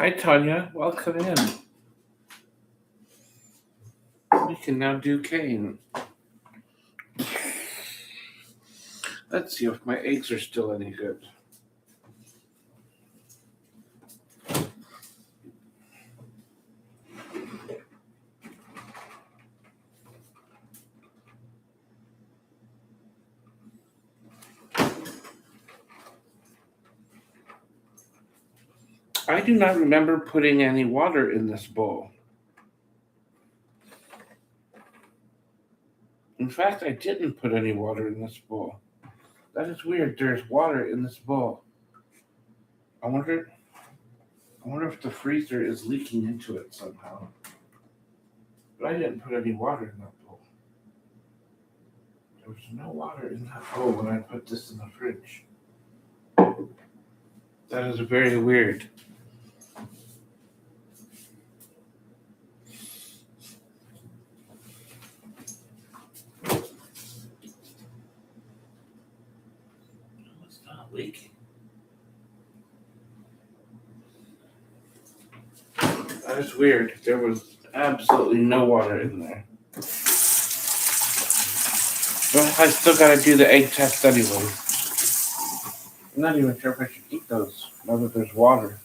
Hi, Tanya. Welcome in. We can now do Kane. Let's see if my eggs are still any good. I do not remember putting any water in this bowl. In fact, I didn't put any water in this bowl. That is weird. There's water in this bowl. I wonder if the freezer is leaking into it somehow. But I didn't put any water in that bowl. There was no water in that bowl when I put this in the fridge. That is very weird. It's not leaking. That is weird. There was absolutely no water in there. But I still gotta do the egg test anyway. I'm not even sure if I should eat those now that there's water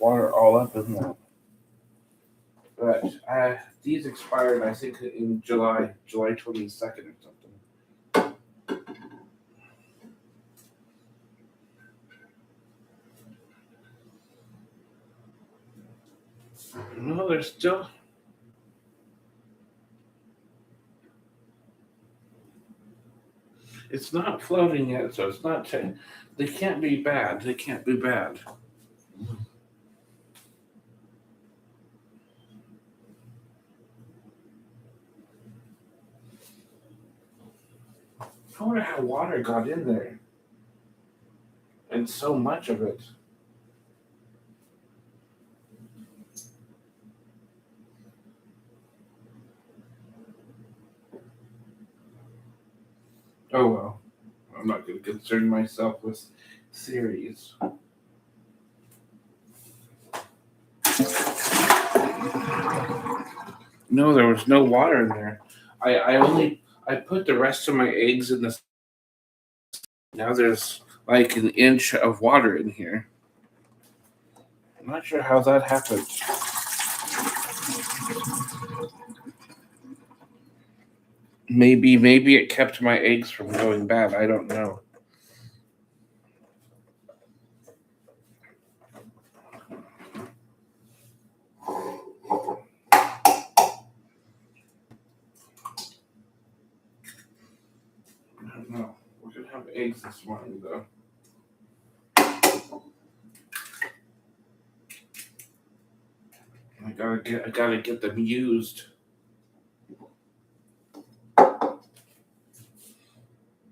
all up in there. But these expired, I think, in July 22nd or something. No, there's still. It's not floating yet, so it's not. They can't be bad. They can't be bad. I wonder how water got in there. And so much of it. Oh well. I'm not going to concern myself with theories. No, there was no water in there. I put the rest of my eggs in the. Now there's like an inch of water in here. I'm not sure how that happened. Maybe it kept my eggs from going bad. I don't know. I don't know. We're gonna have eggs this morning though. I gotta get them used.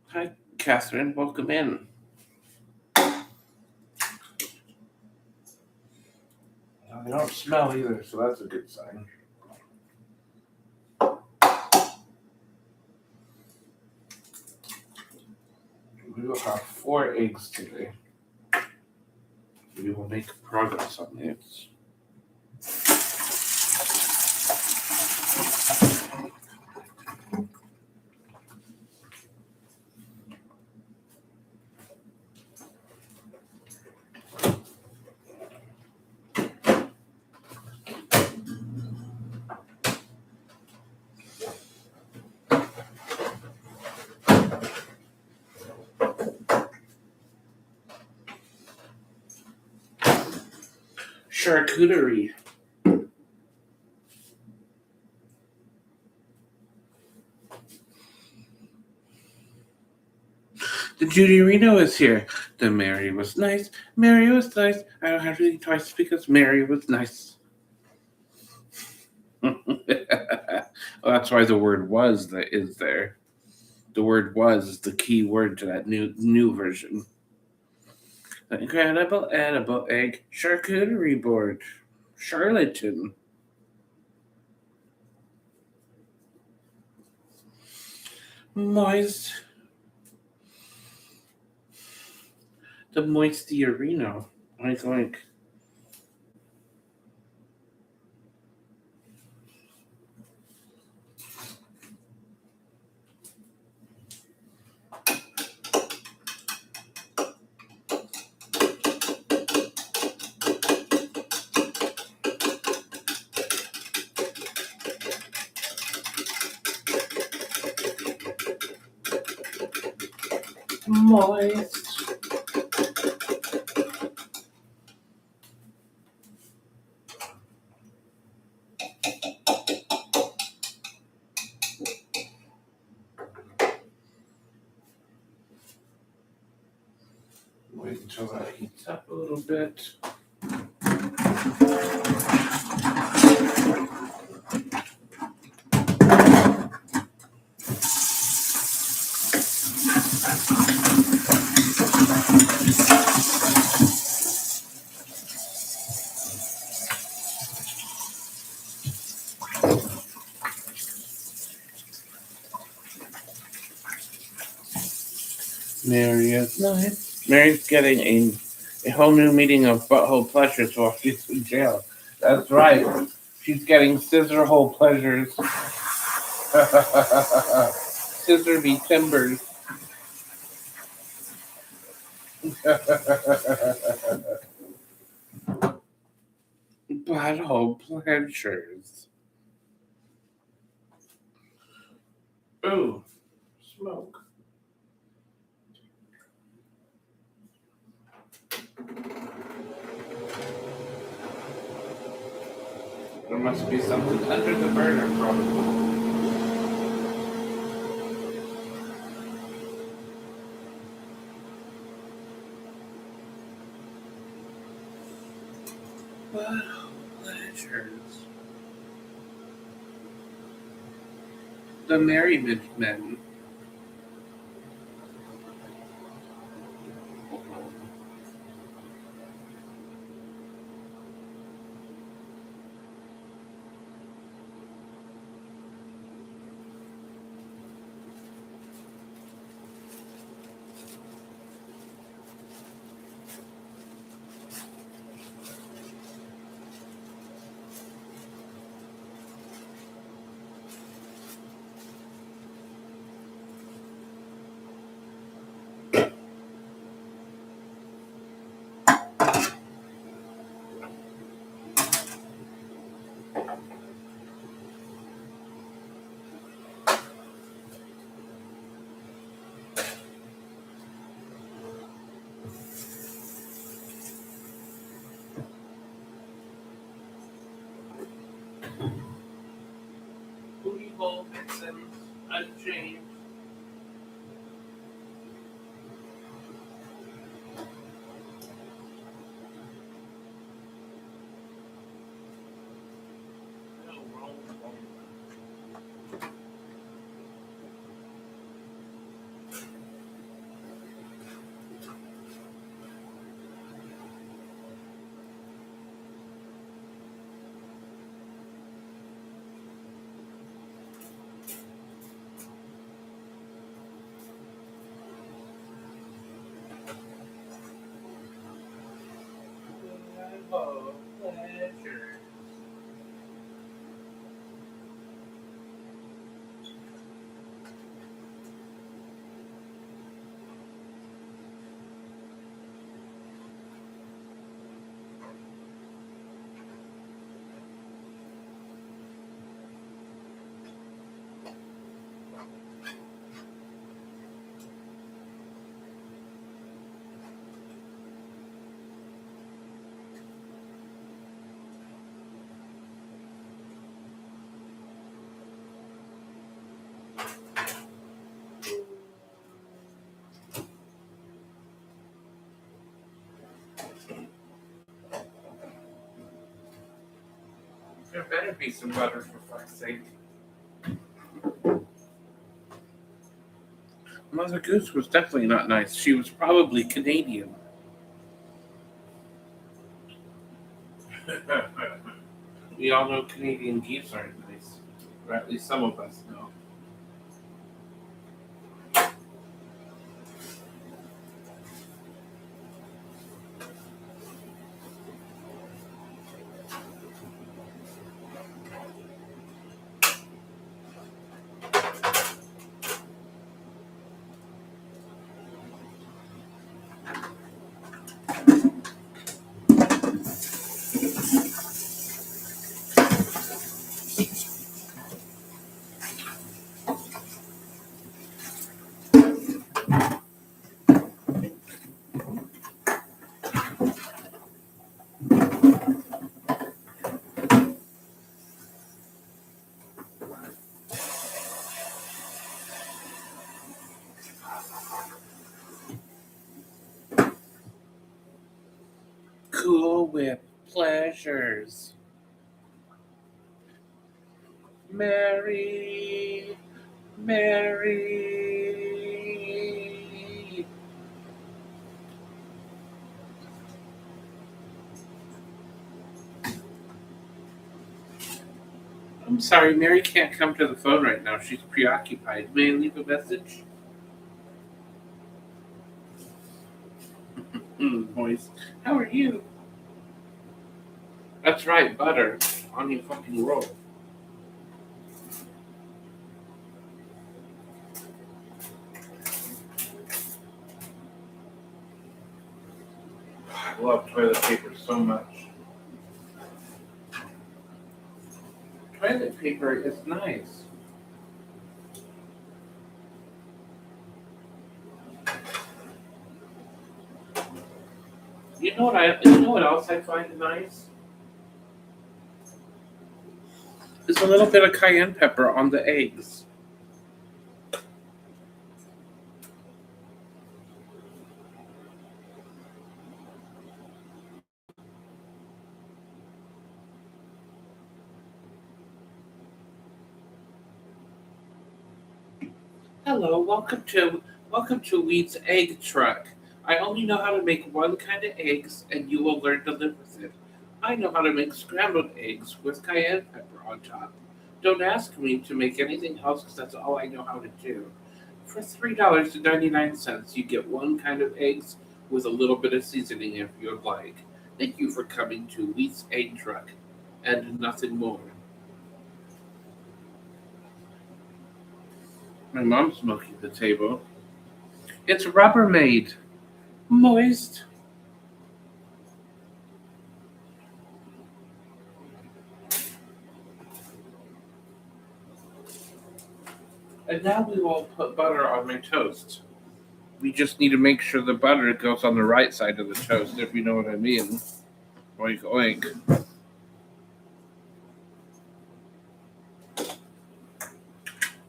Hi, Catherine. Welcome in. They don't smell either, so that's a good sign. We will have 4 eggs today. We will make progress on this. Charcuterie. The Judy Reno is here. The Mary was nice. Mary was nice. I don't have to think twice because Mary was nice. Well, that's why the word was that is there. The word was is the key word to that new version. The incredible edible egg charcuterie board. Charlatan. Moist. The moisty Reno. Oink oink. Moist. Wait until that heats up a little bit. Mary is nice. Mary's getting a whole new meaning of butthole pleasures while she's in jail. That's right. She's getting scissor hole pleasures. Scissor be timbers. Butthole pleasures. Ooh, smoke. There must be something under the burner, probably. Butthole pleasures. The Merry Men. Booty hole vixens, unchanged. No, wrong. Butthole pleasures. There better be some butter for fuck's sake. Mother Goose was definitely not nice. She was probably Canadian. We all know Canadian geese aren't nice. Or at least some of us know. Whip pleasures. Mary, Mary. I'm sorry, Mary can't come to the phone right now. She's preoccupied. May I leave a message? Voice. How are you? That's right, butter on your fucking roll. I love toilet paper so much. Toilet paper is nice. You know what else I find nice? Is a little bit of cayenne pepper on the eggs. Hello, welcome to Wheat's Egg Truck. I only know how to make one kind of eggs, and you will learn to live with it. I know how to make scrambled eggs with cayenne pepper on top. Don't ask me to make anything else because that's all I know how to do. For $3.99, you get one kind of eggs with a little bit of seasoning if you'd like. Thank you for coming to Wheat's Egg Truck, and nothing more. My mom's smoking the table. It's Rubbermaid. Moist. And now we will put butter on my toast. We just need to make sure the butter goes on the right side of the toast, if you know what I mean. Oink, oink.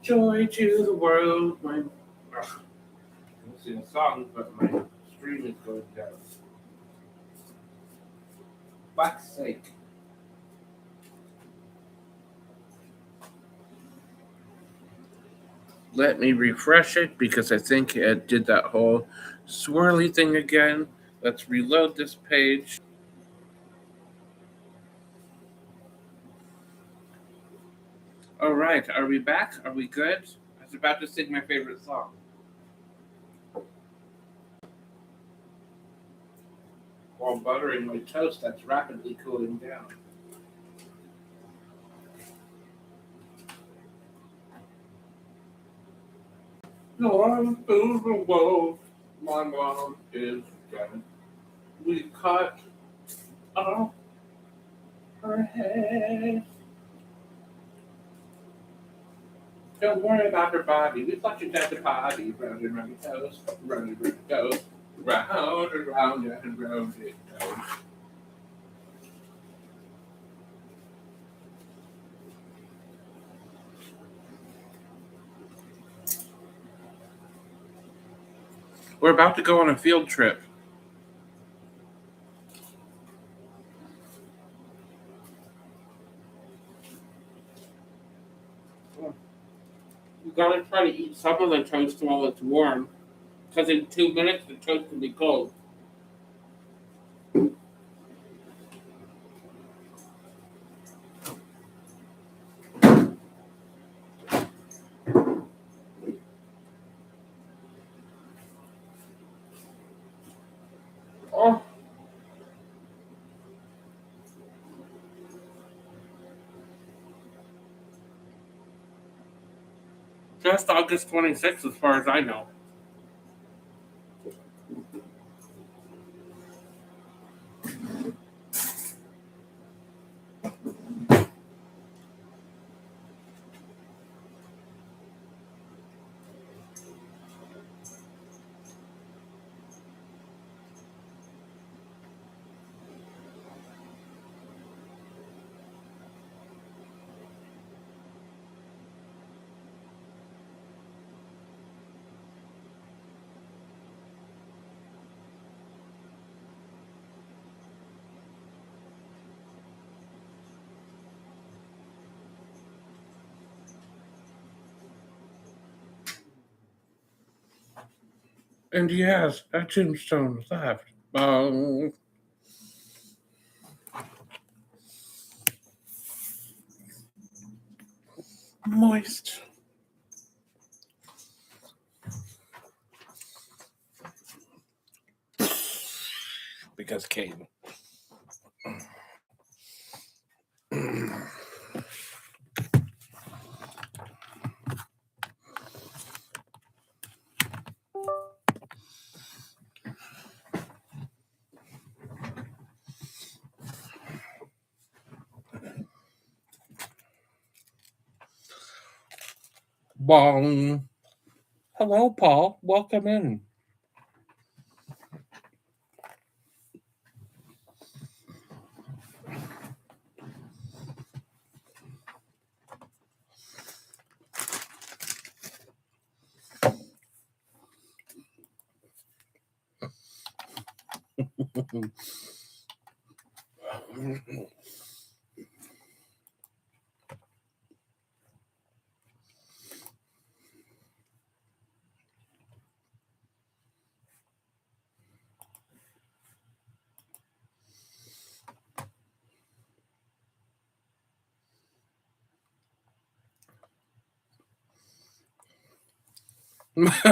Joy to the world. I'm sing a song, but my stream is going down. Fuck's sake. Let me refresh it because I think it did that whole swirly thing again. Let's reload this page. All right, are we back? Are we good? I was about to sing my favorite song. While buttering my toast that's rapidly cooling down. No, I'm through the world. My mom is dead. We cut off her head. Don't worry about her body. We thought you had the party. Round and round it goes. Round and round it goes. Round and round and round it goes. We're about to go on a field trip. You gotta try to eat some of the toast while it's warm, because in 2 minutes the toast will be cold. Oh. Just August 26th, as far as I know. And he has a tombstone left. Moist. Because Kane. Bong. Hello, Paul. Welcome in.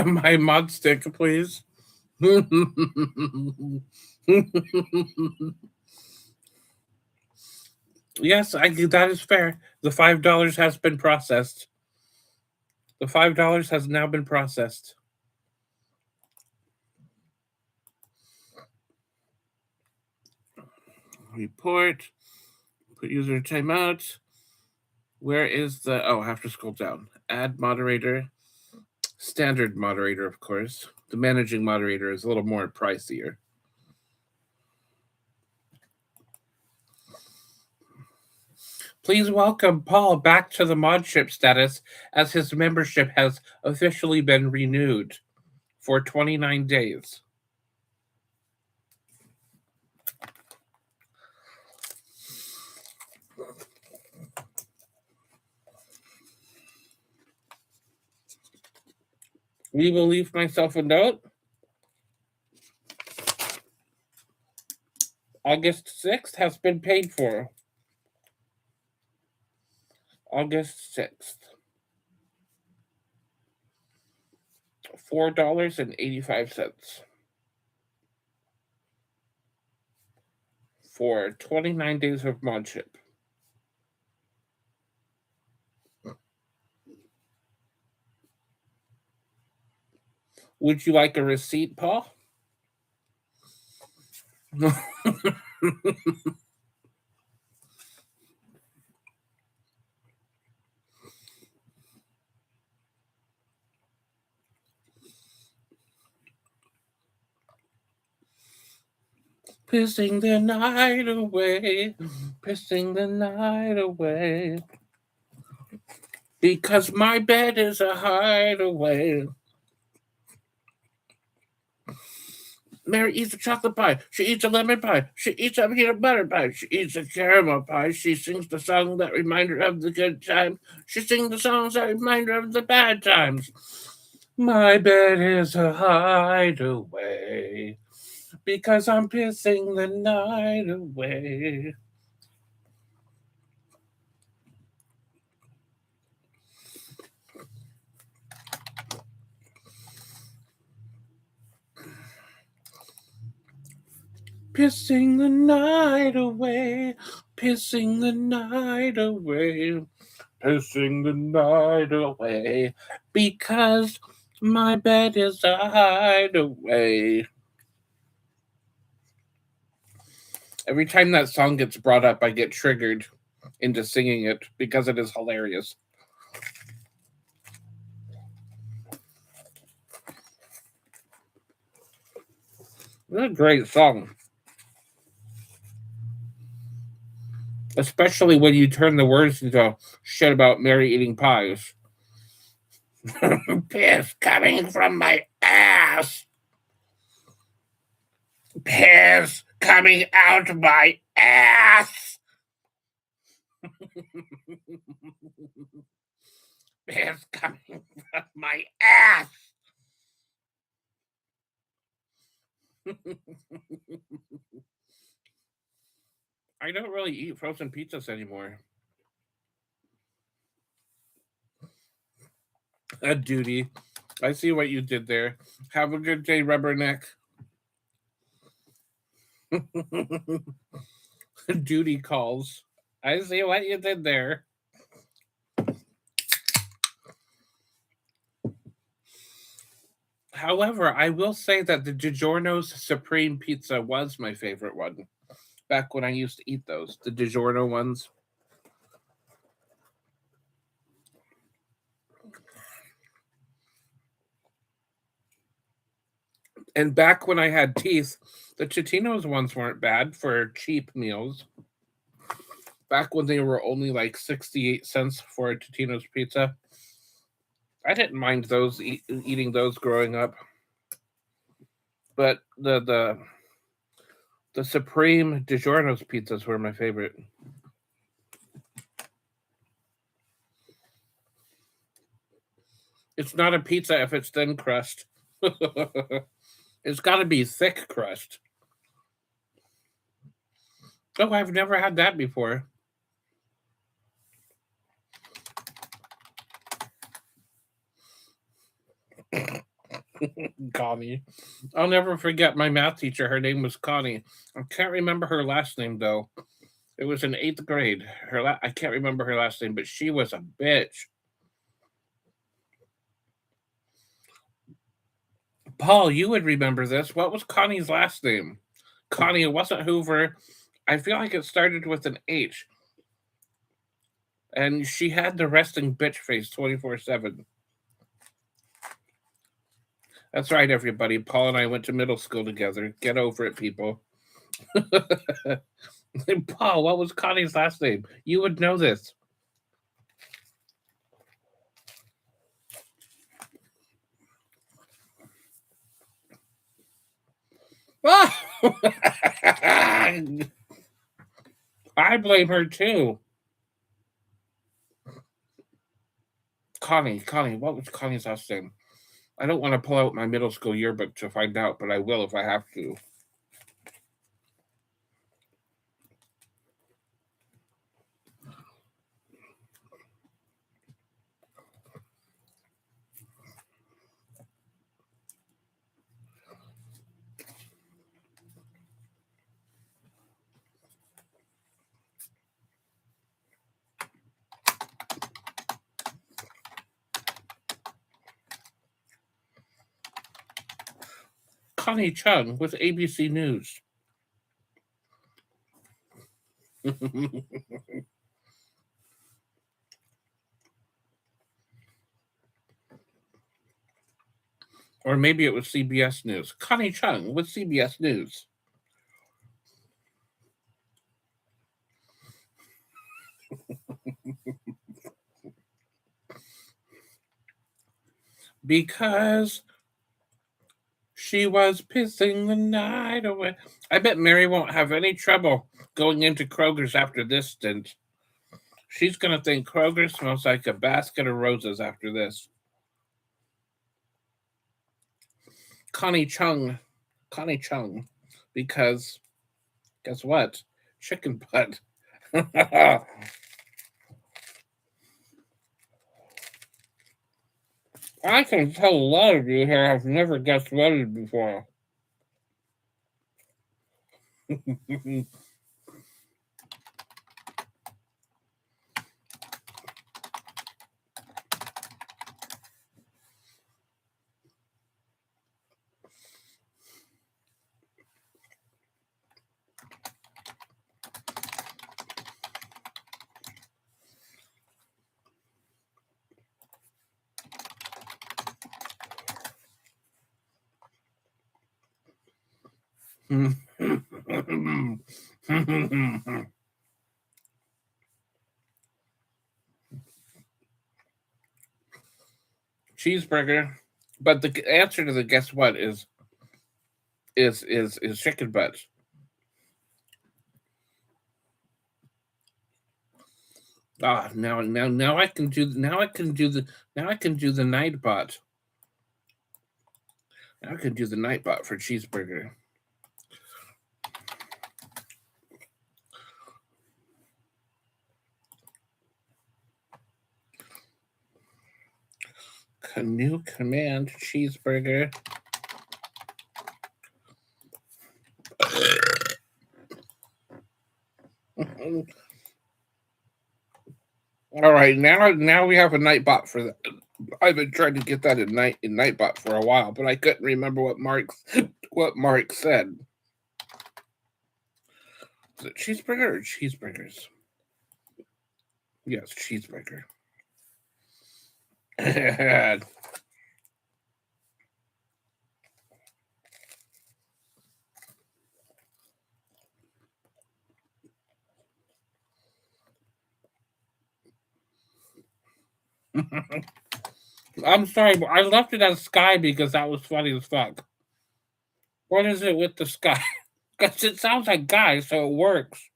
My mod stick, please. Yes, that is fair. The $5 has been processed. The $5 has now been processed. Report. Put user timeout. Where is the... Oh, I have to scroll down. Add moderator. Standard moderator, of course. The managing moderator is a little more pricier. Please welcome Paul back to the modship status as his membership has officially been renewed for 29 days. We will leave myself a note. August 6th has been paid for. August 6th. $4.85 for 29 days of modship. Would you like a receipt, Paul? Pissing the night away, pissing the night away. Because my bed is a hideaway. Mary eats a chocolate pie. She eats a lemon pie. She eats a peanut butter pie. She eats a caramel pie. She sings the song that remind her of the good times. She sings the songs that remind her of the bad times. My bed is a hideaway because I'm pissing the night away. Pissing the night away, pissing the night away, pissing the night away, because my bed is a hideaway. Every time that song gets brought up, I get triggered into singing it because it is hilarious. It's a great song. Especially when you turn the words into shit about Mary eating pies. Piss coming from my ass. Piss coming out my ass. Piss coming from my ass. I don't really eat frozen pizzas anymore. A duty. I see what you did there. Have a good day, Rubberneck. Duty calls. I see what you did there. However, I will say that the DiGiorno's Supreme Pizza was my favorite one back when I used to eat those, the DiGiorno ones. And back when I had teeth, the Totino's ones weren't bad for cheap meals. Back when they were only like 68 cents for a Totino's pizza, I didn't mind those eating those growing up. But the Supreme DiGiorno's pizzas were my favorite. It's not a pizza if it's thin crust. It's got to be thick crust. Oh, I've never had that before. Connie. I'll never forget my math teacher. Her name was Connie. I can't remember her last name though. It was in 8th grade. I can't remember her last name, but she was a bitch. Paul, you would remember this. What was Connie's last name? Connie, it wasn't Hoover. I feel like it started with an H. And she had the resting bitch face 24/7. That's right, everybody. Paul and I went to middle school together. Get over it, people. Paul, what was Connie's last name? You would know this. I blame her too. Connie, what was Connie's last name? I don't want to pull out my middle school yearbook to find out, but I will if I have to. Connie Chung with ABC News. Or maybe it was CBS News. Connie Chung with CBS News. Because she was pissing the night away. I bet Mary won't have any trouble going into Kroger's after this stint. She's going to think Kroger smells like a basket of roses after this. Connie Chung. Because guess what? Chicken butt. I can tell a lot of you here have never guessed wedded before. Cheeseburger, but the answer to the guess what is chicken butt. Now I can do the night bot. Now I can do the night bot for cheeseburger. new command cheeseburger. All right, now we have a Nightbot for that. I've been trying to get that in Nightbot for a while, but I couldn't remember what Mark said. Is it cheeseburger or cheeseburgers? Yes, cheeseburger. I'm sorry, but I left it as sky because that was funny as fuck. What is it with the sky? Because it sounds like guy, so it works.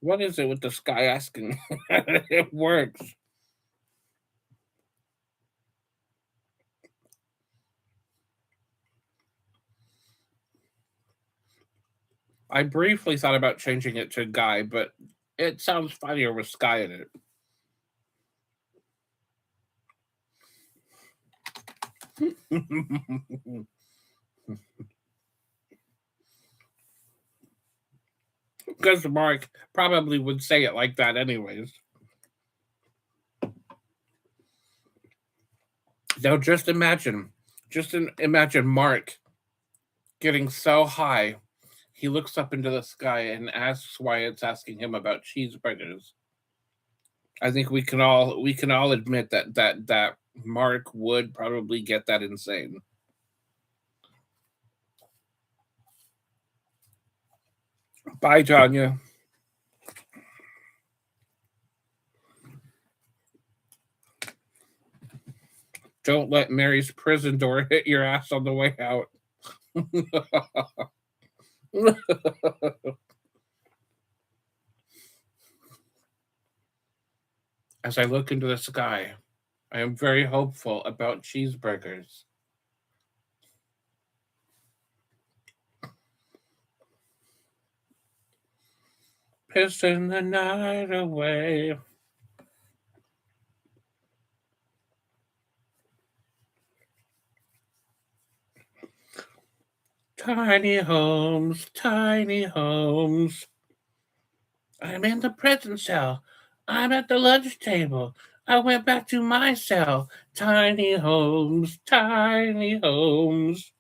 What is it with the sky asking? It works. I briefly thought about changing it to guy, but it sounds funnier with sky in it. Because Mark probably would say it like that anyways. Now just imagine Mark getting so high, he looks up into the sky and asks why it's asking him about cheeseburgers. I think we can all admit that Mark would probably get that insane. Bye, Tanya. Don't let Mary's prison door hit your ass on the way out. As I look into the sky, I am very hopeful about cheeseburgers. Pissing the night away. Tiny homes, tiny homes. I'm in the prison cell. I'm at the lunch table. I went back to my cell. Tiny homes, tiny homes.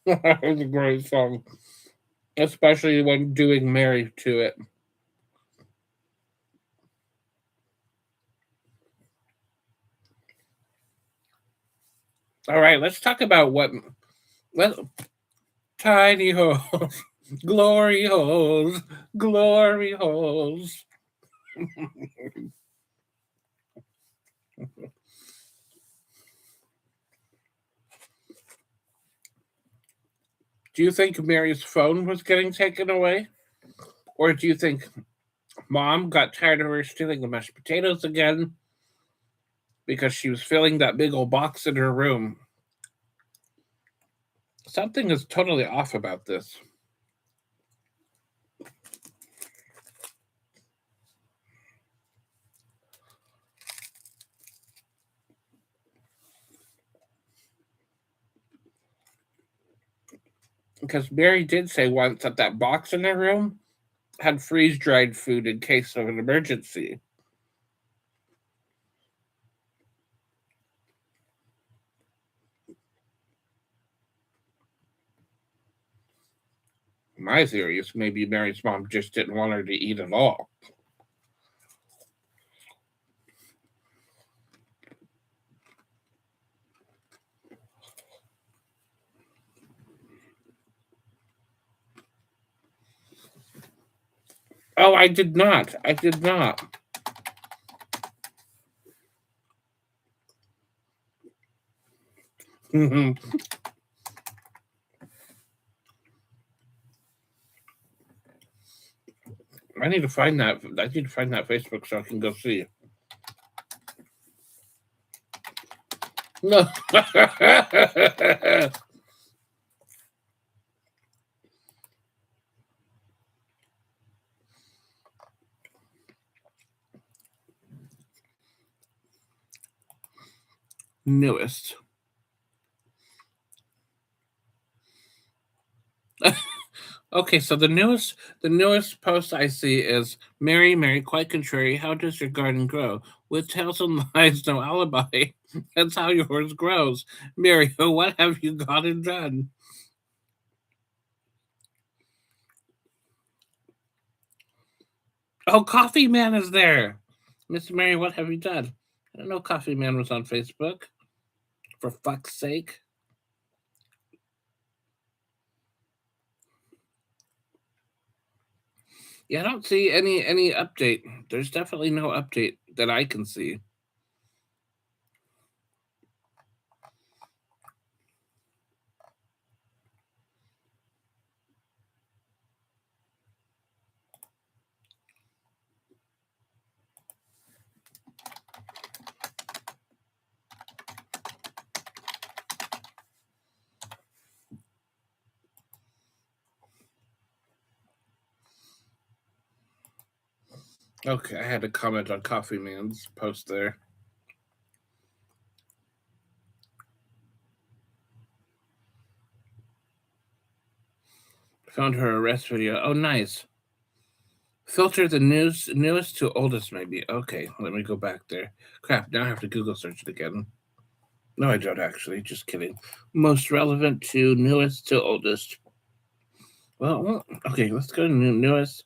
It's a great song, especially when doing Mary to it. All right, let's talk about tiny holes, glory holes, glory holes. Do you think Mary's phone was getting taken away? Or do you think Mom got tired of her stealing the mashed potatoes again because she was filling that big old box in her room? Something is totally off about this. Because Mary did say once that that box in her room had freeze dried food in case of an emergency. My theory is maybe Mary's mom just didn't want her to eat at all. Oh, I did not. I did not. I need to find that. I need to find that Facebook so I can go see. No. Newest. Okay, so the newest post I see is Mary, Mary, quite contrary. How does your garden grow? With tails and lies, no alibi. That's how yours grows. Mary, what have you got and done? Oh, Coffee Man is there. Miss Mary, what have you done? I don't know Coffee Man was on Facebook. For fuck's sake. Yeah, I don't see any update. There's definitely no update that I can see. Okay, I had to comment on Coffee Man's post there. Found her arrest video. Oh, nice. Filter the newest to oldest, maybe. Okay, let me go back there. Crap, now I have to Google search it again. No, I don't actually. Just kidding. Most relevant to newest to oldest. Well, okay, let's go to newest.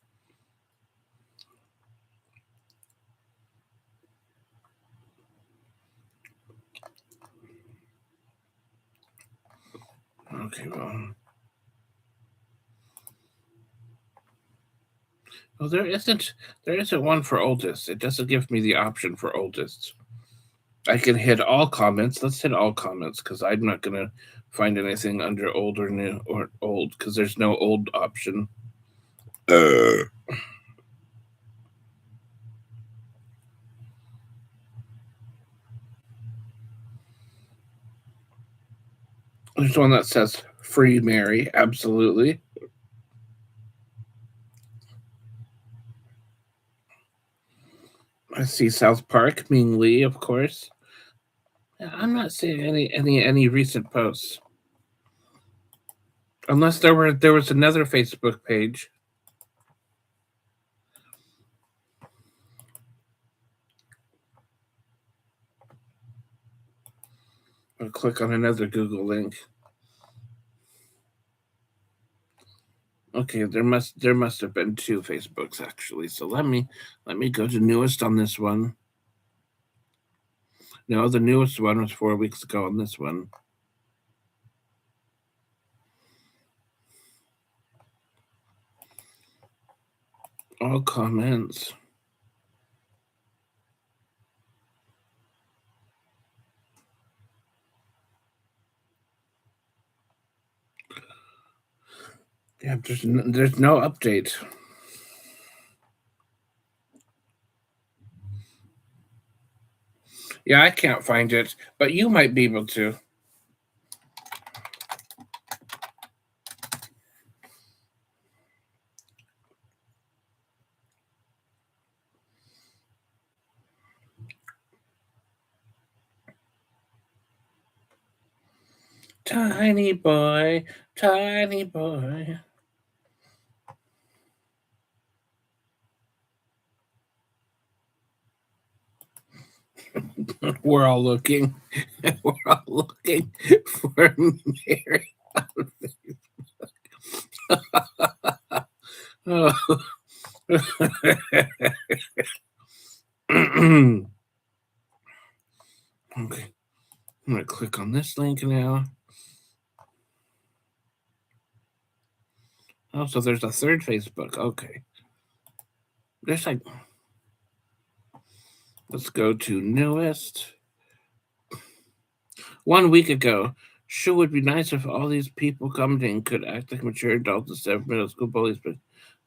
Okay, well, there isn't one for oldest. It doesn't give me the option for oldest. I can hit all comments. Let's hit all comments because I'm not gonna find anything under old or new or old because there's no old option. There's one that says free Mary, absolutely. I see South Park, Ming Lee, of course. I'm not seeing any recent posts. Unless there was another Facebook page. I'll click on another Google link. Okay, there must have been two Facebooks actually. So let me go to newest on this one. No, the newest one was 4 weeks ago on this one. All comments. Yeah, there's no update. Yeah, I can't find it, but you might be able to. Tiny boy, tiny boy. We're all looking. We're all looking for Mary. Oh. Okay. I'm gonna click on this link now. Oh, so there's a third Facebook. Okay. There's like, let's go to newest. 1 week ago, sure would be nice if all these people commenting could act like mature adults instead of middle school bullies, but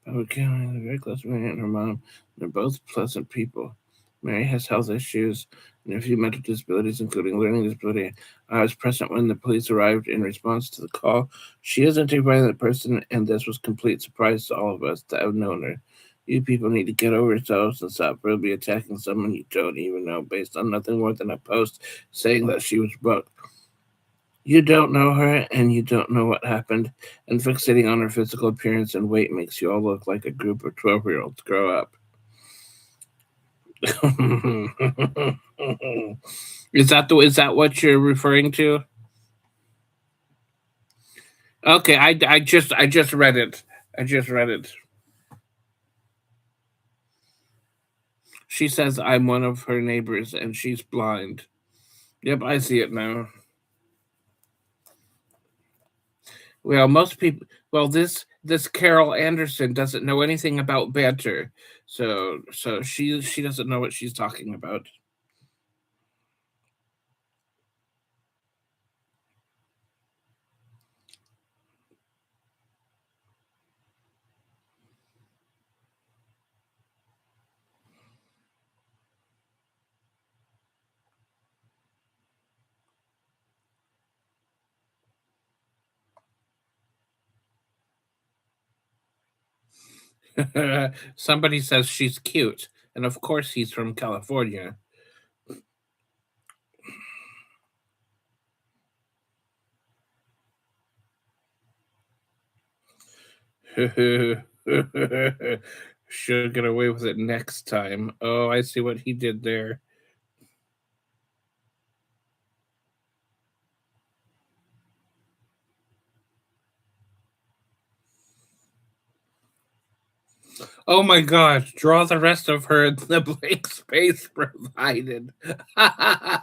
we can't. Very close to Mary and her mom. They're both pleasant people. Mary has health issues and a few mental disabilities, including learning disability. I was present when the police arrived in response to the call. She isn't a violent person, and this was complete surprise to all of us to have known her. You people need to get over yourselves and stop verbally attacking someone you don't even know based on nothing more than a post saying that she was booked. You don't know her and you don't know what happened, and fixating on her physical appearance and weight makes you all look like a group of 12-year-olds. Grow up. Is that what you're referring to? Okay, I just read it. I just read it. She says I'm one of her neighbors and she's blind. Yep, I see it now. Well, most people. Well, this Carol Anderson doesn't know anything about banter, so she doesn't know what she's talking about. Somebody says she's cute, and of course he's from California. She'll get away with it next time. Oh, I see what he did there. Oh my gosh, draw the rest of her in the blank space provided. I'm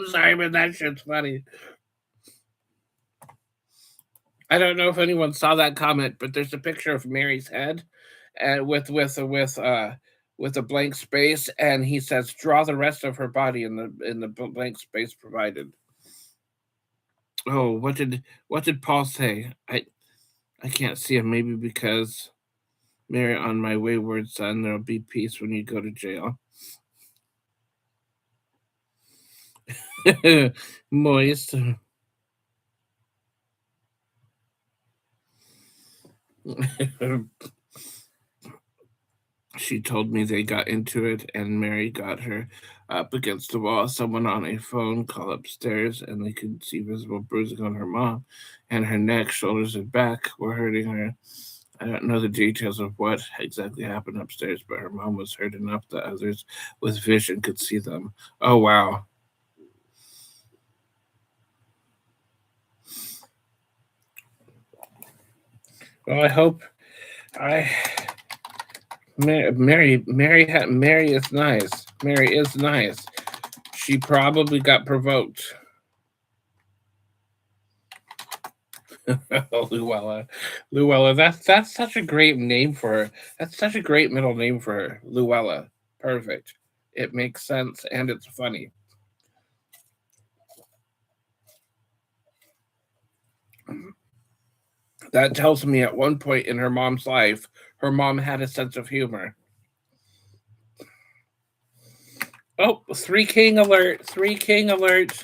sorry, but that shit's funny. I don't know if anyone saw that comment, but there's a picture of Mary's head and with a blank space, and he says draw the rest of her body in the blank space provided. Oh, what did Paul say? I can't see him. Maybe because Mary, on my wayward son, there'll be peace when you go to jail. Moist. She told me they got into it and Mary got her up against the wall. Someone on a phone called upstairs and they could see visible bruising on her mom, and her neck, shoulders, and back were hurting her. I don't know the details of what exactly happened upstairs, but her mom was hurt enough that others with vision could see them. Oh, wow. Well, I hope I Mary is nice. Mary is nice. She probably got provoked. Luella, Luella. That's such a great name for her. That's such a great middle name for her, Luella. Perfect. It makes sense and it's funny. That tells me at one point in her mom's life, her mom had a sense of humor. Oh, Three King alert! Three King alert!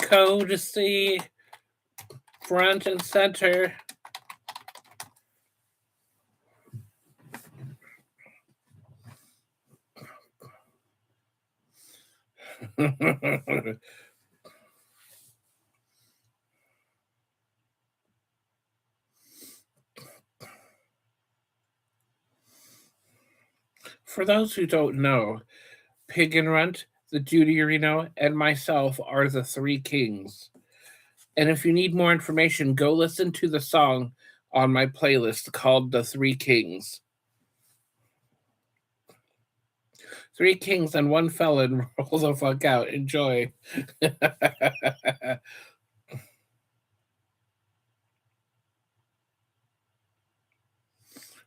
Go to see front and center. For those who don't know, Pig and Runt, the Judy and myself are the Three Kings. And if you need more information, go listen to the song on my playlist called The Three Kings. Three kings and one felon. Roll the fuck out. Enjoy.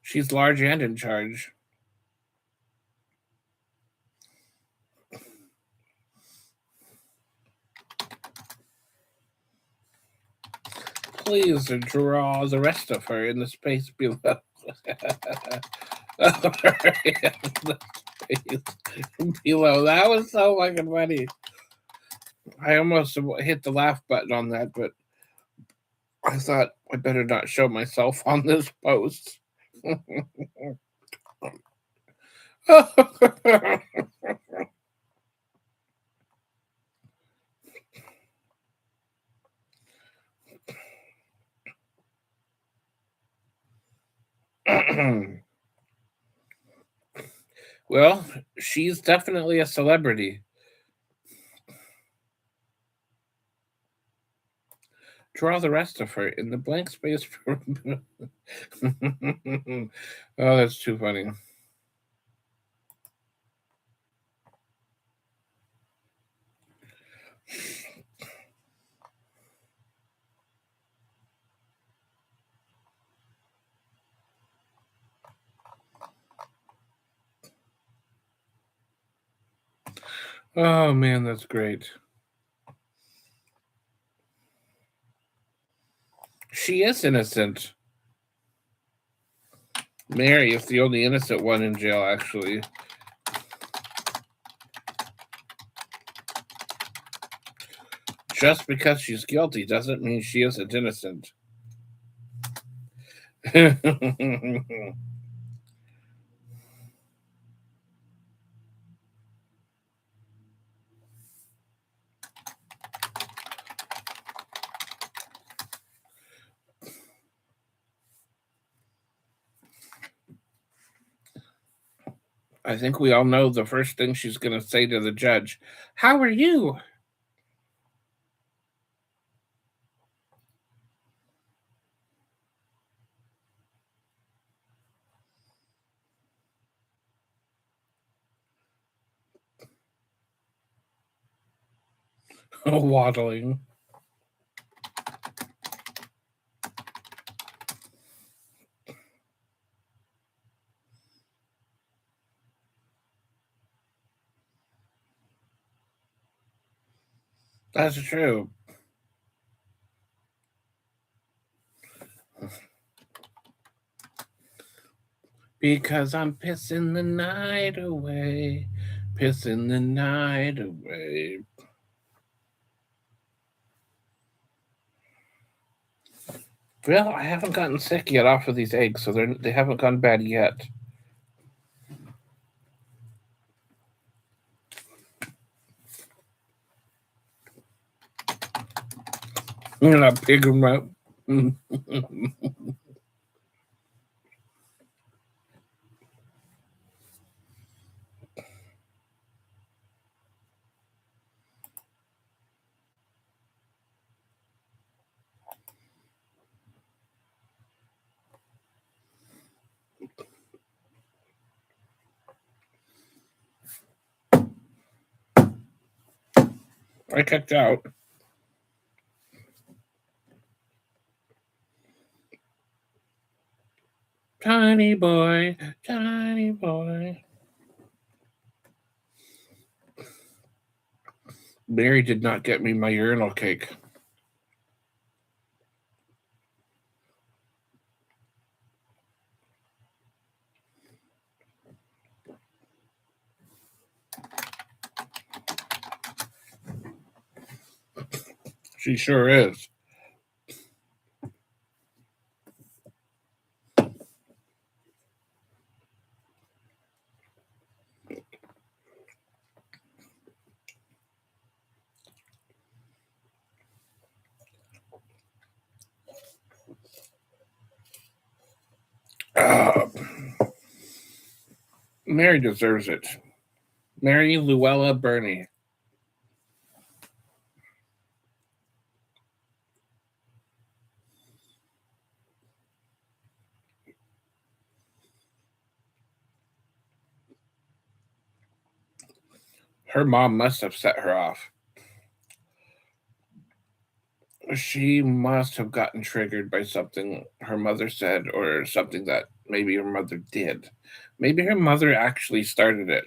She's large and in charge. Please draw the rest of her in the space below. Below. That was so fucking funny. I almost hit the laugh button on that, but I thought I better not show myself on this post. Well, she's definitely a celebrity. Draw the rest of her in the blank space. Oh, that's too funny. Oh man, that's great. She is innocent. Mary is the only innocent one in jail, actually. Just because she's guilty doesn't mean she isn't innocent. I think we all know the first thing she's going to say to the judge. How are you? Waddling. That's true. Because I'm pissing the night away. Pissing the night away. Well, I haven't gotten sick yet off of these eggs, so they haven't gone bad yet. I'm gonna pick them up. I kicked out. Tiny boy, tiny boy. Mary did not get me my urinal cake. She sure is. Uh, Mary deserves it. Mary Luella Burney. Her mom must have set her off. She must have gotten triggered by something her mother said or something that maybe her mother did. Maybe her mother actually started it.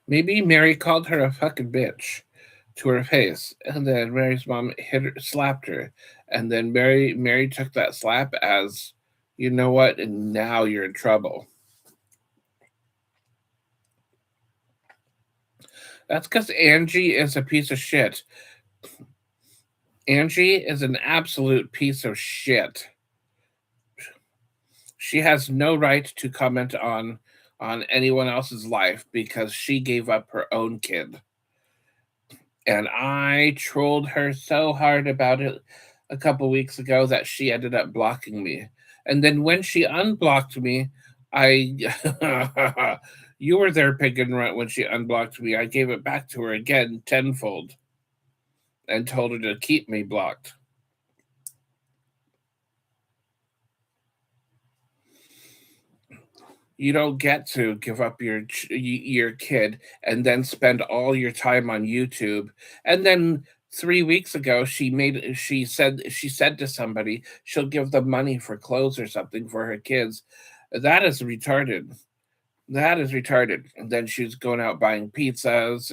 Maybe Mary called her a fucking bitch to her face, and then Mary's mom slapped her, and then Mary took that slap as, you know what, and now you're in trouble. That's because Angie is a piece of shit. Angie is an absolute piece of shit. She has no right to comment on anyone else's life because she gave up her own kid. And I trolled her so hard about it a couple weeks ago that she ended up blocking me. And then when she unblocked me, I you were there, Pig and Runt, when she unblocked me. I gave it back to her again tenfold and told her to keep me blocked. You don't get to give up your kid and then spend all your time on YouTube. And then 3 weeks ago, she said to somebody she'll give them money for clothes or something for her kids. That is retarded. That is retarded. And then she's going out buying pizzas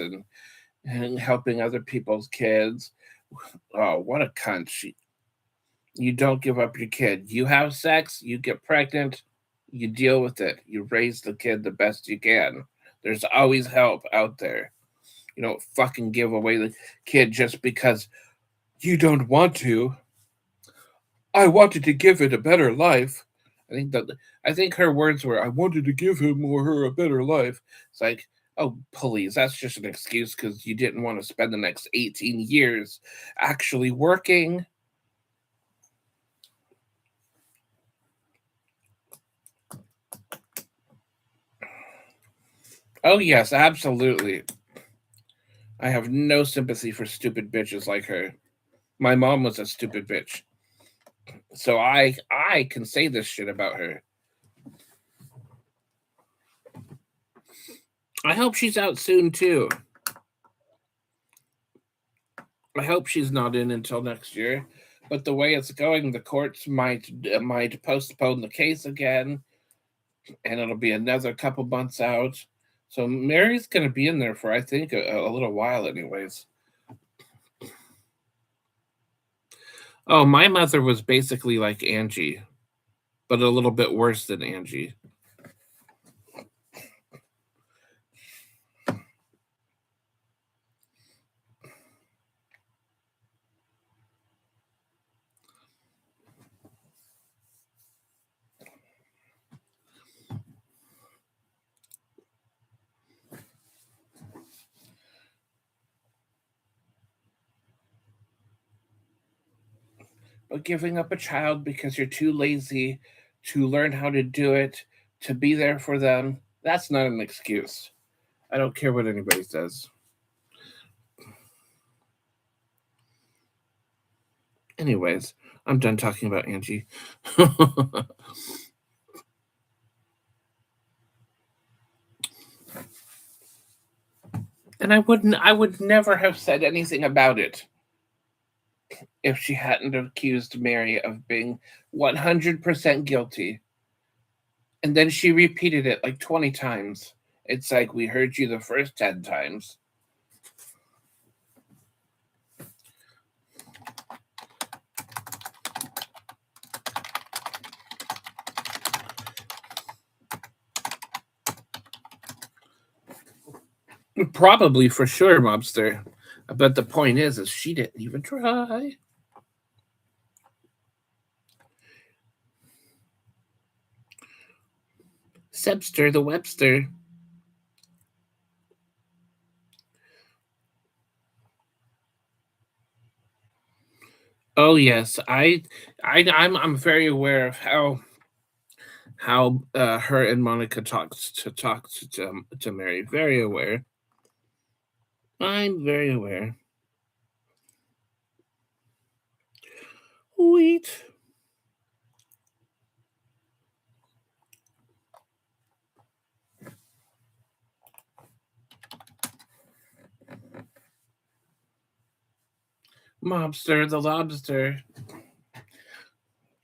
and helping other people's kids. Oh, what a cunt! You don't give up your kid. You have sex, you get pregnant, you deal with it. You raise the kid the best you can. There's always help out there. You don't fucking give away the kid just because you don't want to. I wanted to give it a better life. I think that I think her words were, "I wanted to give him or her a better life." It's like, oh please, that's just an excuse because you didn't want to spend the next 18 years actually working. Oh yes, absolutely. I have no sympathy for stupid bitches like her. My mom was a stupid bitch. So I can say this shit about her. I hope she's out soon too. I hope she's not in until next year. But the way it's going, the courts might postpone the case again, and it'll be another couple months out. So Mary's gonna be in there for I think a little while, anyways. Oh, my mother was basically like Angie, but a little bit worse than Angie. But giving up a child because you're too lazy to learn how to do it, to be there for them, that's not an excuse. I don't care what anybody says. Anyways, I'm done talking about Angie. And I would never have said anything about it if she hadn't accused Mary of being 100% guilty. And then she repeated it like 20 times. It's like we heard you the first 10 times. Probably for sure, mobster. But the point is she didn't even try. Sebster the Webster. Oh yes, I'm very aware of how her and Monica talked to Mary. Very aware. I'm very aware. Wait. Mobster the Lobster.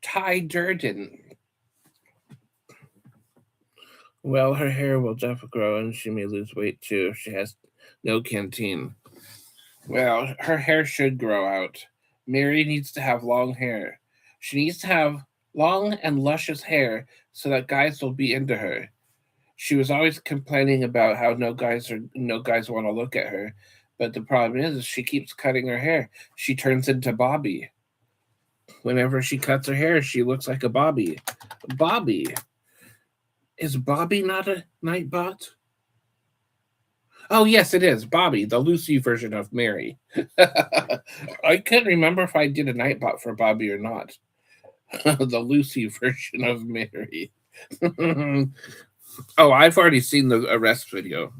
Ty Durden. Well, her hair will definitely grow and she may lose weight too if she has no canteen. Well, her hair should grow out. Mary needs to have long hair. She needs to have long and luscious hair so that guys will be into her. She was always complaining about how no guys want to look at her. But the problem is she keeps cutting her hair. She turns into Bobby. Whenever she cuts her hair, she looks like a Bobby. Bobby. Is Bobby not a Nightbot? Oh, yes, it is. Bobby, the Lucy version of Mary. I couldn't remember if I did a Nightbot for Bobby or not. The Lucy version of Mary. Oh, I've already seen the arrest video.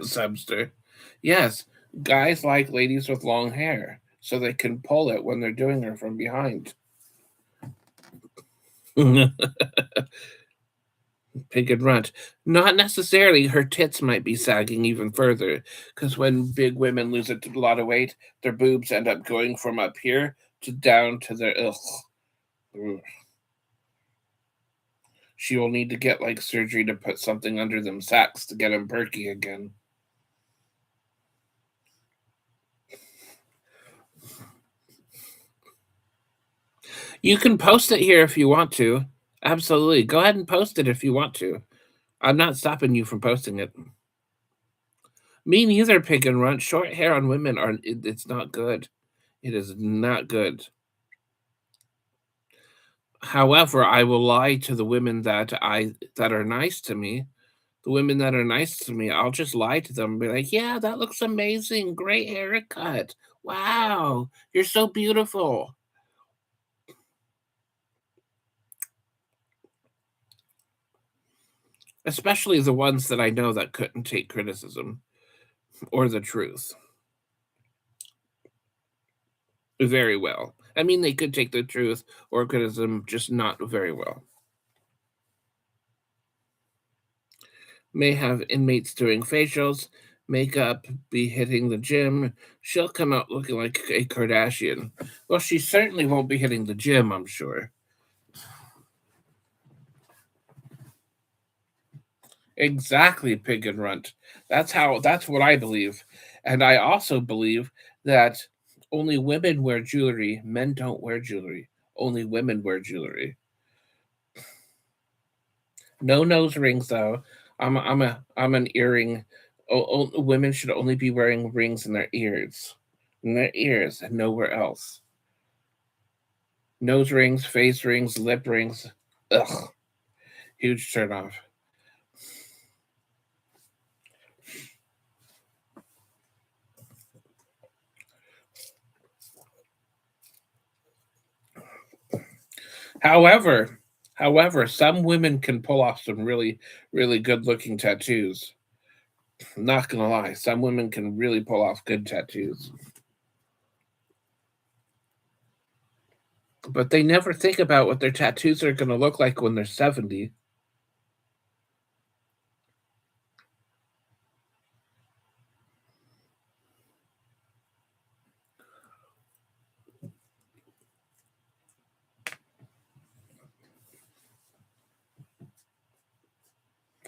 Subster. Yes, guys like ladies with long hair so they can pull it when they're doing her from behind. Pig and runt. Not necessarily. Her tits might be sagging even further because when big women lose a lot of weight, their boobs end up going from up here to down to their ugh. She will need to get like surgery to put something under them sacks to get them perky again. You can post it here if you want to. Absolutely. Go ahead and post it if you want to. I'm not stopping you from posting it. Me neither, Pig and Runt. Short hair on women it's not good. It is not good. However, I will lie to the women that are nice to me. The women that are nice to me, I'll just lie to them and be like, "Yeah, that looks amazing. Great haircut. Wow, you're so beautiful." Especially the ones that I know that couldn't take criticism or the truth very well. I mean, they could take the truth or criticism, just not very well. May have inmates doing facials, makeup, be hitting the gym. She'll come out looking like a Kardashian. Well, she certainly won't be hitting the gym, I'm sure. Exactly, Pig and Runt. That's what I believe. And I also believe that only women wear jewelry, men don't wear jewelry. Only women wear jewelry. No nose rings though. I'm an earring. Women should only be wearing rings in their ears, and nowhere else. Nose rings, face rings, lip rings. Ugh, huge turn off. However, some women can pull off some really, really good looking tattoos. I'm not gonna lie, some women can really pull off good tattoos. But they never think about what their tattoos are gonna look like when they're 70.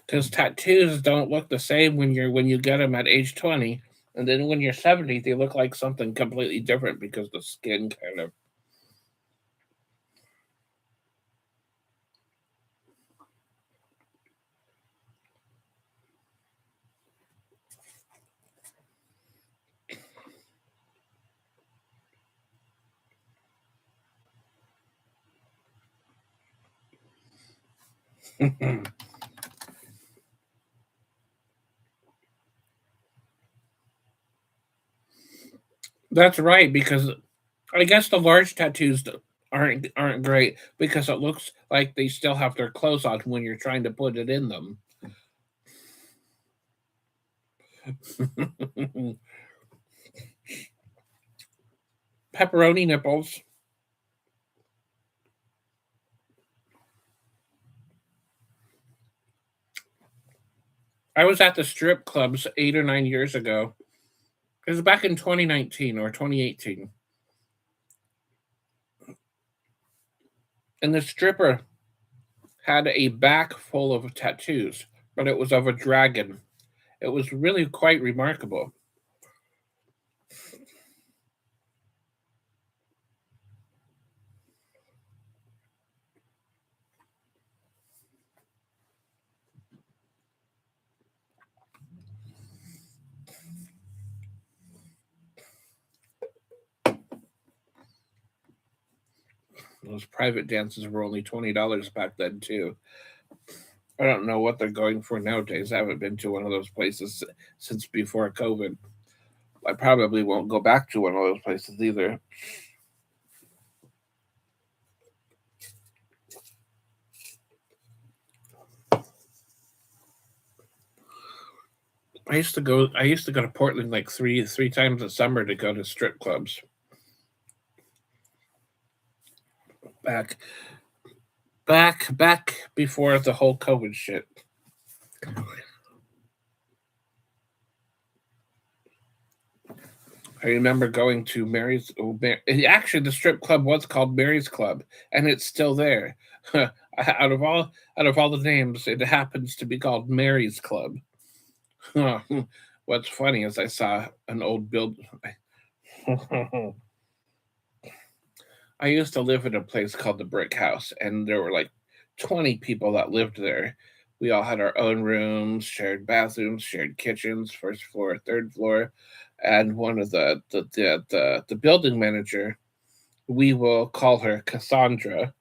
Because tattoos don't look the same when you get them at age 20, and then when you're 70, they look like something completely different because the skin kind of. That's right, because I guess the large tattoos aren't great because it looks like they still have their clothes on when you're trying to put it in them. Pepperoni nipples. I was at the strip clubs 8 or 9 years ago. It was back in 2019 or 2018. And the stripper had a back full of tattoos, but it was of a dragon. It was really quite remarkable. Those private dances were only $20 back then too. I don't know what they're going for nowadays. I haven't been to one of those places since before COVID. I probably won't go back to one of those places either. I used to go to Portland like three times a summer to go to strip clubs. Back back before the whole COVID shit. I remember going to Mary's. Actually, the strip club was called Mary's Club, and it's still there. Out of all the names, it happens to be called Mary's Club. What's funny is I saw an old build. I used to live in a place called the Brick House, and there were like 20 people that lived there. We all had our own rooms, shared bathrooms, shared kitchens, first floor, third floor, and one of the building manager, we will call her Cassandra.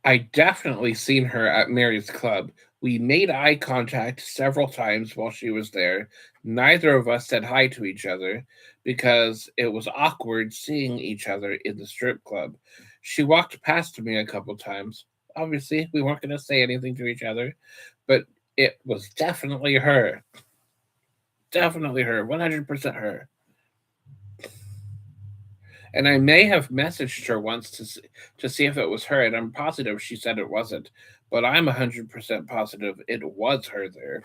I definitely seen her at Mary's Club. We made eye contact several times while she was there. Neither of us said hi to each other because it was awkward seeing each other in the strip club. She walked past me a couple times. Obviously, we weren't going to say anything to each other, but it was definitely her. Definitely her. 100% her. And I may have messaged her once to see if it was her, and I'm positive she said it wasn't, but I'm 100% positive it was her there.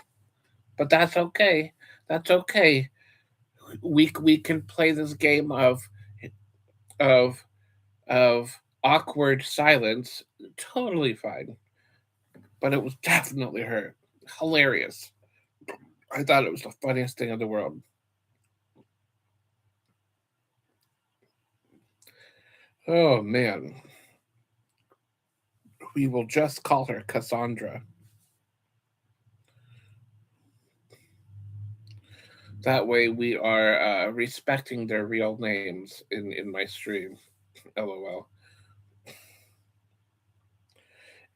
But that's okay. That's okay. We can play this game of of awkward silence. Totally fine. But it was definitely her. Hilarious. I thought it was the funniest thing in the world. Oh man. We will just call her Cassandra. That way we are respecting their real names in my stream. LOL.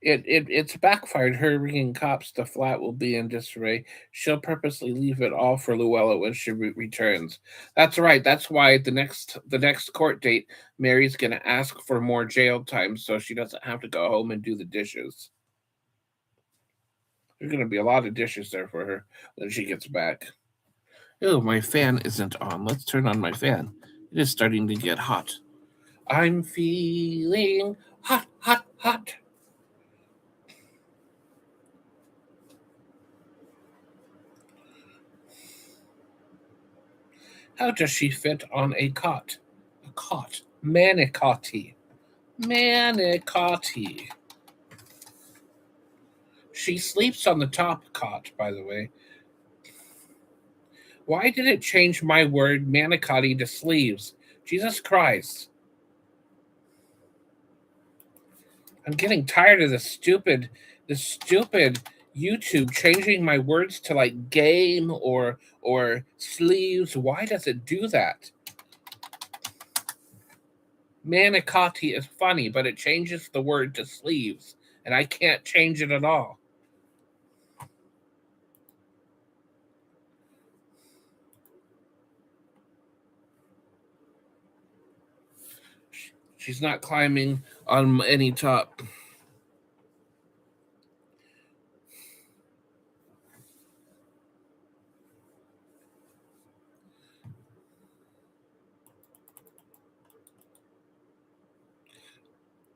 It's backfired. Her ringing cops. The flat will be in disarray. She'll purposely leave it all for Luella when she returns. That's right. That's why the next court date, Mary's gonna ask for more jail time so she doesn't have to go home and do the dishes. There's gonna be a lot of dishes there for her when she gets back. Oh, my fan isn't on. Let's turn on my fan. It is starting to get hot. I'm feeling hot, hot, hot. How does she fit on a cot? A cot. Manicotti. Manicotti. She sleeps on the top cot, by the way. Why did it change my word manicotti to sleeves? Jesus Christ. I'm getting tired of this stupid YouTube changing my words to like game or sleeves. Why does it do that? Manicotti is funny, but it changes the word to sleeves, and I can't change it at all. She's not climbing on any top.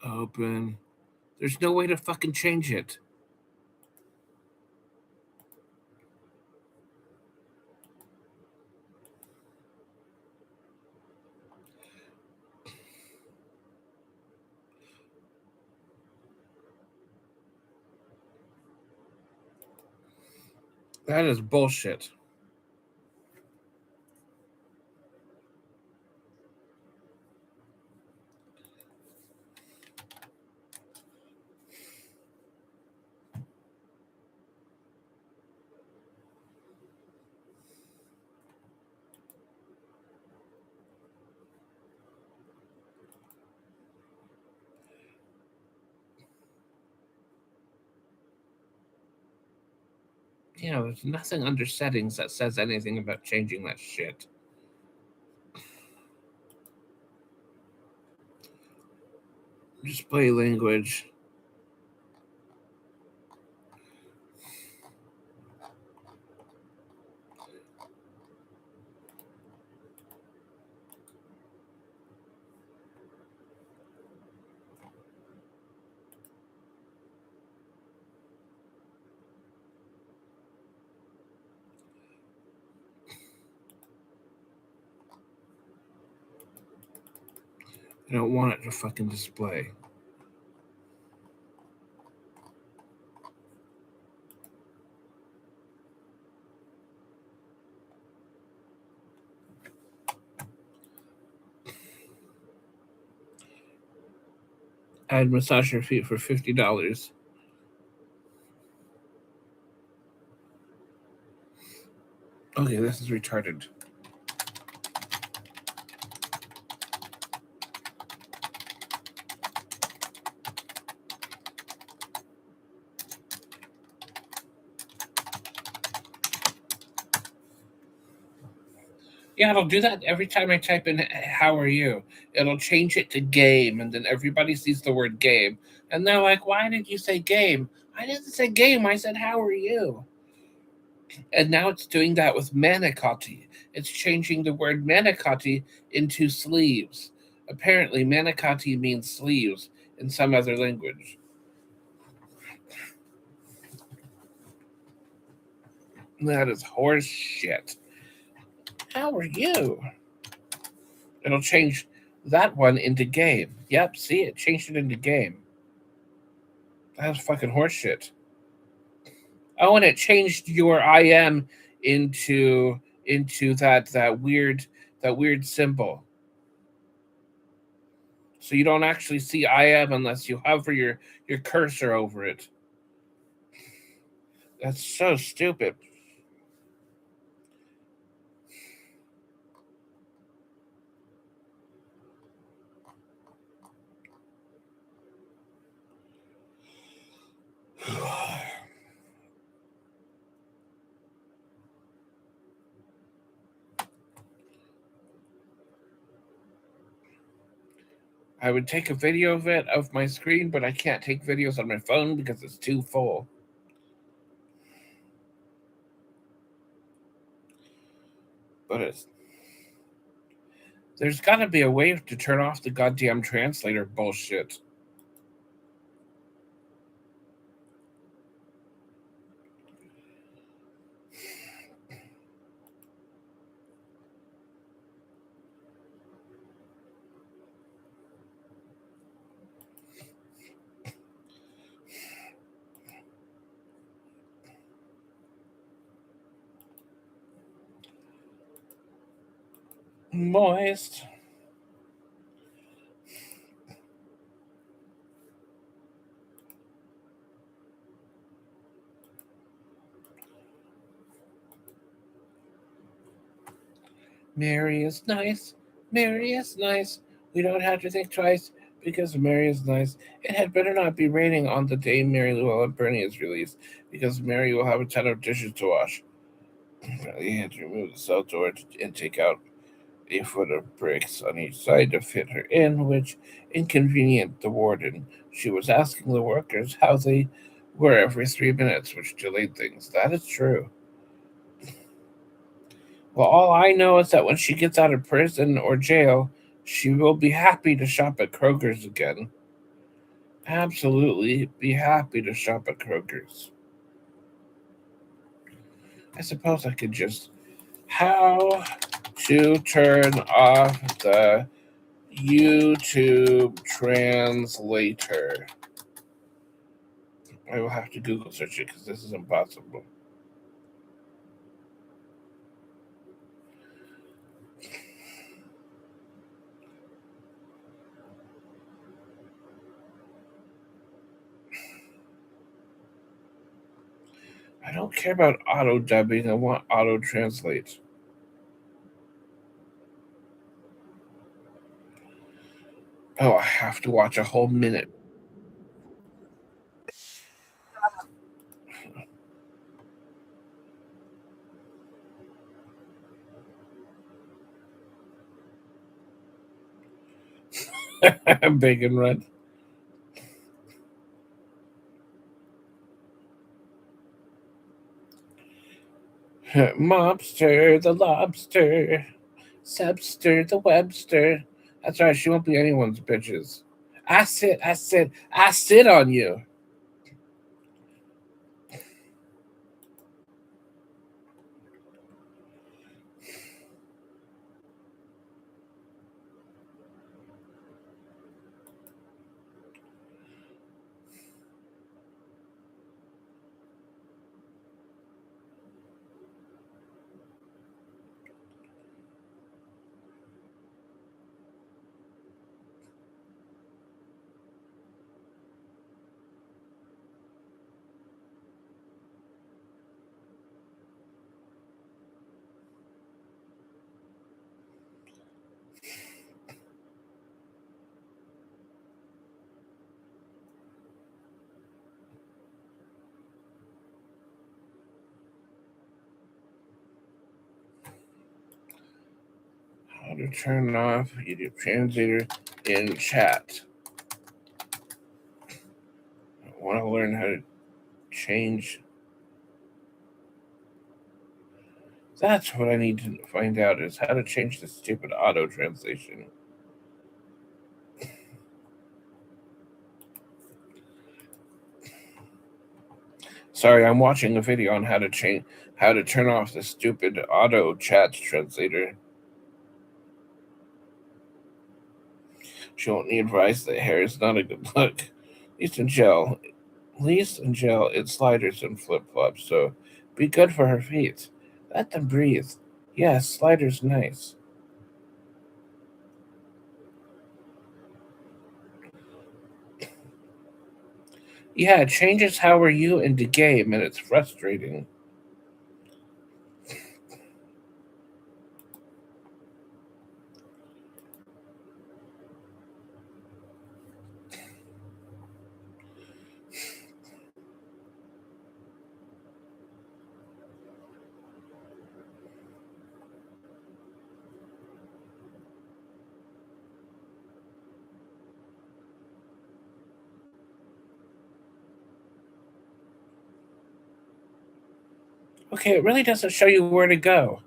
Open. There's no way to fucking change it. That is bullshit. There's nothing under settings that says anything about changing that shit. Display language. I don't want it to fucking display. Add massage your feet for $50. Okay, this is retarded. Yeah, it'll do that every time I type in "How are you?" It'll change it to "game," and then everybody sees the word "game," and they're like, "Why did you say game?" I didn't say game. I said "How are you?" And now it's doing that with manicotti. It's changing the word manicotti into sleeves. Apparently, manicotti means sleeves in some other language. That is horse shit. How are you? It'll change that one into game. Yep, see, it changed it into game. That's fucking horse shit. Oh, and it changed your IM into that weird symbol. So you don't actually see IM unless you hover your cursor over it. That's so stupid. I would take a video of it of my screen, but I can't take videos on my phone because it's too full. But there's got to be a way to turn off the goddamn translator bullshit. Moist. Mary is nice. Mary is nice. We don't have to think twice because Mary is nice. It had better not be raining on the day Mary Llewellyn Bernie is released because Mary will have a ton of dishes to wash. You had to remove the cell door and take out a foot of bricks on each side to fit her in, which inconvenienced the warden. She was asking the workers how they were every 3 minutes, which delayed things. That is true. Well, all I know is that when she gets out of prison or jail, she will be happy to shop at Kroger's again. Absolutely be happy to shop at Kroger's. I suppose I could just. How to turn off the YouTube translator. I will have to Google search it because this is impossible. I don't care about auto dubbing. I want auto translate. Oh, I have to watch a whole minute. Bacon Run. Mobster the lobster. Subster the Webster. That's right, she won't be anyone's bitches. I sit on you. How to turn off YouTube translator in chat. I want to learn how to change. That's what I need to find out is how to change the stupid auto translation. Sorry, I'm watching a video on how to turn off the stupid auto chat translator. She won't need advice that hair is not a good look. Least in gel, it's sliders and flip flops, so be good for her feet. Let them breathe. Yes, sliders nice. Yeah, it changes how are you into game and it's frustrating. Okay, it really doesn't show you where to go.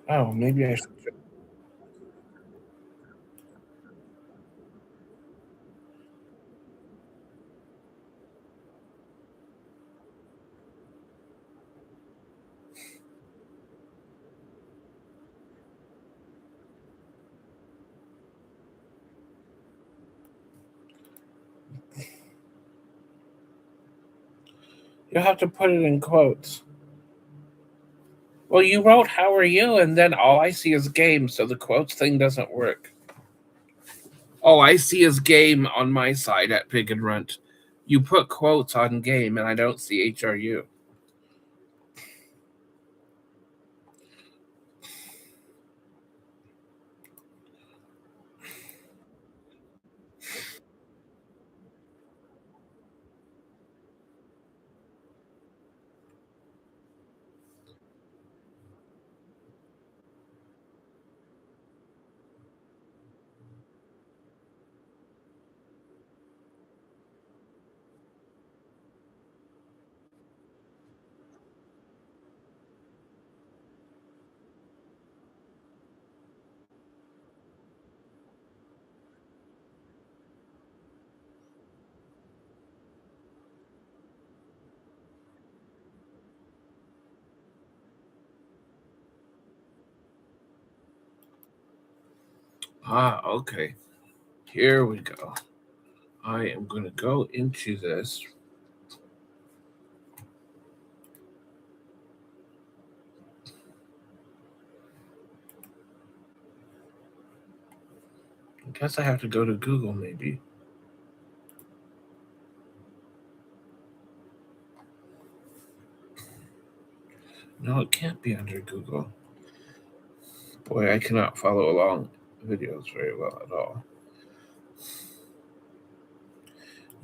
Oh, maybe I should. You'll have to put it in quotes. Well, you wrote "How are you?" and then all I see is game, so the quotes thing doesn't work. All I see is game on my side at Pig and Runt. You put quotes on game, and I don't see HRU. Ah, okay. Here we go. I am going to go into this. I guess I have to go to Google, maybe. No, it can't be under Google. Boy, I cannot follow along videos very well at all.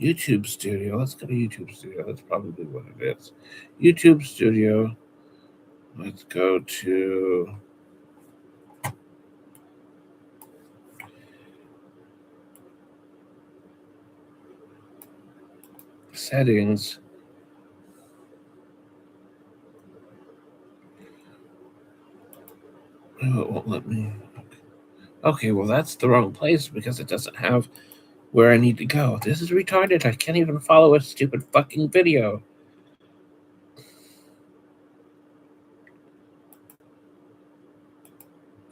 YouTube Studio. Let's go to YouTube Studio. That's probably what it is. YouTube Studio. Let's go to settings. Oh, it won't let me. Okay, well, that's the wrong place because it doesn't have where I need to go. This is retarded. I can't even follow a stupid fucking video.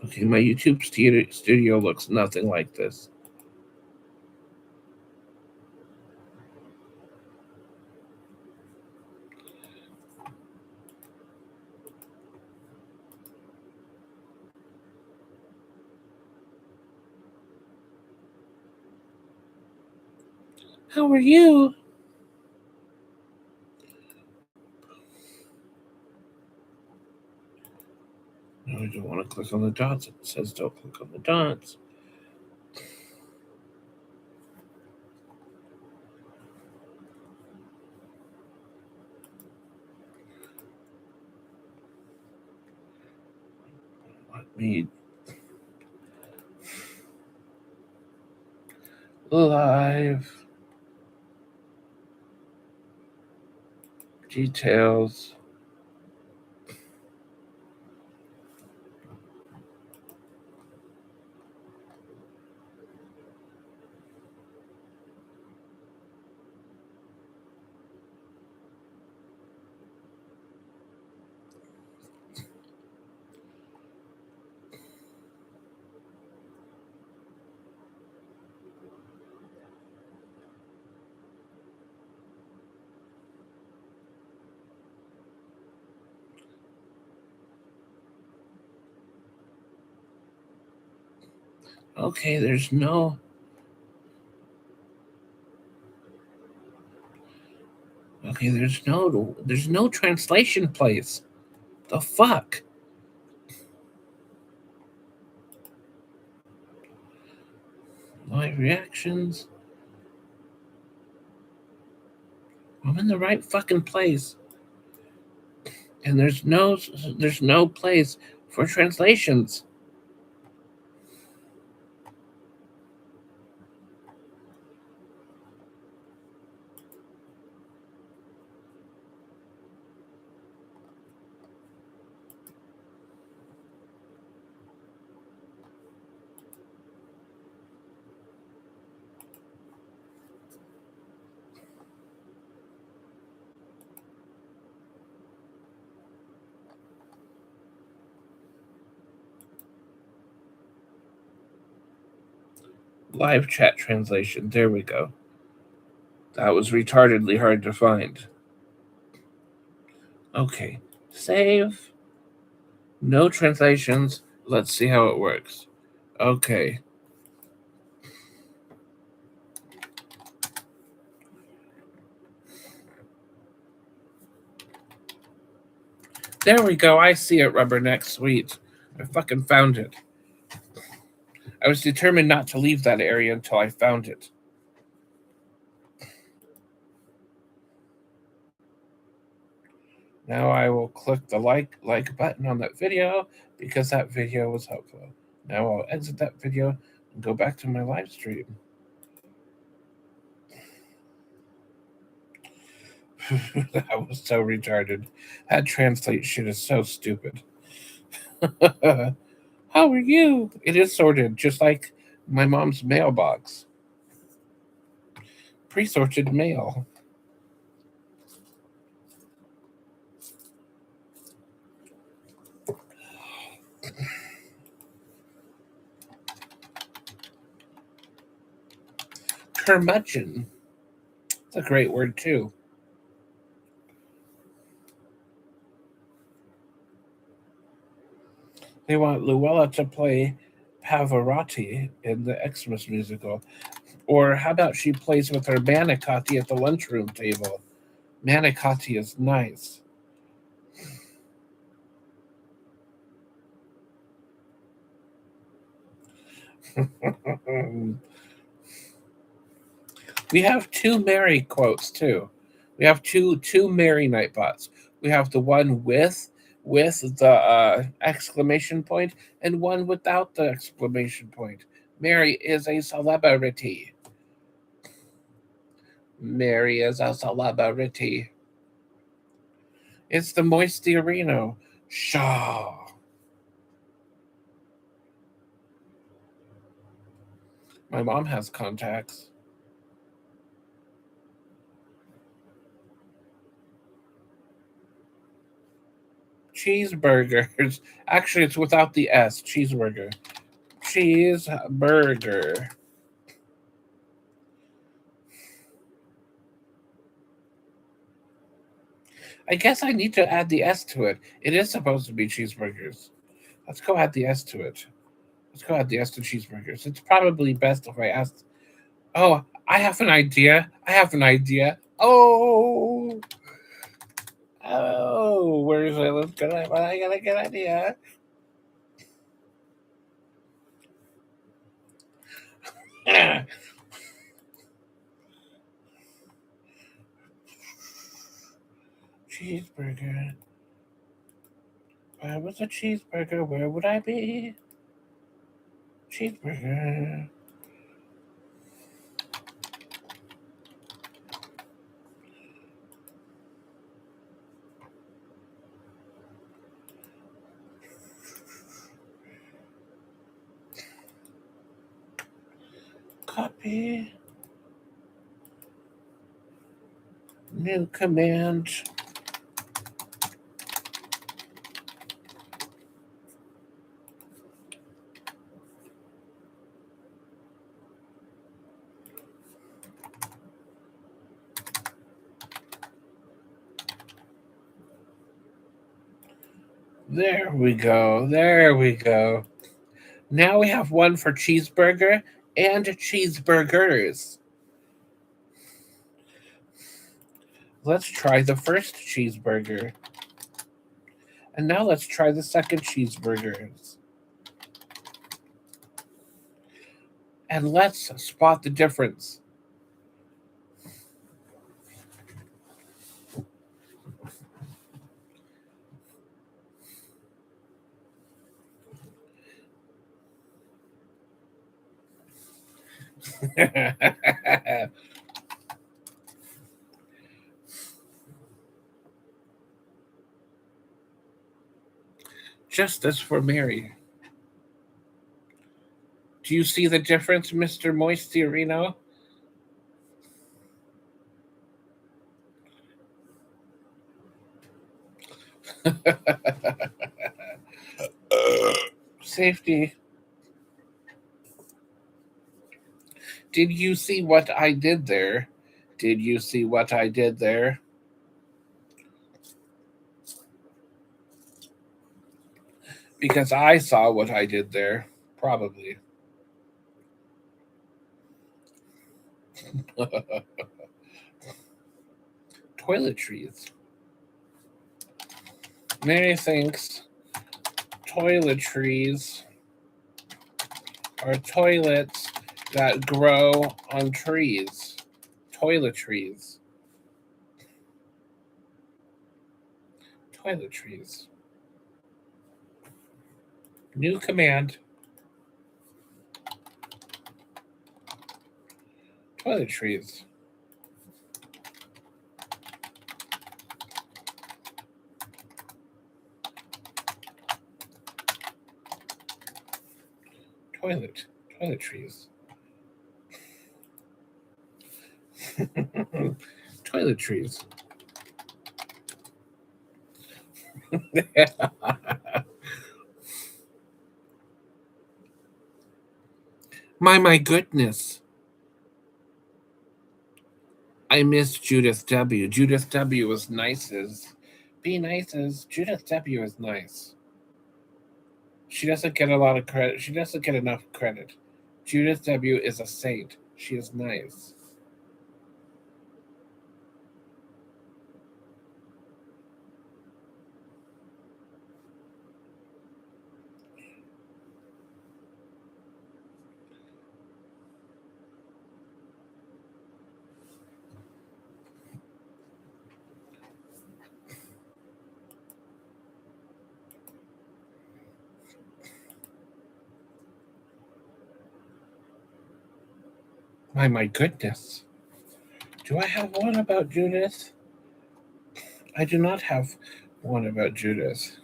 Okay, my YouTube studio looks nothing like this. How are you? No, I don't want to click on the dots. It says don't click on the dots. Let me live details. Okay, there's no translation place. The fuck? Live reactions. I'm in the right fucking place. And there's no place for translations. Live chat translation. There we go. That was retardedly hard to find. Okay. Save. No translations. Let's see how it works. Okay. There we go. I see it, Rubberneck. Sweet. I fucking found it. I was determined not to leave that area until I found it. Now I will click the like button on that video because that video was helpful. Now I'll exit that video and go back to my live stream. That was so retarded. That translate shit is so stupid. How are you? It is sorted, just like my mom's mailbox. Pre-sorted mail. Curmudgeon. It's a great word too. They want Luella to play Pavarotti in the Xmas musical. Or how about she plays with her manicotti at the lunchroom table? Manicotti is nice. We have two Mary quotes too. We have two Mary Nightbots. We have the one with with the exclamation point and one without the exclamation point. Mary is a celebrity. Mary is a celebrity. It's the Moisturino. Shaw. My mom has contacts. Cheeseburgers. Actually, it's without the S. Cheeseburger. Cheeseburger. I guess I need to add the S to it. It is supposed to be cheeseburgers. Let's go add the S to it. Let's go add the S to cheeseburgers. It's probably best if I ask. Oh, I have an idea. I have an idea. Oh, where is it? Let's go. I got a good idea. Cheeseburger. If I was a cheeseburger, where would I be? Cheeseburger. Copy. New command. There we go. There we go. Now we have one for cheeseburger and cheeseburgers. Let's try the first cheeseburger. And now let's try the second cheeseburgers. And let's spot the difference. Justice for Mary. Do you see the difference, Mr. Moisturino? Safety. Did you see what I did there? Did you see what I did there? Because I saw what I did there. Probably. Toiletries. Mary thinks toiletries are toilets that grow on trees. Toiletries. Toiletries. New command. Toiletries. Toilet. Toiletries. Toiletries. My goodness. I miss Judith W. Judith W. was nice as. Be nice as. Judith W. is nice. She doesn't get a lot of credit. She doesn't get enough credit. Judith W. is a saint. She is nice. My goodness. Do I have one about Judith? I do not have one about Judith.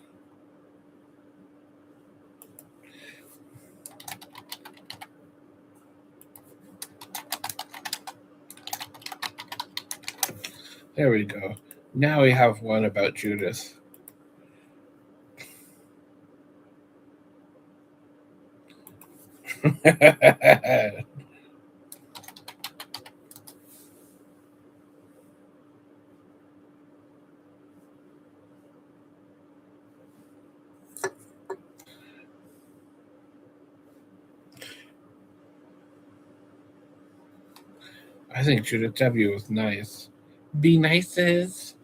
There we go. Now we have one about Judith. I think Judith W. was nice. Be nices.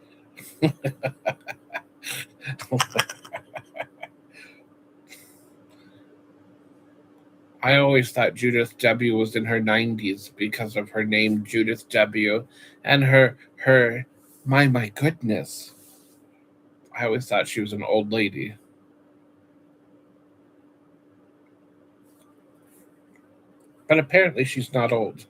I always thought Judith W. was in her 90s because of her name Judith W. and her my goodness. I always thought she was an old lady. But apparently she's not old.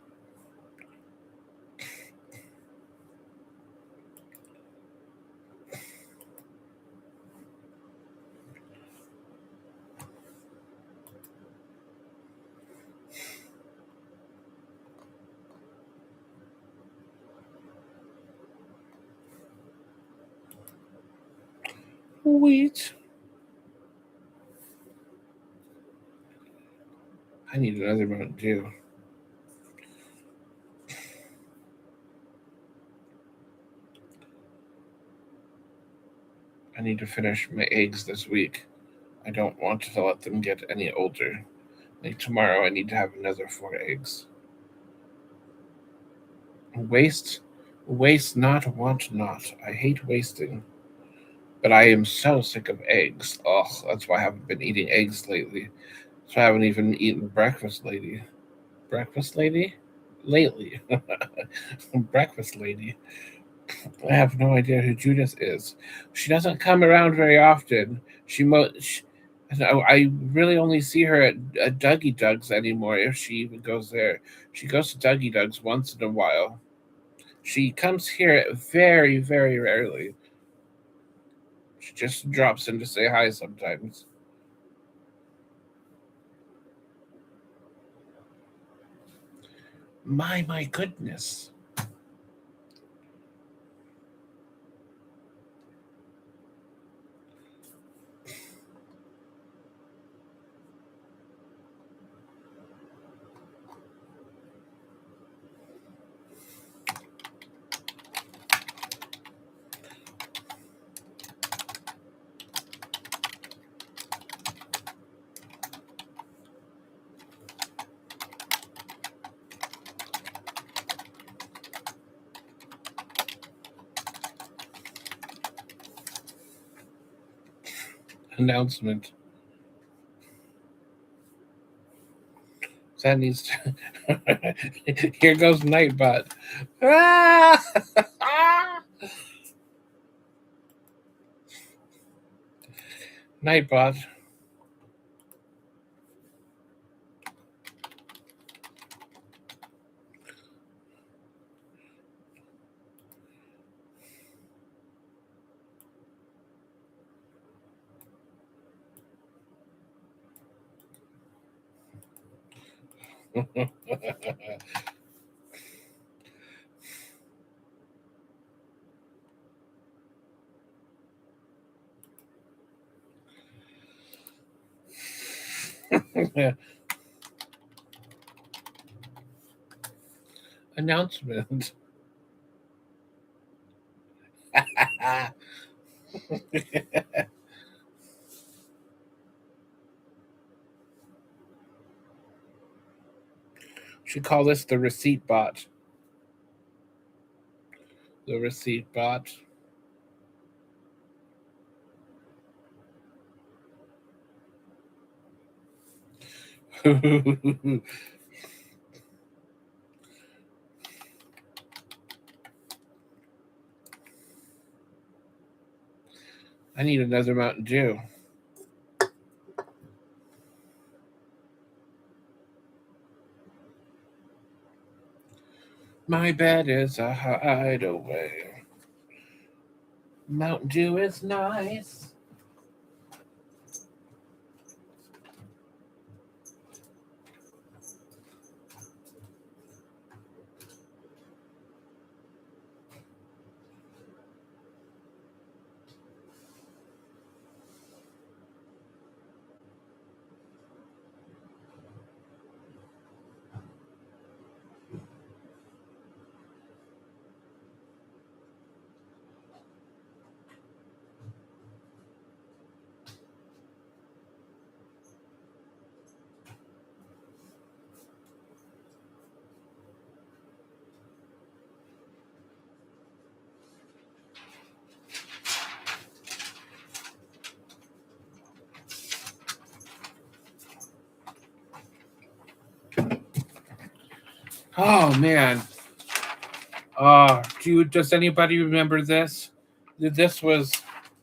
Wait. I need another Mountain Dew. I need to finish my eggs this week. I don't want to let them get any older. Like tomorrow, I need to have another 4 eggs. Waste not, want not. I hate wasting. But I am so sick of eggs. Ugh, that's why I haven't been eating eggs lately. So I haven't even eaten breakfast lady. Breakfast lady? Lately. Breakfast lady. I have no idea who Judith is. She doesn't come around very often. I really only see her at Dougie Doug's anymore if she even goes there. She goes to Dougie Doug's once in a while. She comes here very, very rarely. She just drops in to say hi sometimes. My goodness. Announcement. That needs to. Here goes Nightbot. Ah! Nightbot. Announcement. Should call this the receipt bot. The receipt bot. I need another Mountain Dew. My bed is a hideaway. Mountain Dew is nice. Oh man. Does anybody remember this? This was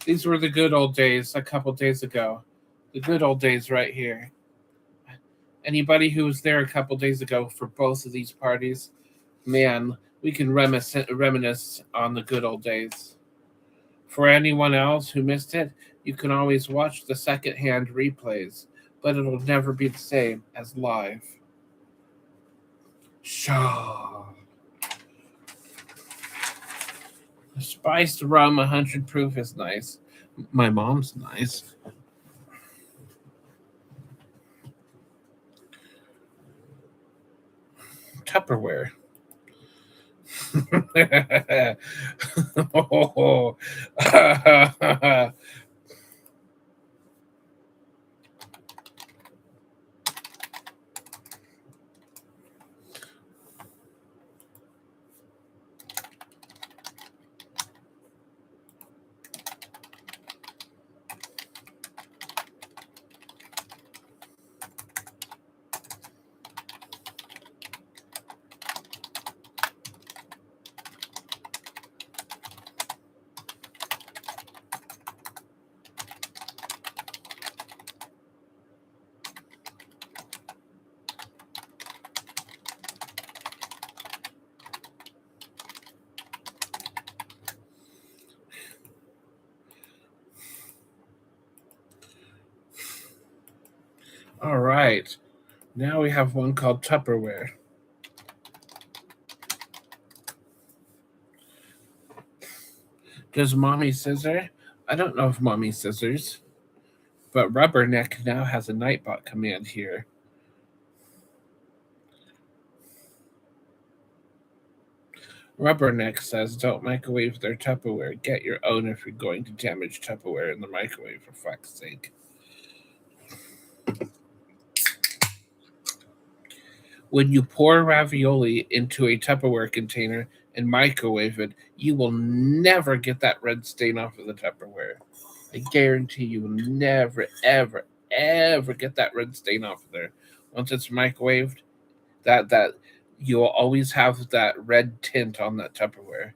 these were the good old days a couple days ago. The good old days right here. Anybody who was there a couple days ago for both of these parties, man, we can reminisce on the good old days. For anyone else who missed it, you can always watch the secondhand replays, but it'll never be the same as live. Shaw. Spiced rum 100 proof is nice. My mom's nice. Tupperware. Oh. All right. Now we have one called Tupperware. Does Mommy Scissor? I don't know if Mommy Scissors, but Rubberneck now has a Nightbot command here. Rubberneck says, "Don't microwave their Tupperware. Get your own if you're going to damage Tupperware in the microwave, for fuck's sake." When you pour ravioli into a Tupperware container and microwave it, you will never get that red stain off of the Tupperware. I guarantee you will never, ever, ever get that red stain off of there. Once it's microwaved, that you will always have that red tint on that Tupperware.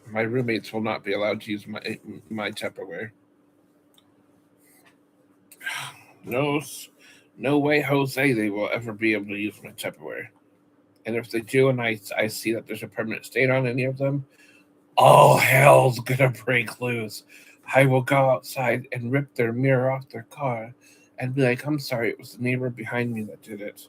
My roommates will not be allowed to use my Tupperware. No, no way, Jose, they will ever be able to use my Tupperware. And if they do, and I see that there's a permanent stain on any of them, all hell's gonna break loose. I will go outside and rip their mirror off their car and be like, "I'm sorry, it was the neighbor behind me that did it."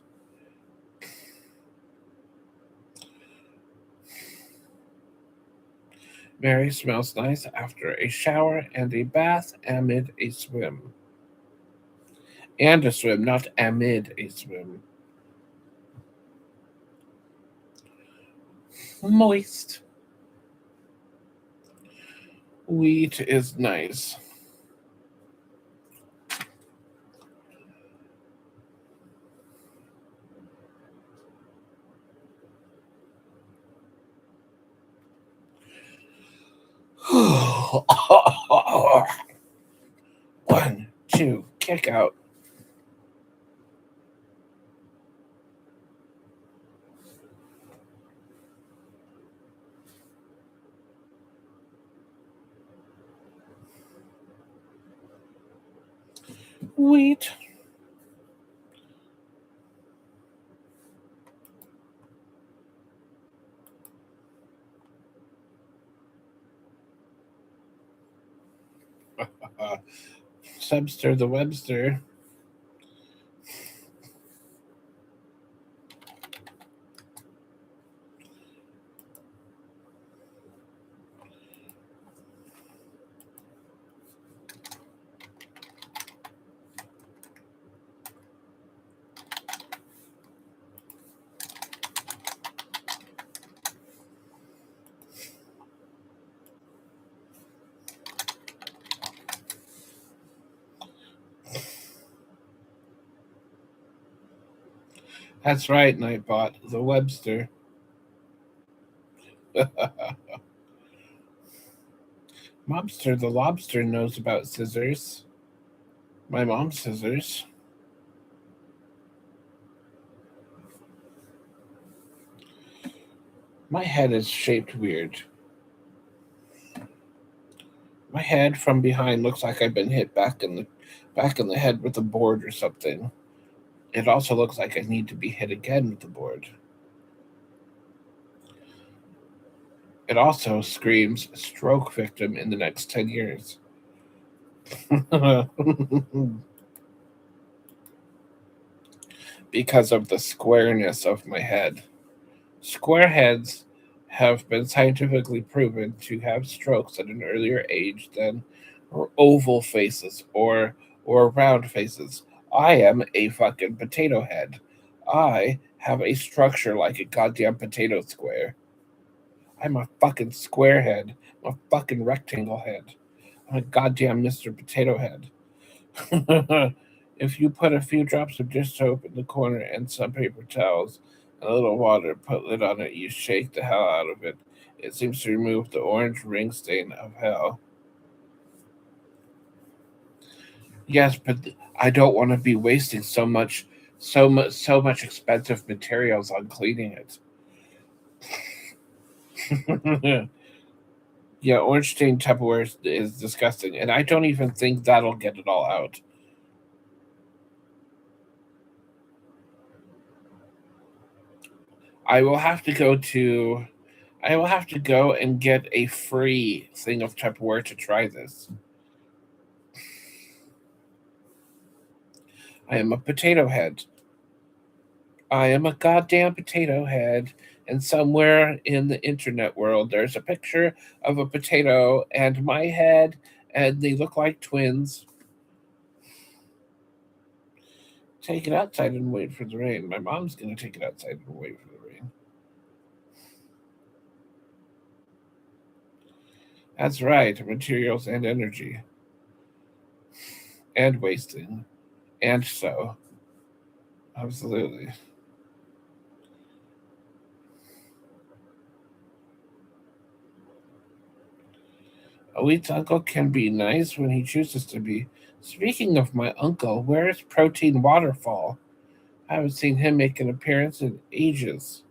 Mary smells nice after a shower and a bath amid a swim. And a swim, not amid a swim. Moist. Wheat is nice. One, two, kick out. Wheat. Subster the Webster. That's right, Nightbot, the Webster. Mobster the Lobster knows about scissors. My mom's scissors. My head is shaped weird. My head from behind looks like I've been hit back in the head with a board or something. It also looks like I need to be hit again with the board. It also screams stroke victim in the next 10 years. Because of the squareness of my head. Square heads have been scientifically proven to have strokes at an earlier age than oval faces or round faces. I am a fucking potato head. I have a structure like a goddamn potato square. I'm a fucking square head. I'm a fucking rectangle head. I'm a goddamn Mr. Potato Head. If you put a few drops of dish soap in the corner and some paper towels and a little water, put lid on it, you shake the hell out of it. It seems to remove the orange ring stain of hell. Yes, but I don't want to be wasting so much expensive materials on cleaning it. Yeah, orange stained Tupperware is disgusting, and I don't even think that'll get it all out. I will have to go to. I will have to go and get a free thing of Tupperware to try this. I am a potato head. I am a goddamn potato head. And somewhere in the internet world, there's a picture of a potato and my head, and they look like twins. Take it outside and wait for the rain. My mom's gonna take it outside and wait for the rain. That's right, materials and energy. And wasting. And so. Absolutely. Elite's uncle can be nice when he chooses to be. Speaking of my uncle, where is Protein Waterfall? I haven't seen him make an appearance in ages.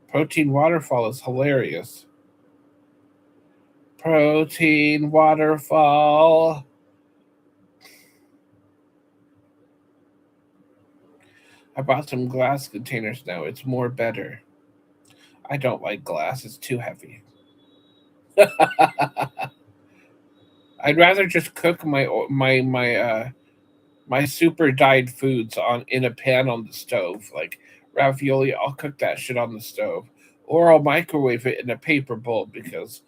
Protein Waterfall is hilarious. Protein Waterfall. I bought some glass containers now. It's more better. I don't like glass, it's too heavy. I'd rather just cook my super dyed foods on in a pan on the stove, like ravioli. I'll cook that shit on the stove, or I'll microwave it in a paper bowl because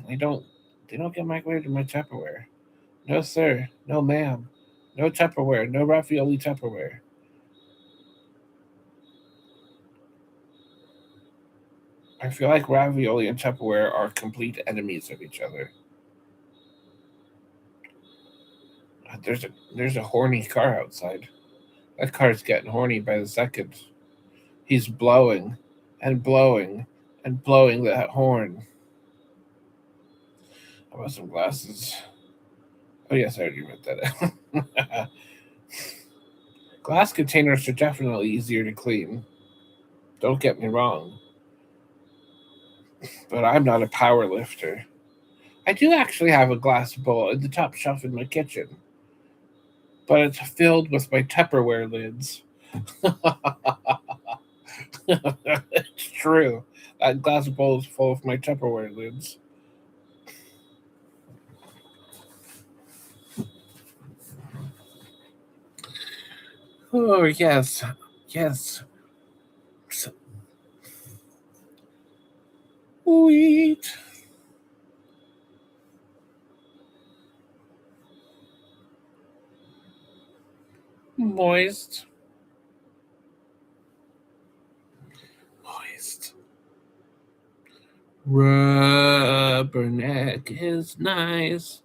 they don't they don't get microwaved in my Tupperware. No sir, no ma'am, no Tupperware, no ravioli Tupperware. I feel like ravioli and Tupperware are complete enemies of each other. There's a there's a horny car outside. That car's getting horny by the second. He's blowing and blowing and blowing that horn. I bought some glasses. Oh yes, I already read that. Glass containers are definitely easier to clean. Don't get me wrong, but I'm not a power lifter. I do actually have a glass bowl in the top shelf in my kitchen, but it's filled with my Tupperware lids. It's true. That glass bowl is full of my Tupperware lids. Oh, yes. Yes. Sweet. Moist. Moist. Rubberneck is nice.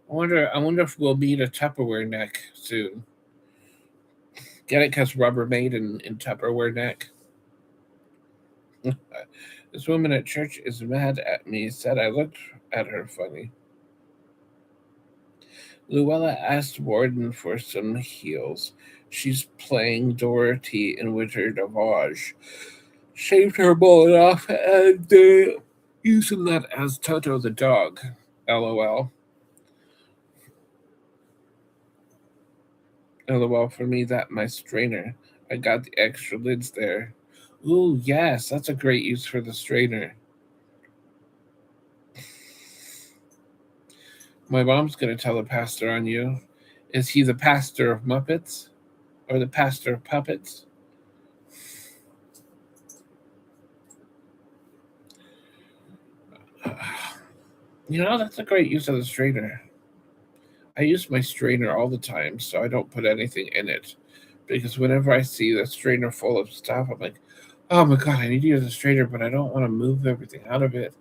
I wonder if we'll need a Tupperware neck soon. Get it? Because Rubbermaid in Tupperware neck. This woman at church is mad at me. Said I looked at her funny. Luella asked Warden for some heels. She's playing Dorothy in Wizard of Oz. Shaved her mullet off and using that as Toto the dog. LOL. LOL for me, that my strainer. I got the extra lids there. Ooh, yes, that's a great use for the strainer. My mom's gonna tell the pastor on you. Is he the pastor of Muppets? Or the pastor of puppets? That's a great use of the strainer. I use my strainer all the time, so I don't put anything in it. Because whenever I see the strainer full of stuff, I'm like, oh my god, I need to use a strainer, but I don't want to move everything out of it.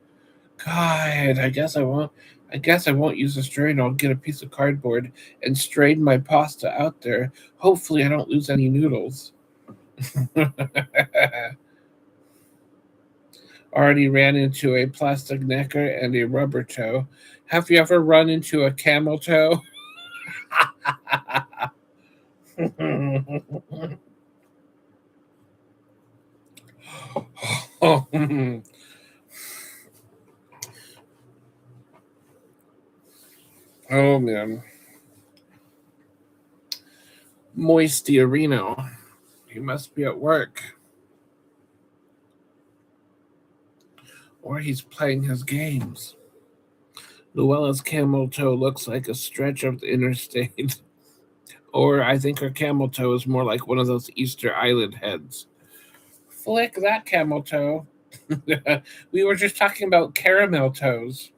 God, I guess I won't. I guess I won't use a strainer. I'll get a piece of cardboard and strain my pasta out there. Hopefully, I don't lose any noodles. Already ran into a plastic necker and a rubber toe. Have you ever run into a camel toe? Oh, oh man. Moisty he must be at work. Or he's playing his games. Luella's camel toe looks like a stretch of the interstate. Or I think her camel toe is more like one of those Easter Island heads. Flick that camel toe. We were just talking about caramel toes.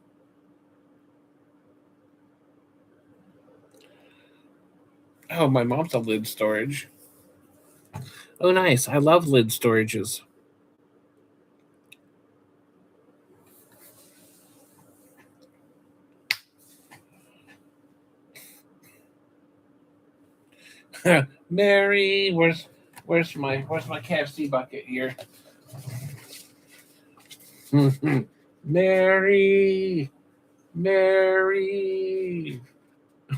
Oh, my mom's a lid storage. Oh, nice. I love lid storages. Mary, where's my KFC bucket here? Mary, Mary,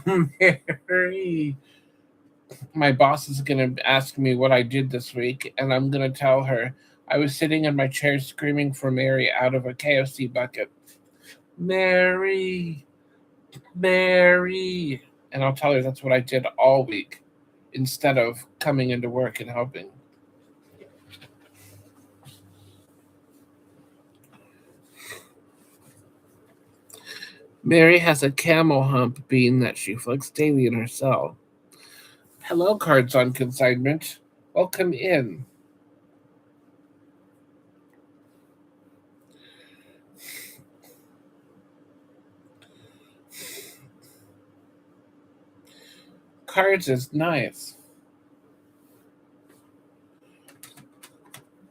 Mary. My boss is gonna ask me what I did this week, and I'm gonna tell her I was sitting in my chair screaming for Mary out of a KFC bucket. Mary, Mary, and I'll tell her that's what I did all week, instead of coming into work and helping. Mary has a camel hump bean that she flicks daily in her cell. Hello, cards on consignment. Welcome in. Cards is nice.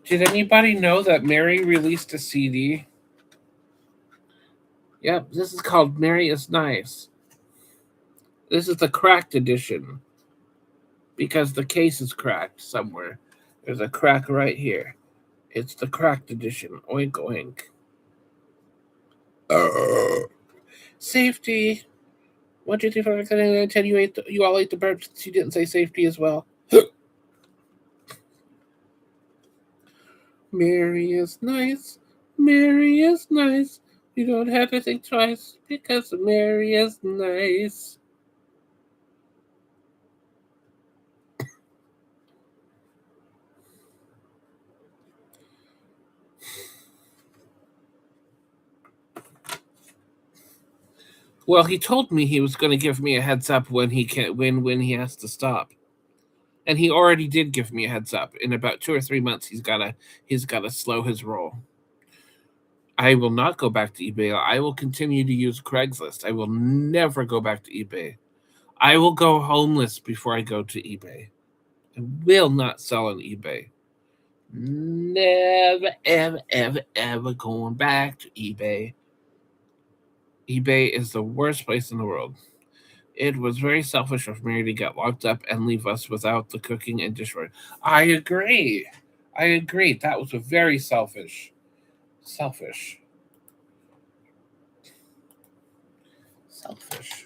Did anybody know that Mary released a CD? Yep, this is called Mary is Nice. This is the cracked edition because the case is cracked somewhere. There's a crack right here. It's the cracked edition. Oink oink. Safety. 1, 2, 3, 4, 5, 6, 7, 8, 9, 10. You all ate the burps. She didn't say safety as well. Mary is nice. Mary is nice. You don't have to think twice because Mary is nice. Well, he told me he was going to give me a heads up when he has to stop, And he already did give me a heads up. In about 2 or 3 months, he's gotta slow his roll. I will not go back to eBay. I will continue to use Craigslist. I will never go back to eBay. I will go homeless before I go to eBay. I will not sell on eBay. Never, ever, ever, ever going back to eBay. eBay is the worst place in the world. It was very selfish of Mary to get locked up and leave us without the cooking and dishwashing. I agree. I agree. That was a very selfish. Selfish. Selfish.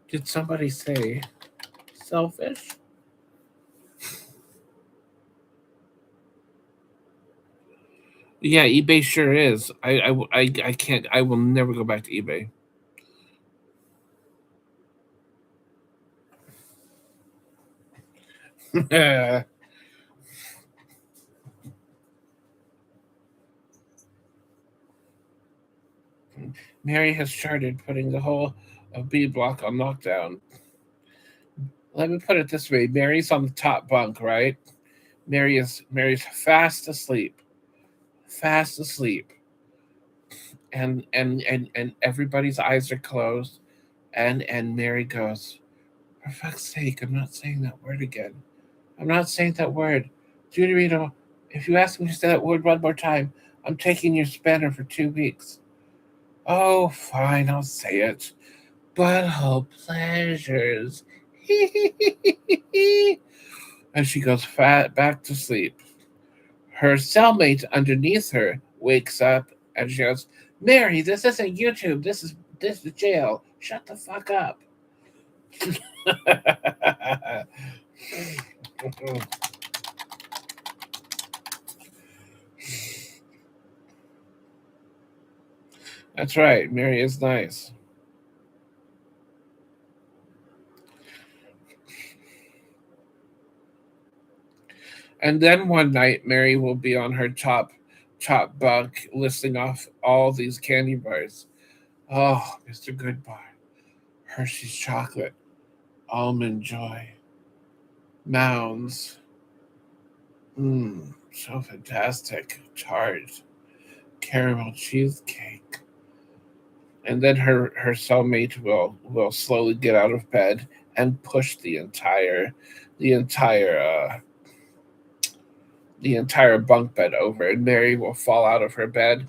Did somebody say selfish? Yeah, eBay sure is. I can't. I will never go back to eBay. Mary has started putting the whole of B block on lockdown. Let me put it this way: Mary's on the top bunk, right? Mary's fast asleep, and everybody's eyes are closed, and Mary goes, "For fuck's sake, I'm not saying that word again. I'm not saying that word, Judy Rito. If you ask me to say that word one more time, I'm taking your spanner for 2 weeks." Oh, fine, I'll say it. Butthole pleasures. And she goes back to sleep. Her cellmate underneath her wakes up and she goes, "Mary, this isn't YouTube. This is jail. Shut the fuck up." That's right. Mary is nice. And then one night, Mary will be on her top bunk, listing off all these candy bars. Oh, Mr. Goodbar, Hershey's chocolate, almond joy, Mounds. Mmm, so fantastic. Tart, caramel cheesecake. And then her cellmate will slowly get out of bed and push the entire the entire bunk bed over, and Mary will fall out of her bed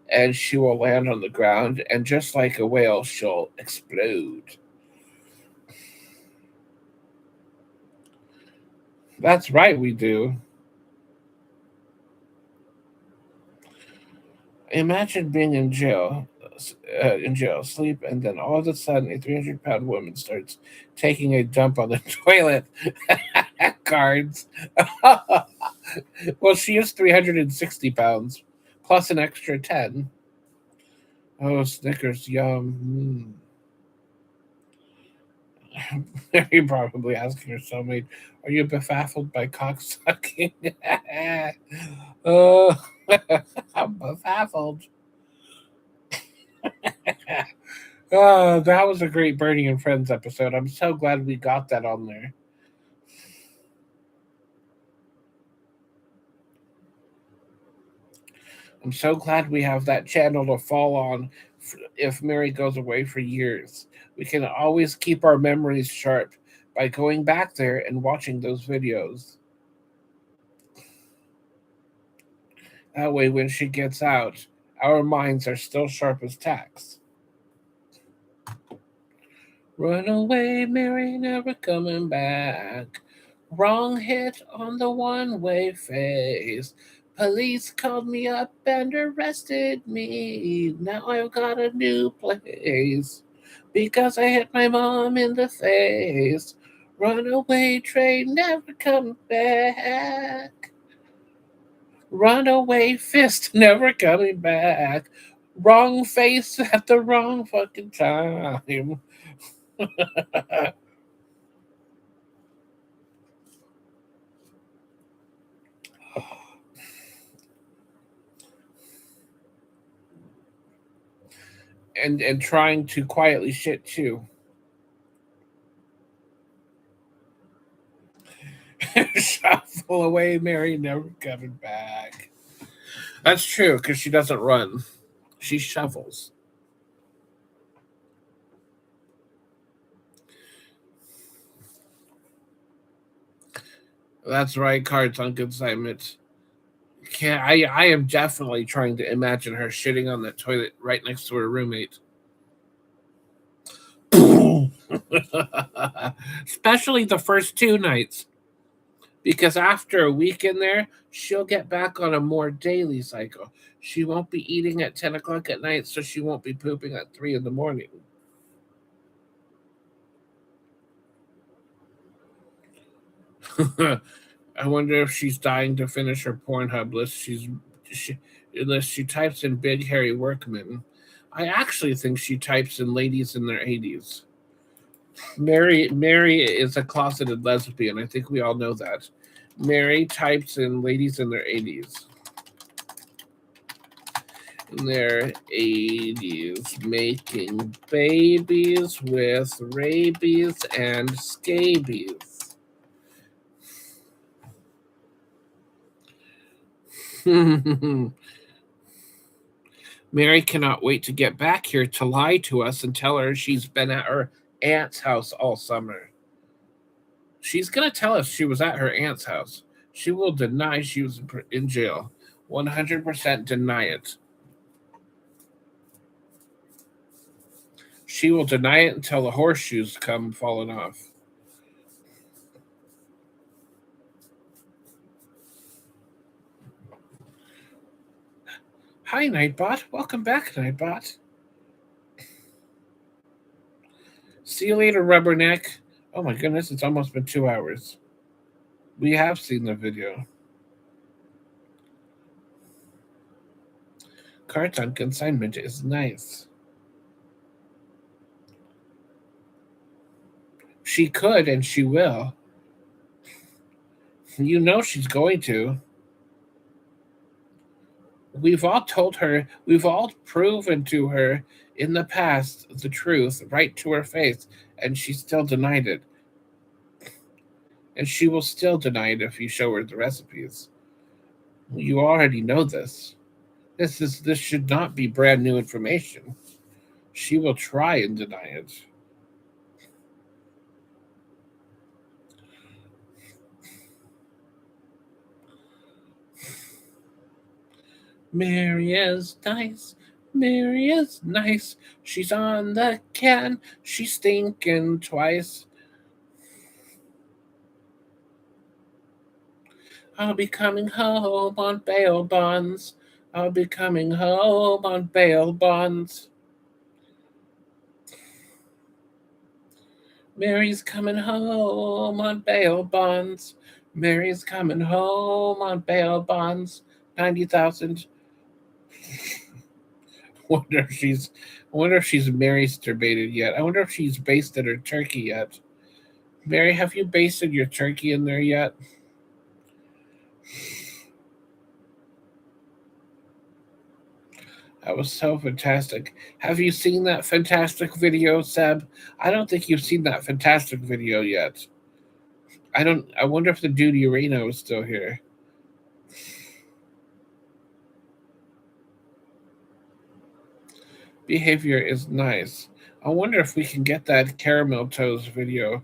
and she will land on the ground, and just like a whale, she'll explode. That's right, we do. Imagine being in jail, sleep, and then all of a sudden a 300-pound woman starts taking a dump on the toilet. Cards. Well, she is 360 pounds, plus an extra 10. Oh, Snickers, yum. You're probably asking her cellmate, "Are you befuddled by cocksucking?" Oh, I'm befuddled. Oh, that was a great Bernie and Friends episode. I'm so glad we got that on there. I'm so glad we have that channel to fall on if Mary goes away for years. We can always keep our memories sharp by going back there and watching those videos. That way, when she gets out, our minds are still sharp as tacks. Run away, Mary, never coming back. Wrong hit on the one-way face. Police called me up and arrested me. Now I've got a new place because I hit my mom in the face. Runaway train, never coming back. Runaway fist, never coming back. Wrong face at the wrong fucking time. And trying to quietly shit too. Shuffle away, Mary, never coming back. That's true because she doesn't run; she shuffles. That's right. Cards on consignment. Can I am definitely trying to imagine her shitting on the toilet right next to her roommate. Especially the first two nights. Because after a week in there, she'll get back on a more daily cycle. She won't be eating at 10 o'clock at night, so she won't be pooping at 3 in the morning. I wonder if she's dying to finish her Pornhub list. Unless she types in Big Hairy Workman. I actually think she types in ladies in their 80s. Mary is a closeted lesbian. I think we all know that. Mary types in ladies in their 80s. In their 80s, making babies with rabies and scabies. Mary cannot wait to get back here to lie to us and tell her she's been at her aunt's house all summer. She's going to tell us she was at her aunt's house. She will deny she was in jail. 100% deny it. She will deny it until the horseshoes come falling off. Hi, Nightbot. Welcome back, Nightbot. See you later, Rubberneck. Oh my goodness, it's almost been 2 hours. We have seen the video. Cards on consignment is nice. She could and she will. You know she's going to. We've all told her, we've all proven to her in the past the truth right to her face, and she still denied it. And she will still deny it if you show her the recipes. You already know this. This should not be brand new information. She will try and deny it. Mary is nice. Mary is nice. She's on the can. She's stinking twice. I'll be coming home on bail bonds. I'll be coming home on bail bonds. Mary's coming home on bail bonds. Mary's coming home on bail bonds. 90,000. Wonder if she's I wonder if she's masturbated yet. I wonder if she's basted her turkey yet. Mary, have you basted your turkey in there yet? That was so fantastic. Have you seen that fantastic video, Seb? I don't think you've seen that fantastic video yet. I wonder if the dude Urano is still here. Behavior is nice. I wonder if we can get that caramel toes video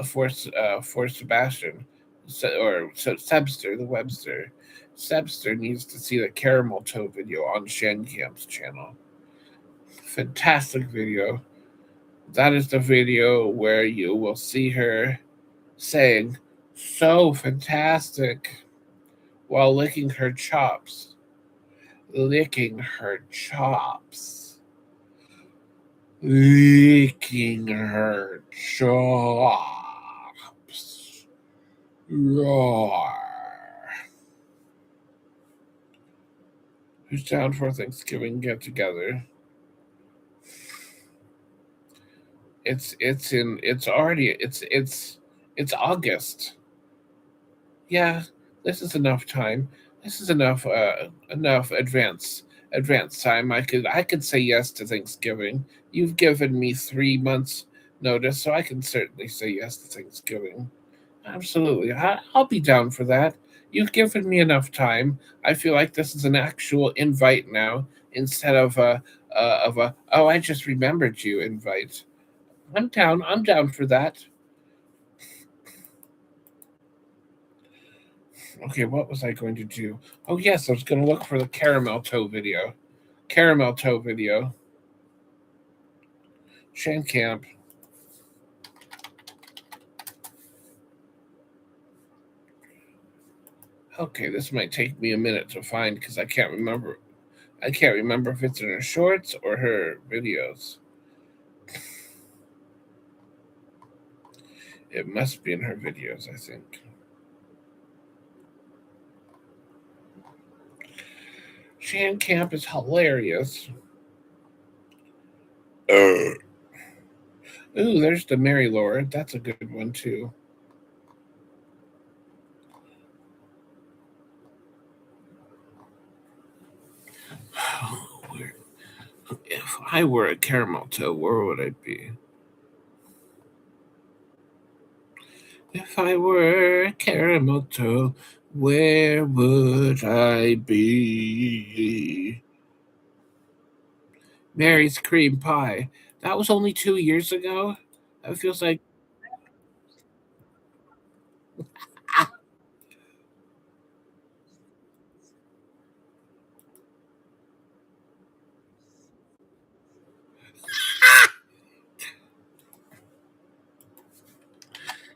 for Sebastian Sebster the Webster. Sebster needs to see the caramel toe video on Shancamp's channel. Fantastic video. That is the video where you will see her saying so fantastic while licking her chops. Licking her chops. Licking her chops. Roar. Who's down for Thanksgiving get together? It's August. Yeah, this is enough time. This is enough advance time. I could say yes to Thanksgiving. You've given me 3 months notice, so I can certainly say yes to Thanksgiving. Absolutely. I'll be down for that. You've given me enough time. I feel like this is an actual invite now instead of a oh, I just remembered you invite. I'm down. I'm down for that. Okay, what was I going to do? Oh yes, I was going to look for the caramel toe video. Caramel toe video. Shan Camp. Okay, this might take me a minute to find because I can't remember. I can't remember if it's in her shorts or her videos. It must be in her videos, I think. Shan Camp is hilarious. Ooh, there's the Mary Laura. That's a good one too. If I were a caramel toe, where would I be? If I were a caramel toe, where would I be? Mary's cream pie. That was only 2 years ago. That feels like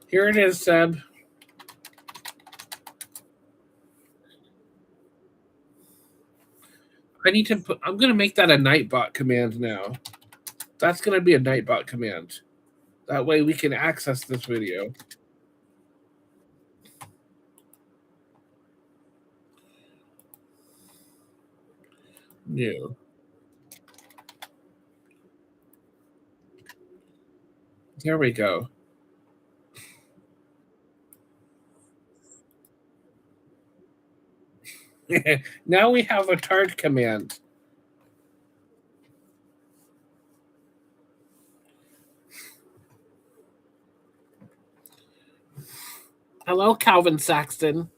here it is, Seb. I need to put. I'm gonna make that a Nightbot command now. That's gonna be a Nightbot command. That way we can access this video. New. There we go. Now we have a tart command. Hello, Calvin Saxton.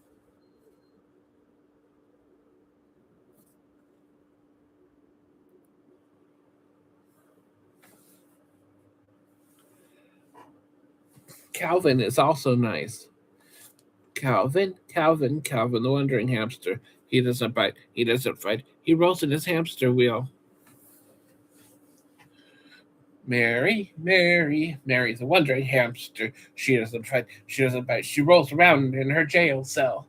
Calvin is also nice. Calvin, the wandering hamster. He doesn't bite. He doesn't fight. He rolls in his hamster wheel. Mary, the wandering hamster. She doesn't fight. She doesn't bite. She rolls around in her jail cell.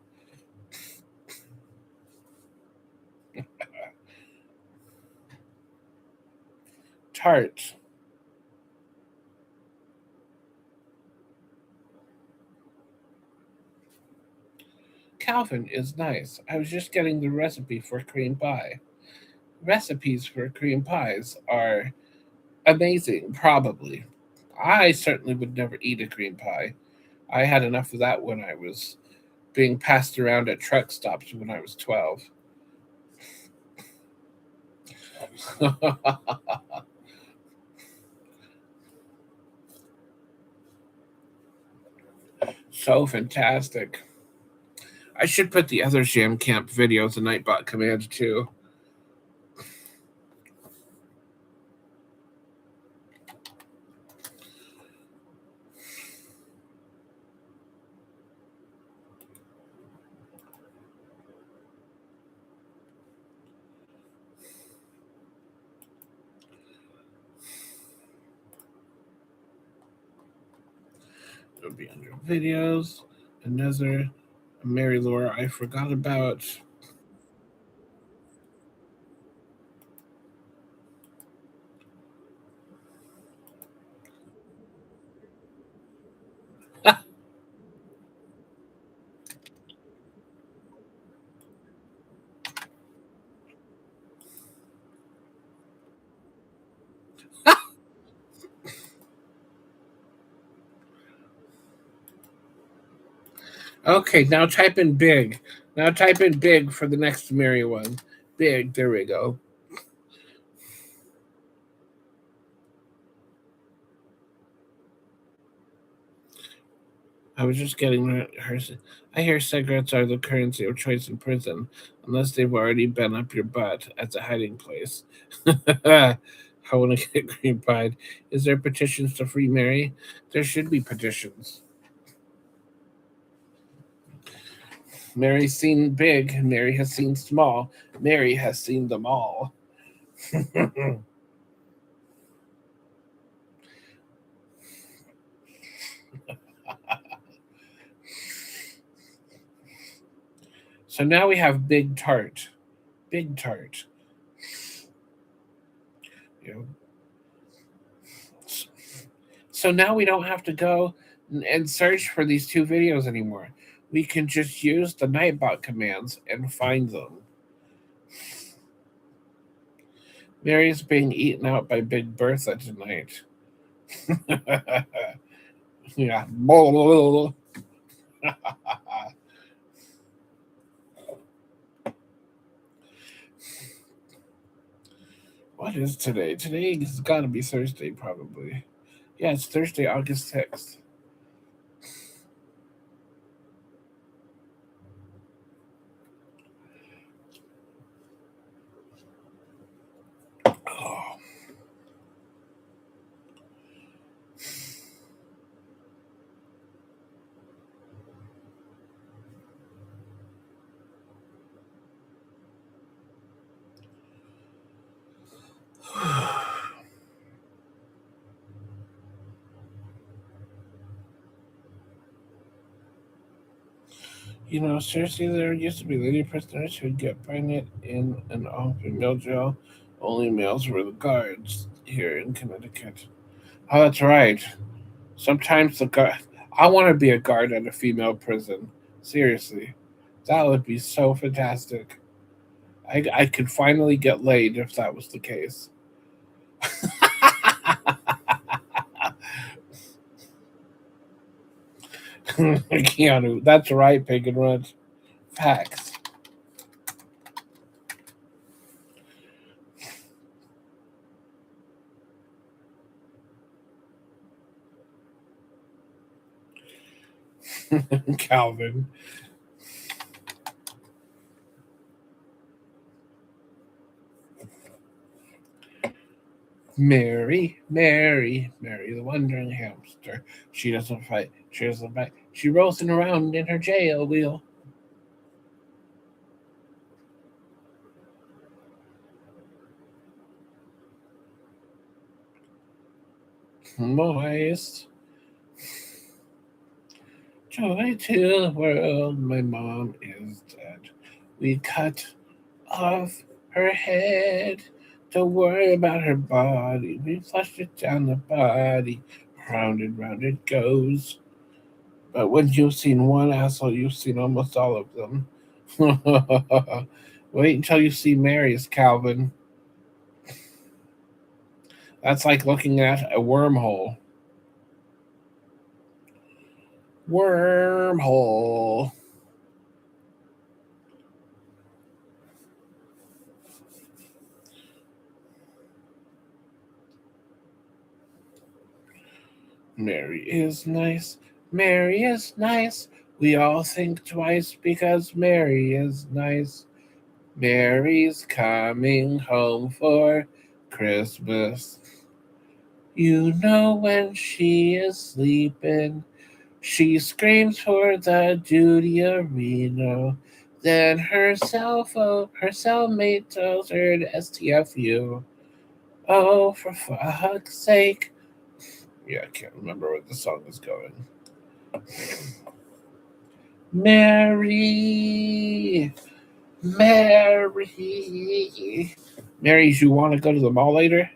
Tart. Calvin is nice. I was just getting the recipe for cream pie. Recipes for cream pies are amazing, probably. I certainly would never eat a cream pie. I had enough of that when I was being passed around at truck stops when I was 12. So fantastic. I should put the other Jam Camp videos in Nightbot Command too. It'll be under videos. Another Mary Laura I forgot about. Okay, now type in big. Now type in big for the next Mary one. Big, there we go. I was just getting her. I hear cigarettes are the currency of choice in prison, unless they've already been up your butt as a hiding place. I want to get green pied. Is there petitions to free Mary? There should be petitions. Mary's seen big. Mary has seen small. Mary has seen them all. So now we have big tart. Big tart. You know, so now we don't have to go and search for these two videos anymore. We can just use the Nightbot commands and find them. Mary's being eaten out by Big Bertha tonight. Yeah. What is today? Today has got to be Thursday, probably. Yeah, it's Thursday, August 6th. Oh. You know, seriously, there used to be lady prisoners who'd get pregnant in an open male jail. Only males were the guards here in Connecticut. Oh, that's right. Sometimes the guard. I want to be a guard at a female prison. Seriously, that would be so fantastic. I could finally get laid if that was the case. Keanu, that's right, Pig and Runt. Facts. Calvin. Mary, Mary, Mary the wandering hamster. She doesn't fight. She doesn't bite. She rolls around in her jail wheel. Moist. Joy to the world, my mom is dead. We cut off her head. Don't worry about her body. We flushed it down the body. Round and round it goes. But when you've seen one asshole, you've seen almost all of them. Wait until you see Mary's, Calvin. That's like looking at a wormhole. Wormhole. Mary is nice. Mary is nice. We all think twice because Mary is nice. Mary's coming home for Christmas. You know when she is sleeping, she screams for the duty arena. Then her cellmate tells her to STFU. Oh, for fuck's sake. Yeah, I can't remember where the song is going. Mary, Mary. Mary, you want to go to the mall later?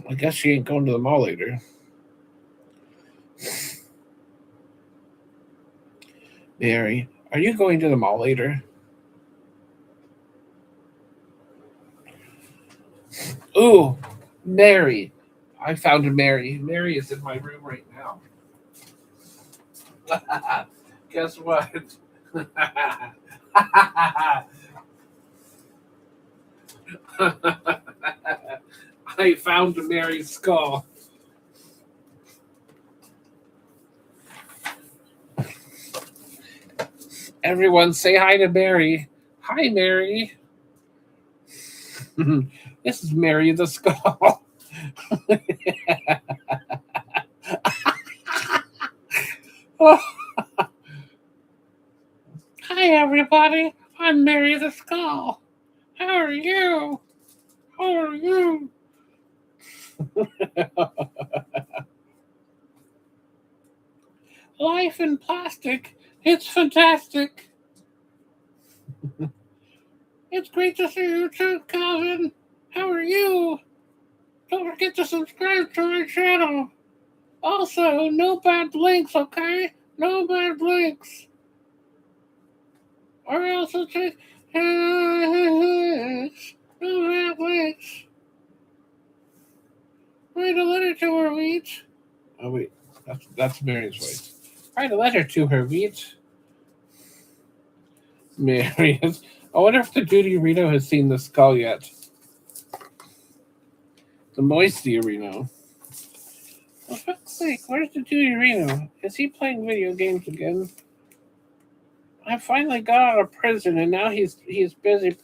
I guess she ain't going to the mall later. Mary, are you going to the mall later? Ooh, Mary. I found a Mary. Mary is in my room right now. Guess what? I found Mary's skull. Everyone say hi to Mary. Hi, Mary. This is Mary the Skull. Hi, everybody. I'm Mary the Skull. How are you? How are you? Life in plastic. It's fantastic. It's great to see you too, Calvin. How are you? Don't forget to subscribe to my channel. Also, no bad links, okay? No bad links. Or else it's just no bad links. Write a letter to her, Wheat. Oh wait, that's Mary's voice. Write a letter to her, Wheat. Mary is. I wonder if the Duty Reno has seen the skull yet. The Moisty Reno. For fuck's sake, where's the Duty Reno? Is he playing video games again? I finally got out of prison and now he's busy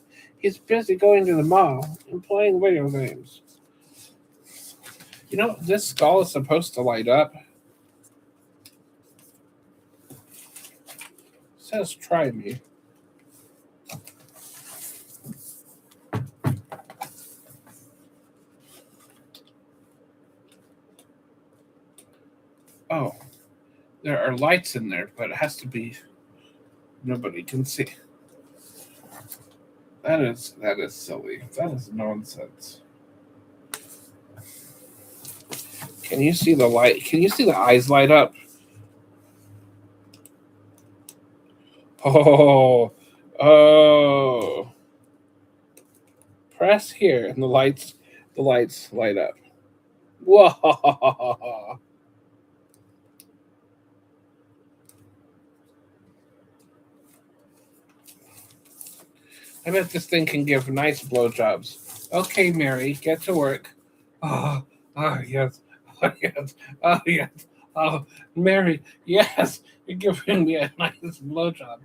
going to the mall and playing video games. You know, this skull is supposed to light up. It says try me. Oh, there are lights in there, but it has to be nobody can see. That is silly. That is nonsense. Can you see the light? Can you see the eyes light up? Oh. Press here and the lights light up. Whoa. I bet this thing can give nice blowjobs. Okay, Mary, get to work. Oh, yes. Oh, yes. Oh, yes. Oh, Mary, yes. You're giving me a nice blowjob.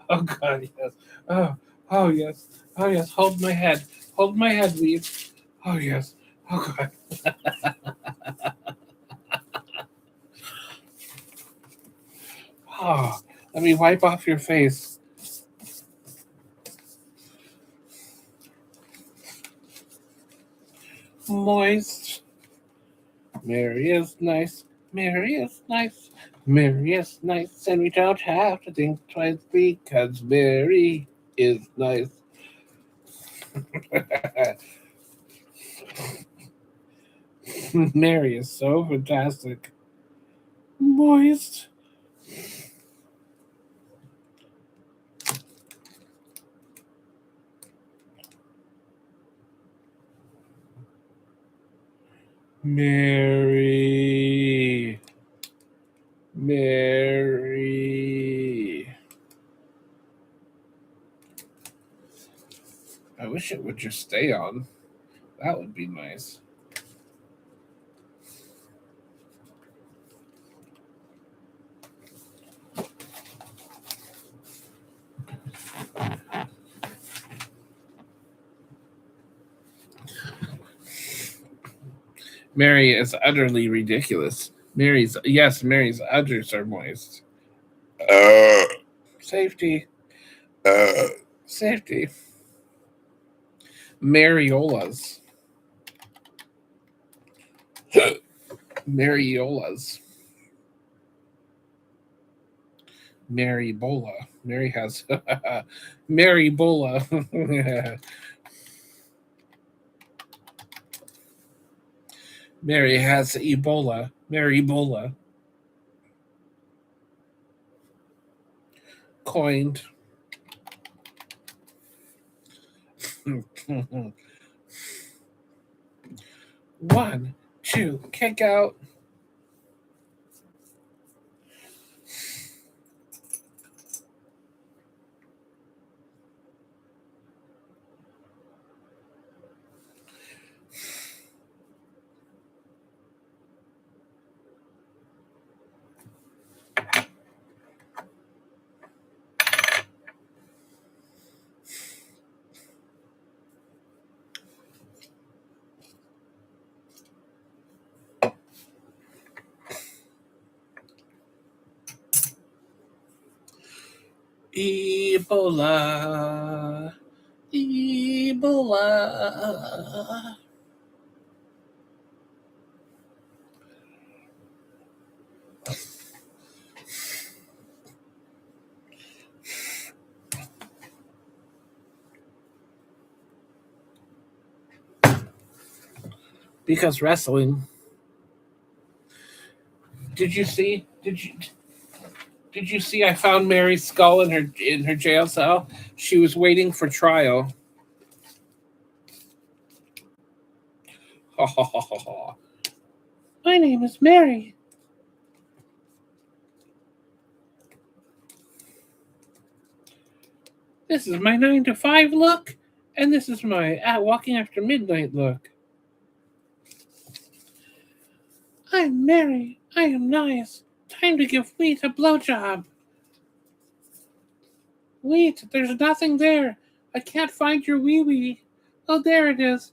Oh, God, yes. Oh, yes. Oh, yes. Hold my head. Hold my head, please. Oh, yes. Oh, God. Oh, let me wipe off your face. Moist. Mary is nice. Mary is nice. Mary is nice, and we don't have to think twice because Mary is nice. Mary is so fantastic. Moist. Mary. Mary. I wish it would just stay on. That would be nice. Mary is utterly ridiculous. Mary's udders are moist. Safety. Safety. Mariolas. Mariolas. Mary Bola. Mary has Mary Bola. Mary has Ebola. Mary Bola. Coined. 1, 2, kick out. Ebola. Ebola. Because wrestling. Did you see? Did you see? I found Mary's skull in her jail cell. She was waiting for trial. Ha ha ha ha ha. My name is Mary. This is my 9 to 5 look, and this is my walking after midnight look. I'm Mary. I am nice. Time to give Wheat a blowjob. Wheat, there's nothing there. I can't find your wee wee. Oh, there it is.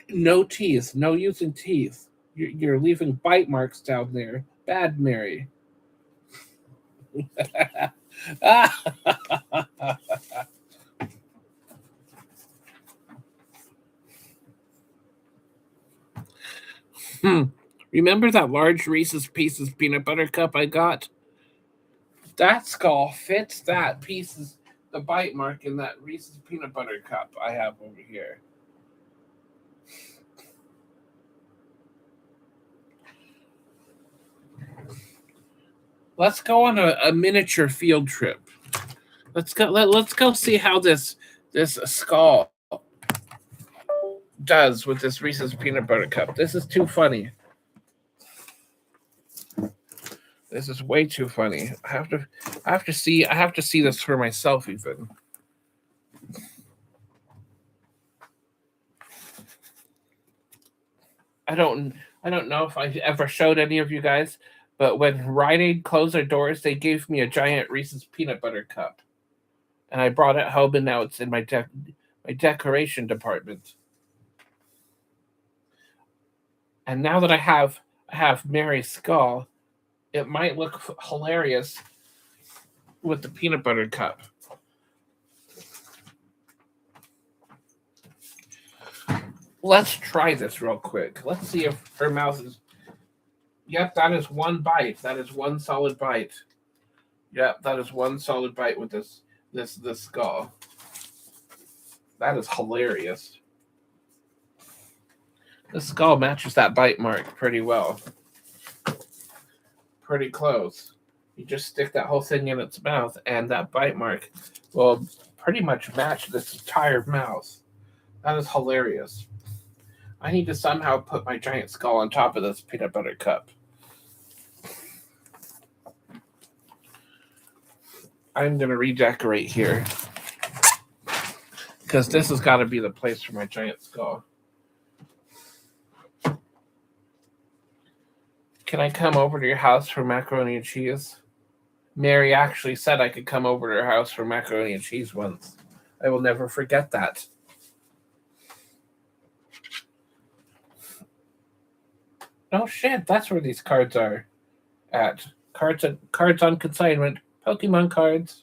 No teeth. No using teeth. You're leaving bite marks down there. Bad Mary. Remember that large Reese's Pieces peanut butter cup I got? That skull fits that pieces the bite mark in that Reese's peanut butter cup I have over here. Let's go on a miniature field trip. Let's go see how this skull does with this Reese's peanut butter cup. This is too funny. This is way too funny. I have to see this for myself even. I don't know if I ever showed any of you guys, but when Rite Aid closed their doors, they gave me a giant Reese's peanut butter cup, and I brought it home, and now it's in my decoration department. And now that I have Mary's skull, it might look hilarious with the peanut butter cup. Let's try this real quick. Let's see if her mouth is. Yep, that is one bite. That is one solid bite. Yep, that is one solid bite with this skull. That is hilarious. The skull matches that bite mark pretty well. Pretty close. You just stick that whole thing in its mouth, and that bite mark will pretty much match this entire mouth. That is hilarious. I need to somehow put my giant skull on top of this peanut butter cup. I'm going to redecorate here, because this has got to be the place for my giant skull. Can I come over to your house for macaroni and cheese? Mary actually said I could come over to her house for macaroni and cheese once. I will never forget that. Oh shit, that's where these cards are at. Cards on consignment. Pokemon cards.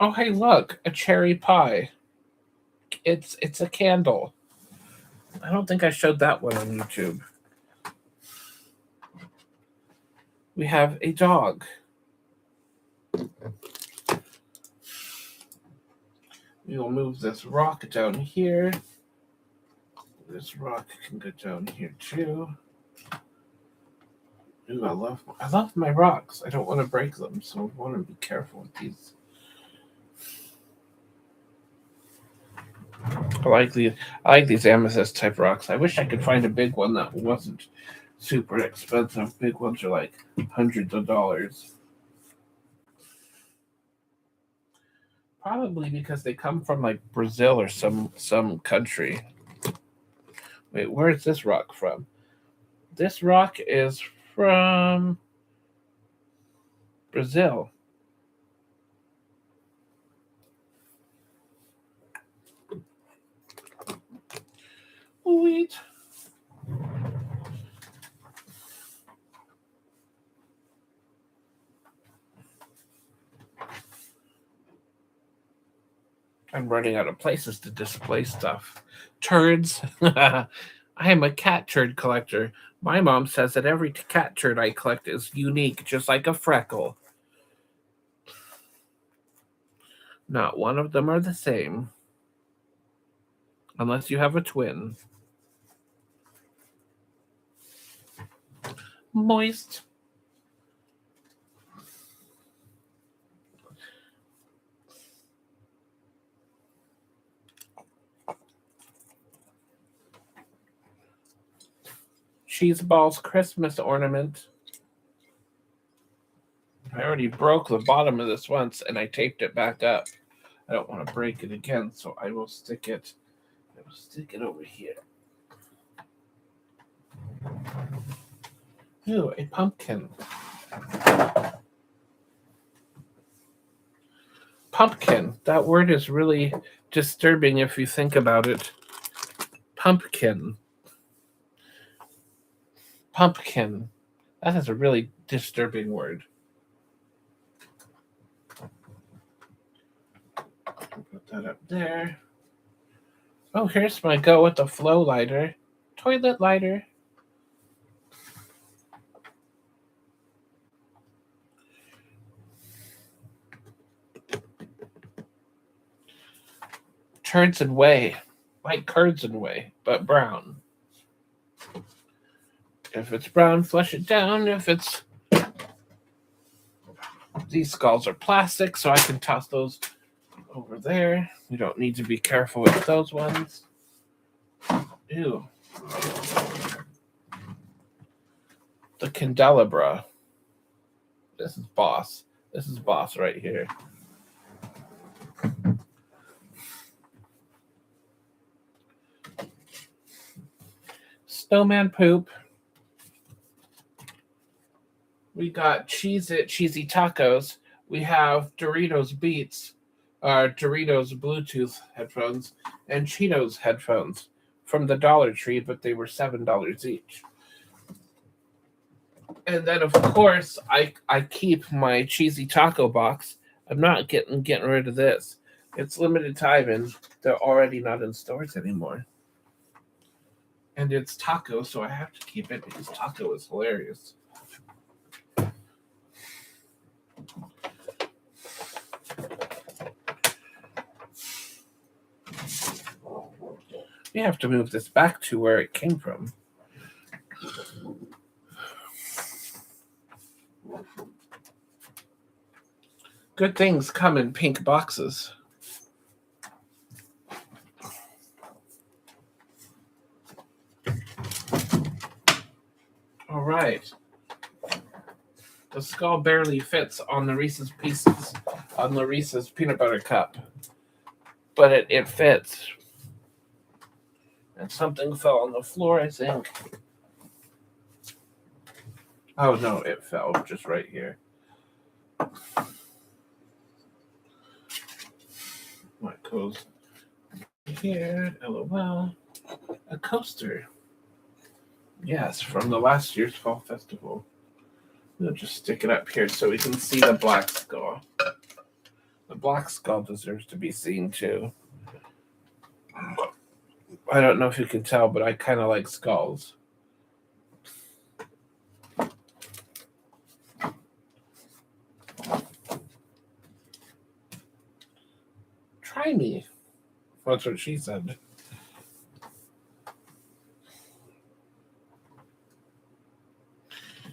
Oh hey, look, a cherry pie. It's a candle. I don't think I showed that one on YouTube. We have a dog. We will move this rock down here. This rock can go down here too. Ooh, I love my rocks. I don't want to break them, so I want to be careful with these. I like these amethyst type rocks. I wish I could find a big one that wasn't super expensive. Big ones are like hundreds of dollars. Probably because they come from like Brazil or some country. Wait, where is this rock from? This rock is from Brazil. Wait. I'm running out of places to display stuff. Turds. I am a cat turd collector. My mom says that every cat turd I collect is unique, just like a freckle. Not one of them are the same. Unless you have a twin. Moist. Cheese balls Christmas ornament. I already broke the bottom of this once and I taped it back up. I don't want to break it again, so I will stick it. I will stick it over here. Ooh, a pumpkin. Pumpkin. That word is really disturbing if you think about it. Pumpkin. Pumpkin. That is a really disturbing word. Put that up there. Oh, here's my go with the flow lighter. Toilet lighter. Turds and whey. Like curds and whey, but brown. If it's brown, flush it down. If it's... These skulls are plastic, so I can toss those over there. You don't need to be careful with those ones. Ew. The candelabra. This is boss. This is boss right here. Snowman poop. We got Cheez-It cheesy tacos. We have Doritos Beats, Doritos Bluetooth headphones, and Cheetos headphones from the Dollar Tree, but they were $7 each. And then, of course, I keep my cheesy taco box. I'm not getting rid of this. It's limited time, and they're already not in stores anymore. And it's taco, so I have to keep it because taco is hilarious. We have to move this back to where it came from. Good things come in pink boxes. All right. The skull barely fits on the Reese's Pieces, on the Reese's peanut butter cup. But it fits. And something fell on the floor, I think. Oh, no, it fell just right here. What goes here? LOL. A coaster. Yes, from the last year's fall festival. We'll just stick it up here so we can see the black skull. The black skull deserves to be seen too. I don't know if you can tell, but I kind of like skulls. Try me. That's what she said.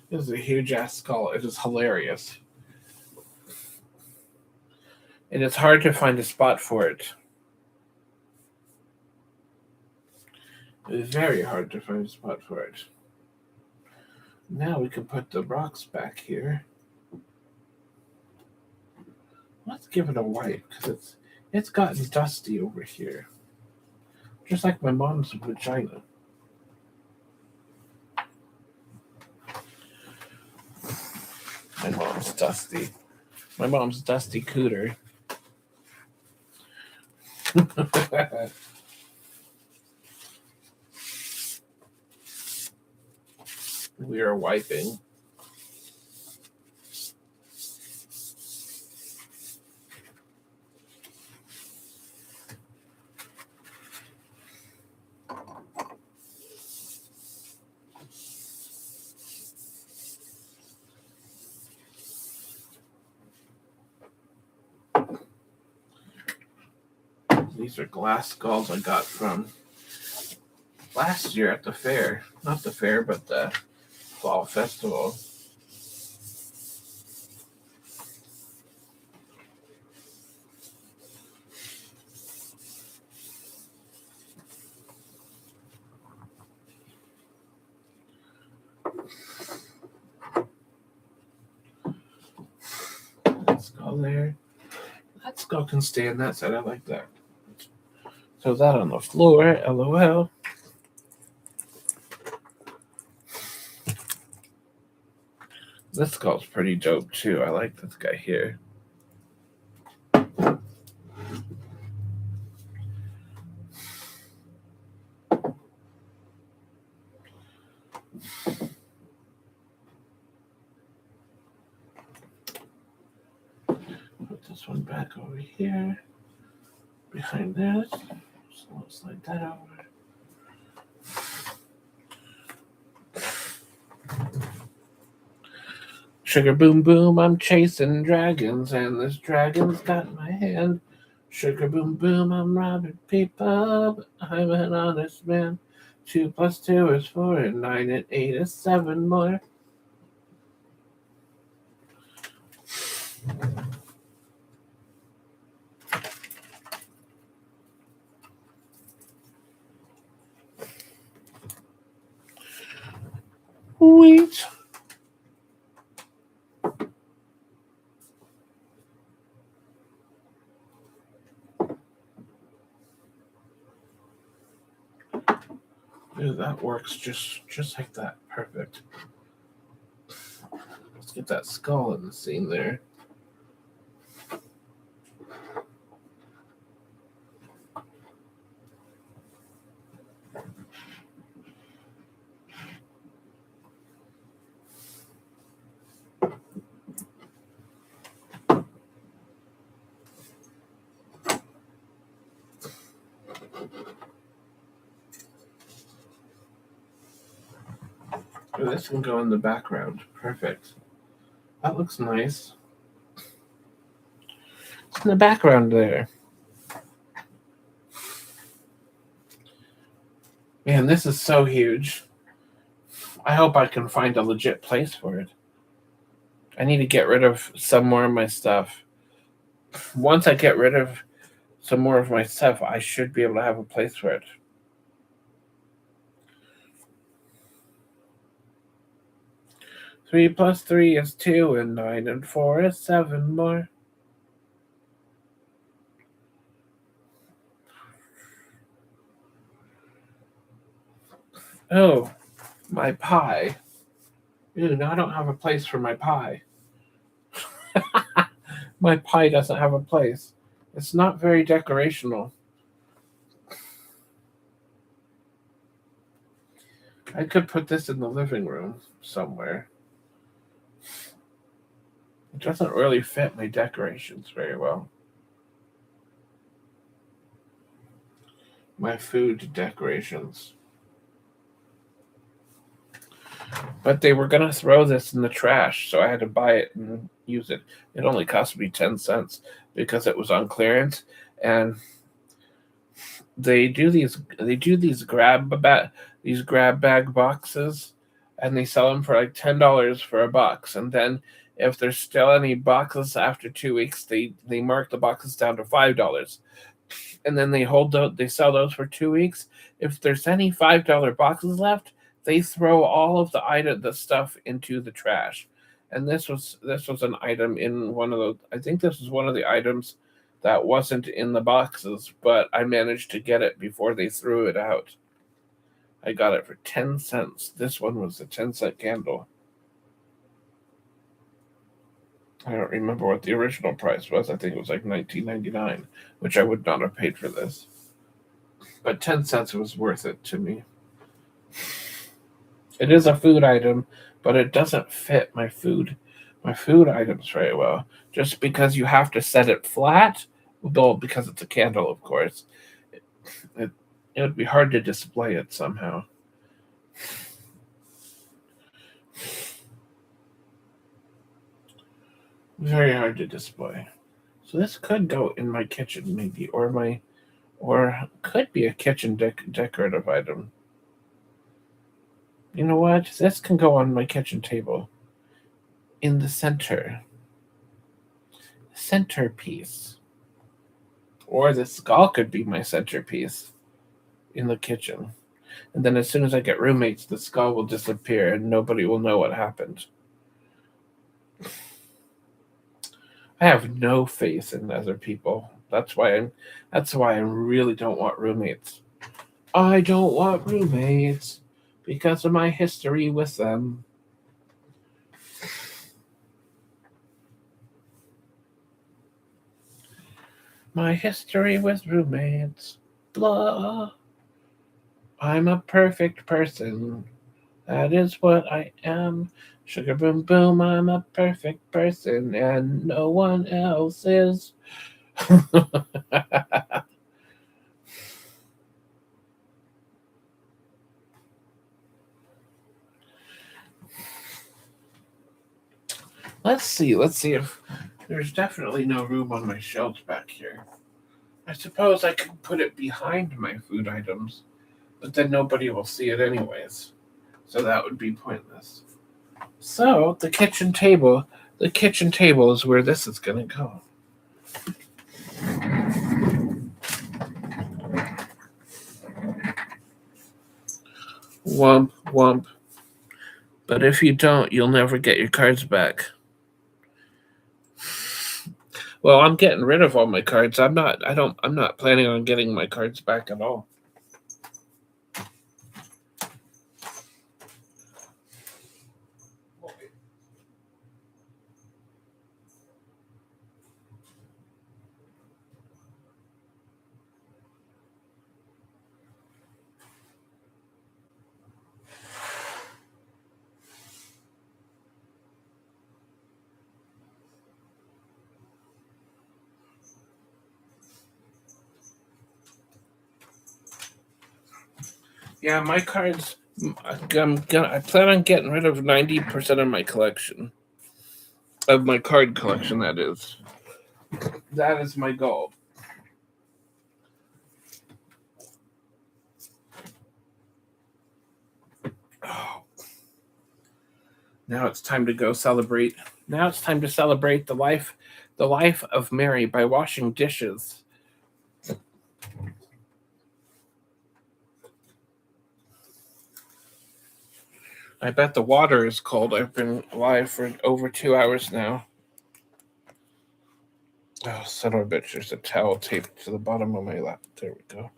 This is a huge ass skull. It is hilarious. And it's hard to find a spot for it. It is very hard to find a spot for it. Now we can put the rocks back here. Let's give it a wipe because it's gotten dusty over here. Just like my mom's vagina. My mom's dusty. My mom's dusty cooter. We are wiping. These are glass skulls I got from last year at the fair. Not the fair, but the fall festival. Let's go there. That skull can stay on that side. I like that. So that on the floor. LOL. This skull's pretty dope too. I like this guy here. Put this one back over here. Behind this. So let's slide that over. Sugar boom boom, I'm chasing dragons, and this dragon's got my hand. Sugar boom boom, I'm robbing people, I'm an honest man. 2 + 2 is 4, and 9 and 8 is 7 more. Wait. Dude, that works just like that. Perfect. Let's get that skull in the scene there. This can go in the background. Perfect. That looks nice. It's in the background there. Man, this is so huge. I hope I can find a legit place for it. I need to get rid of some more of my stuff. Once I get rid of some more of my stuff, I should be able to have a place for it. Three plus 3 is 2, and 9 and 4 is 7 more. Oh, my pie. Ew, now I don't have a place for my pie. My pie doesn't have a place. It's not very decorational. I could put this in the living room somewhere. It doesn't really fit my decorations very well. My food decorations. But they were going to throw this in the trash, so I had to buy it and use it. It only cost me 10 cents because it was on clearance, and they do these grab bag boxes, and they sell them for like $10 for a box, and then if there's still any boxes after 2 weeks, they mark the boxes down to $5, and then they sell those for 2 weeks. If there's any $5 boxes left, they throw all of the stuff into the trash. And this was an item in one of those. I think this was one of the items that wasn't in the boxes, but I managed to get it before they threw it out. I got it for 10 cents. This one was a 10-cent candle. I don't remember what the original price was. I think it was like $19.99, which I would not have paid for this. But 10 cents was worth it to me. It is a food item, but it doesn't fit my food items very well. Just because you have to set it flat, well, because it's a candle, of course, it, it would be hard to display it somehow. Very hard to display. So this could go in my kitchen, maybe, or could be a kitchen decorative item. You know what? This can go on my kitchen table in the centerpiece, or the skull could be my centerpiece in the kitchen. And then as soon as I get roommates, the skull will disappear and nobody will know what happened. I have no faith in other people. That's why I really don't want roommates. I don't want roommates because of my history with them. My history with roommates. Blah. I'm a perfect person. That is what I am. Sugar boom boom, I'm a perfect person and no one else is. Let's see if there's definitely no room on my shelves back here. I suppose I could put it behind my food items, but then nobody will see it anyways. So that would be pointless. So the kitchen table is where this is gonna go. Wump wump. But if you don't, you'll never get your cards back. Well, I'm getting rid of all my cards. I'm not planning on getting my cards back at all. Yeah, my cards. I plan on getting rid of 90% of my collection, of my card collection. That is my goal. Oh, now it's time to go celebrate. Now it's time to celebrate the life of Mary by washing dishes. I bet the water is cold. I've been alive for over 2 hours now. Oh, son of a bitch! There's a towel taped to the bottom of my lap. There we go.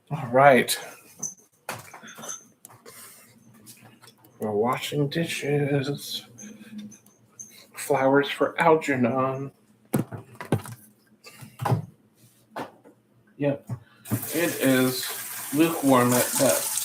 All right. We're washing dishes. Flowers for Algernon. Yep. It is lukewarm at best.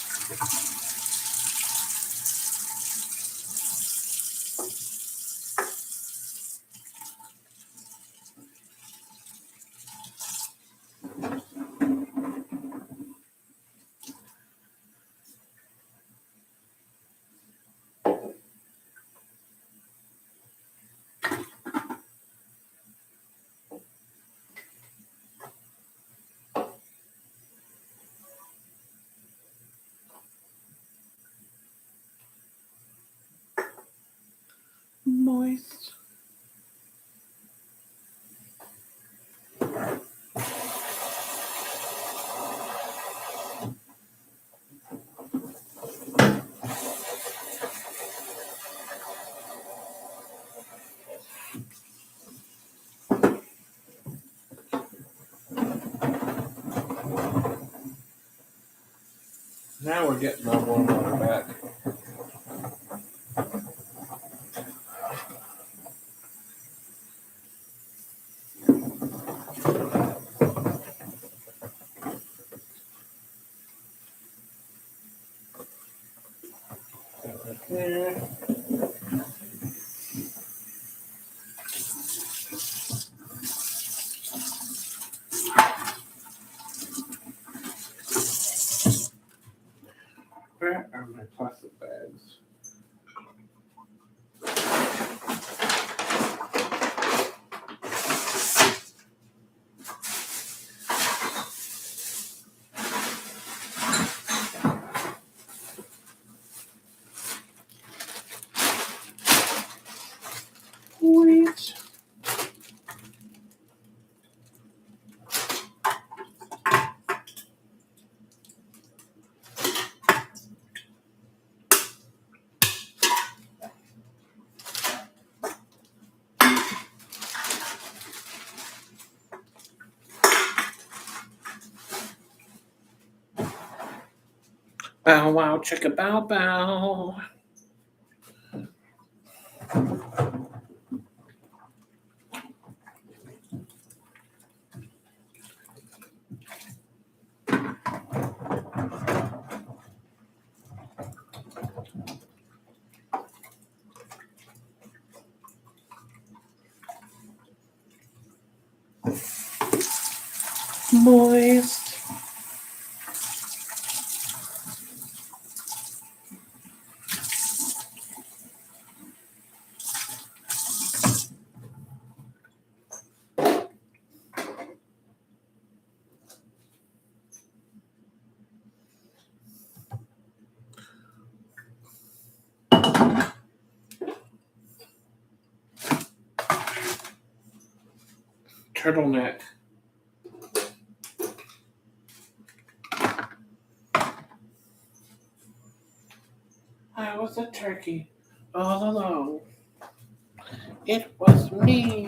Moist. Now we're getting our warm water back. Yeah. Where are my plastic bags? Wait. Bow wow, chicka bow bow. Moist. Turtleneck. I was a turkey all alone. It was me.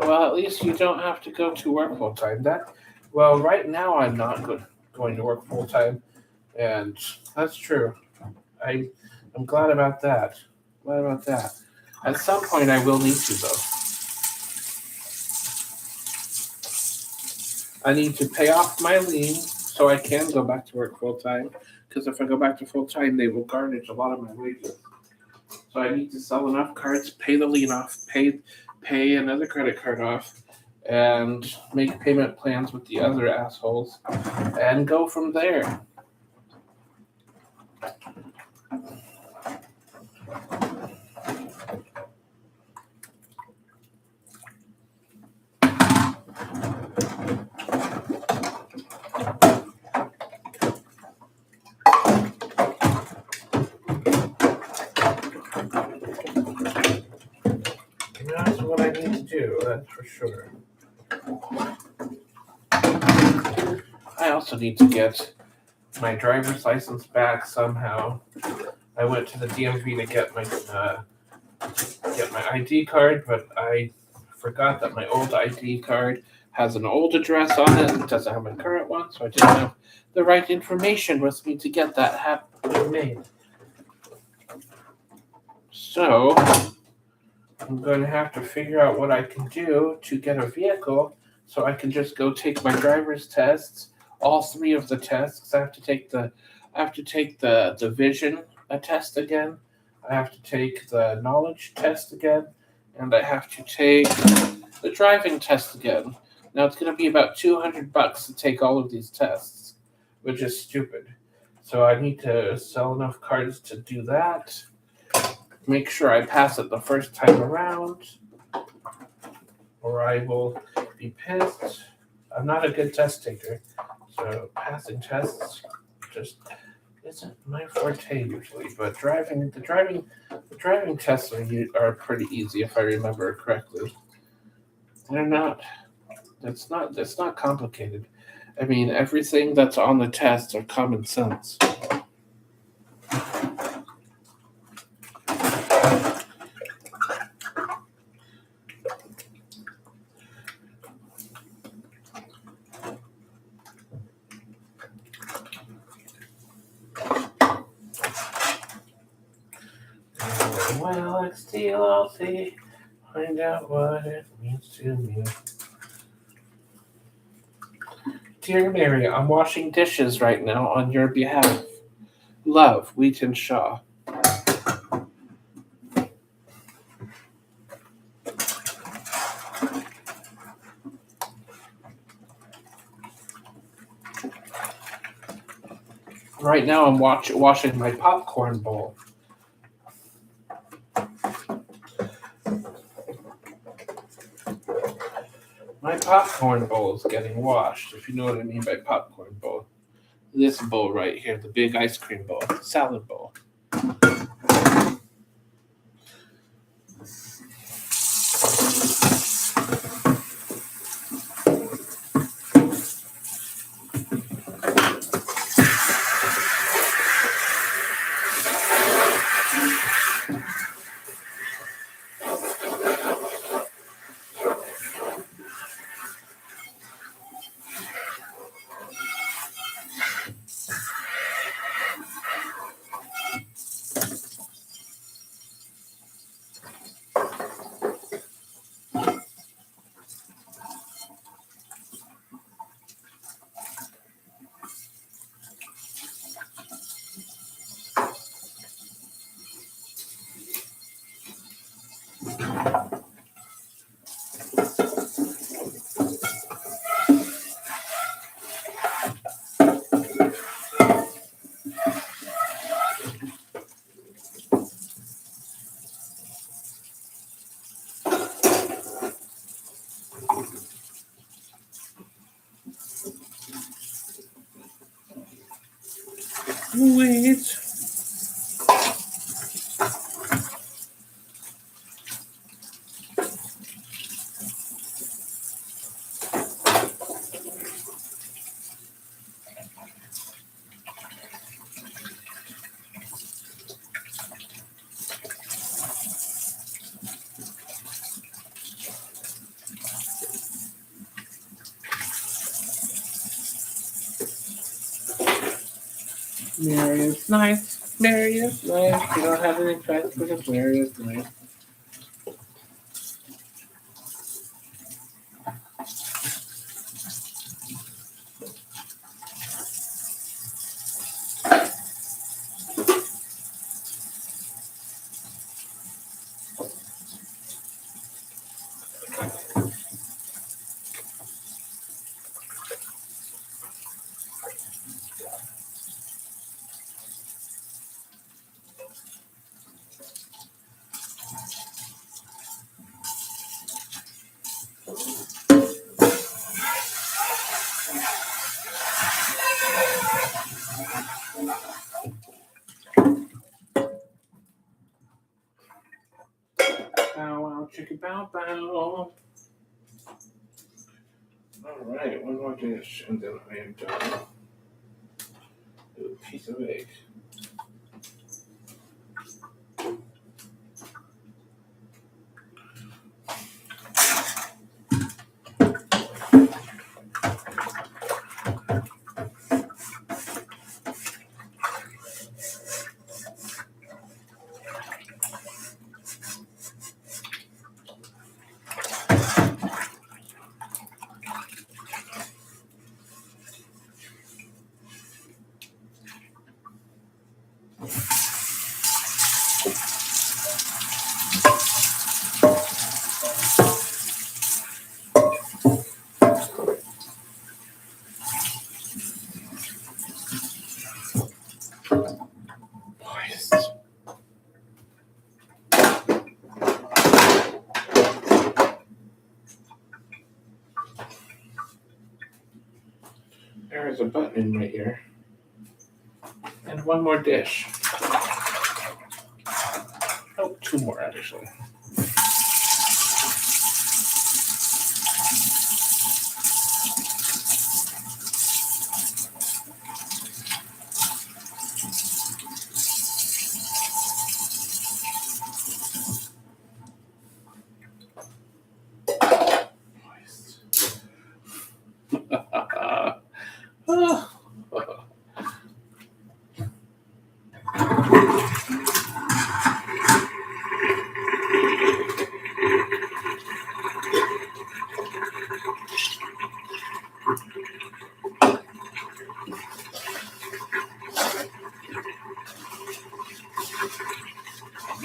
Well, at least you don't have to go to work full time. Well, right now I'm not going to work full time, and that's true. I, I'm glad about that. Glad about that. At some point, I will need to though. I need to pay off my lien so I can go back to work full time. Because if I go back to full time, they will garnish a lot of my wages. So I need to sell enough cards, pay the lien off, pay another credit card off, and make payment plans with the other assholes, and go from there. And that's what I need to do. That's for sure. I also need to get my driver's license back somehow. I went to the DMV to get my ID card, but I forgot that my old ID card has an old address on it. It doesn't have a current one, so I didn't have the right information with me to get that made. So I'm going to have to figure out what I can do to get a vehicle so I can just go take my driver's tests, all three of the tests. I have to take the vision test again. I have to take the knowledge test again, and I have to take the driving test again. Now it's going to be about $200 to take all of these tests, which is stupid. So I need to sell enough cards to do that. Make sure I pass it the first time around, or I will be pissed. I'm not a good test taker, so passing tests just isn't my forte usually. But the driving tests are pretty easy if I remember correctly. They're not. That's not complicated. I mean, everything that's on the tests are common sense. Well, XTLC, find out what it means to me. Dear Mary, I'm washing dishes right now on your behalf. Love, Wheaton Shaw. Right now, I'm washing my popcorn bowl. My popcorn bowl is getting washed, if you know what I mean by popcorn bowl. This bowl right here, the big ice cream bowl, the salad bowl. Wait. Mary is nice. Mary is nice. You don't have any pets because Mary is nice. Bow wow, chicka bow bow. Alright, one more dish and then I am done. A piece of egg. Moist. There is a button in my ear. And one more dish. Oh, two more actually.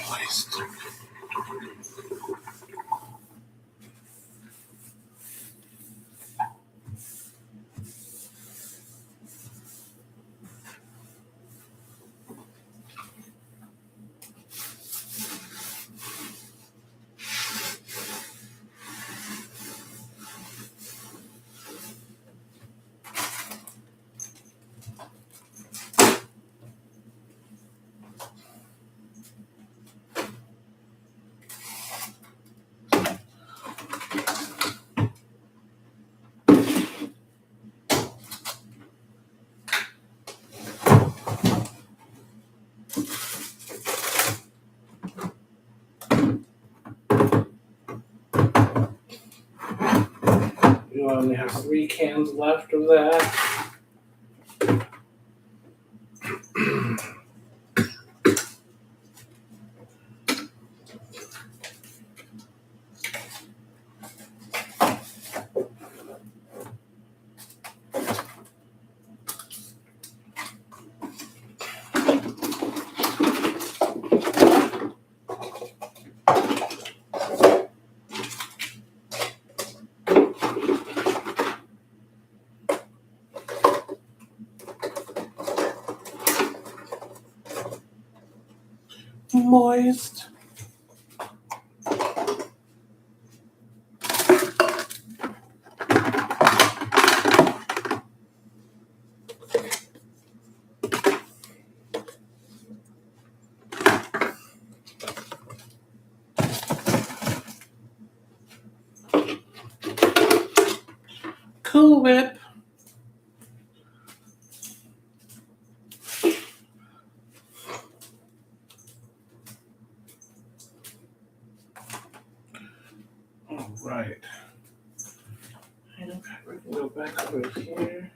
Moist. I only have 3 cans left of that. Moist. Cool Whip. All right. And we can go back over here.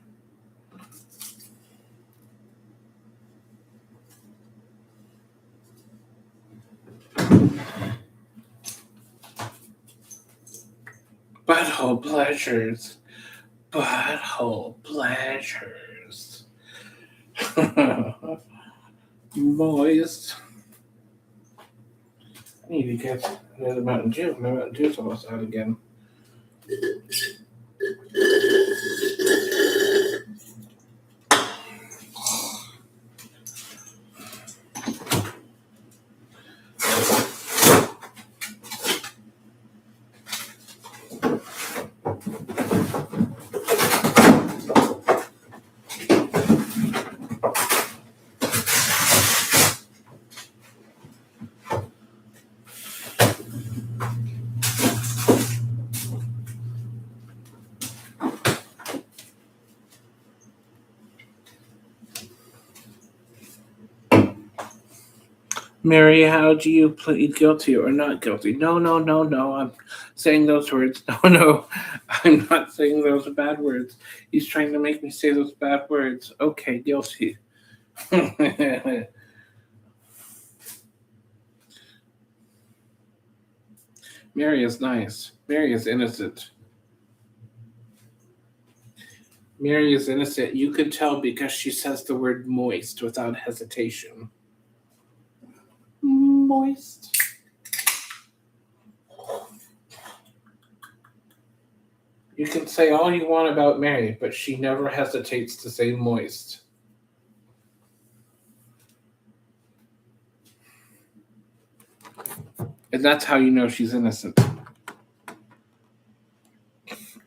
Butthole pleasures. Butthole pleasures. Moist. I need to get another Mountain Dew. My Mountain Dew's almost out again. Mary, how do you plead guilty or not guilty? No. I'm saying those words. No. I'm not saying those bad words. He's trying to make me say those bad words. Okay, guilty. Mary is nice. Mary is innocent. Mary is innocent. You can tell because she says the word moist without hesitation. Moist. You can say all you want about Mary, but she never hesitates to say moist. And that's how you know she's innocent.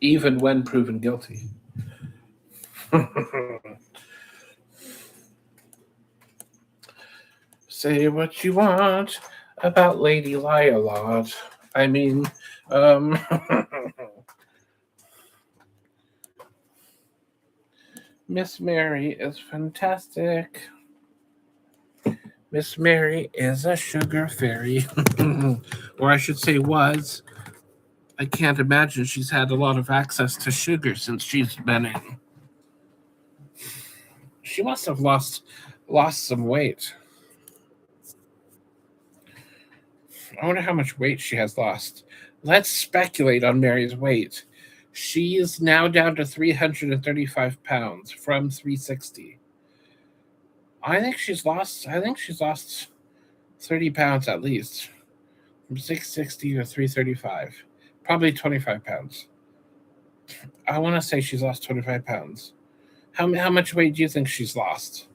Even when proven guilty. Say what you want about Lady Lialot. I mean, Miss Mary is fantastic. Miss Mary is a sugar fairy. Or I should say was. I can't imagine she's had a lot of access to sugar since she's been in. She must have lost some weight. I wonder how much weight she has lost. Let's speculate on Mary's weight. She is now down to 335 pounds from 360. I think she's lost 30 pounds at least. From 660 to 335. Probably 25 pounds. I want to say she's lost 25 pounds. How much weight do you think she's lost?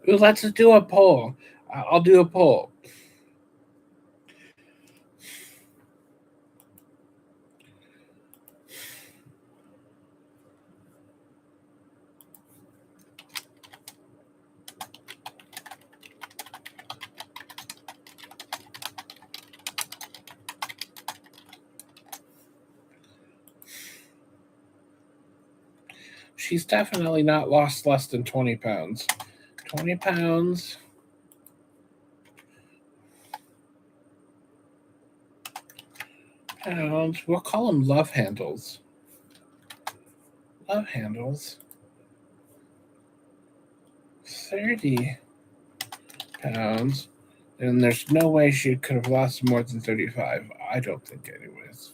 Ooh, let's do a poll. I'll do a poll. She's definitely not lost less than 20 pounds. 20 pounds. We'll call them love handles. Love handles. 30 pounds. And there's no way she could have lost more than 35. I don't think, anyways.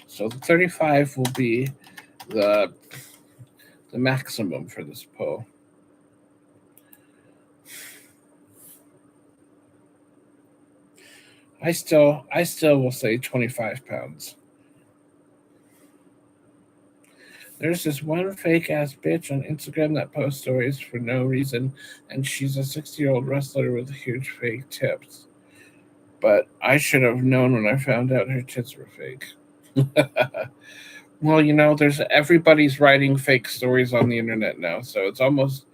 So the 35 will be the maximum for this poll. I still will say 25 pounds. There's this one fake ass bitch on Instagram that posts stories for no reason, and she's a 60-year-old wrestler with huge fake tits. But I should have known when I found out her tits were fake. Well, there's everybody's writing fake stories on the internet now, so it's almost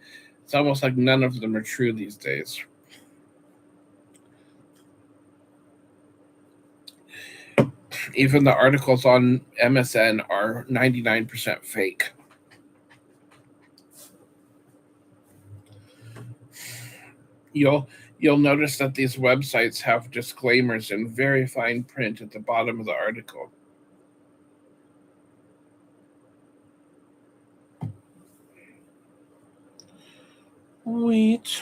like none of them are true these days. Even the articles on MSN are 99% fake. You'll notice that these websites have disclaimers in very fine print at the bottom of the article. Wait.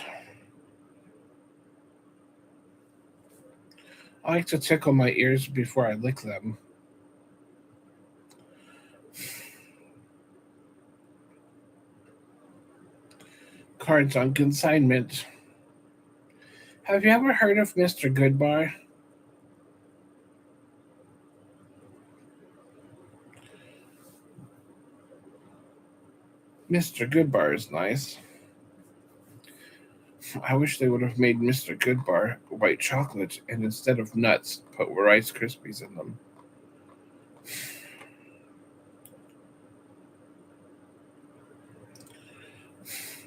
I like to tickle my ears before I lick them. Cards on consignment. Have you ever heard of Mr. Goodbar? Mr. Goodbar is nice. I wish they would have made Mr. Goodbar white chocolate and instead of nuts, put Rice Krispies in them.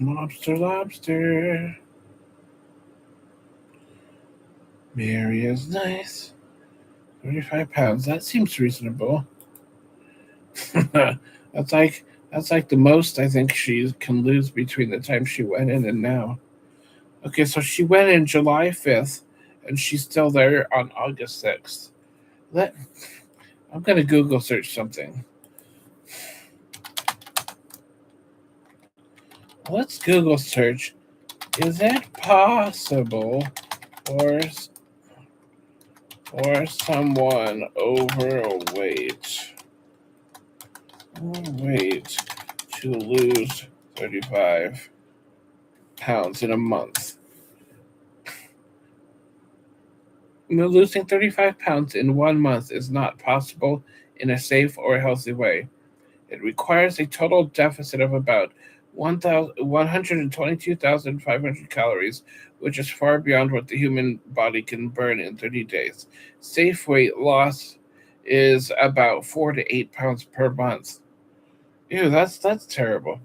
Lobster. Mary is nice. 35 pounds. That seems reasonable. That's like the most I think she can lose between the time she went in and now. Okay, so she went in July 5th, and she's still there on August 6th. I'm going to Google search something. Let's Google search. Is it possible for someone overweight to lose 35 pounds in a month? Losing 35 pounds in 1 month is not possible in a safe or healthy way. It requires a total deficit of about 122,500 calories, which is far beyond what the human body can burn in 30 days. Safe weight loss is about 4 to 8 pounds per month. Ew, that's terrible.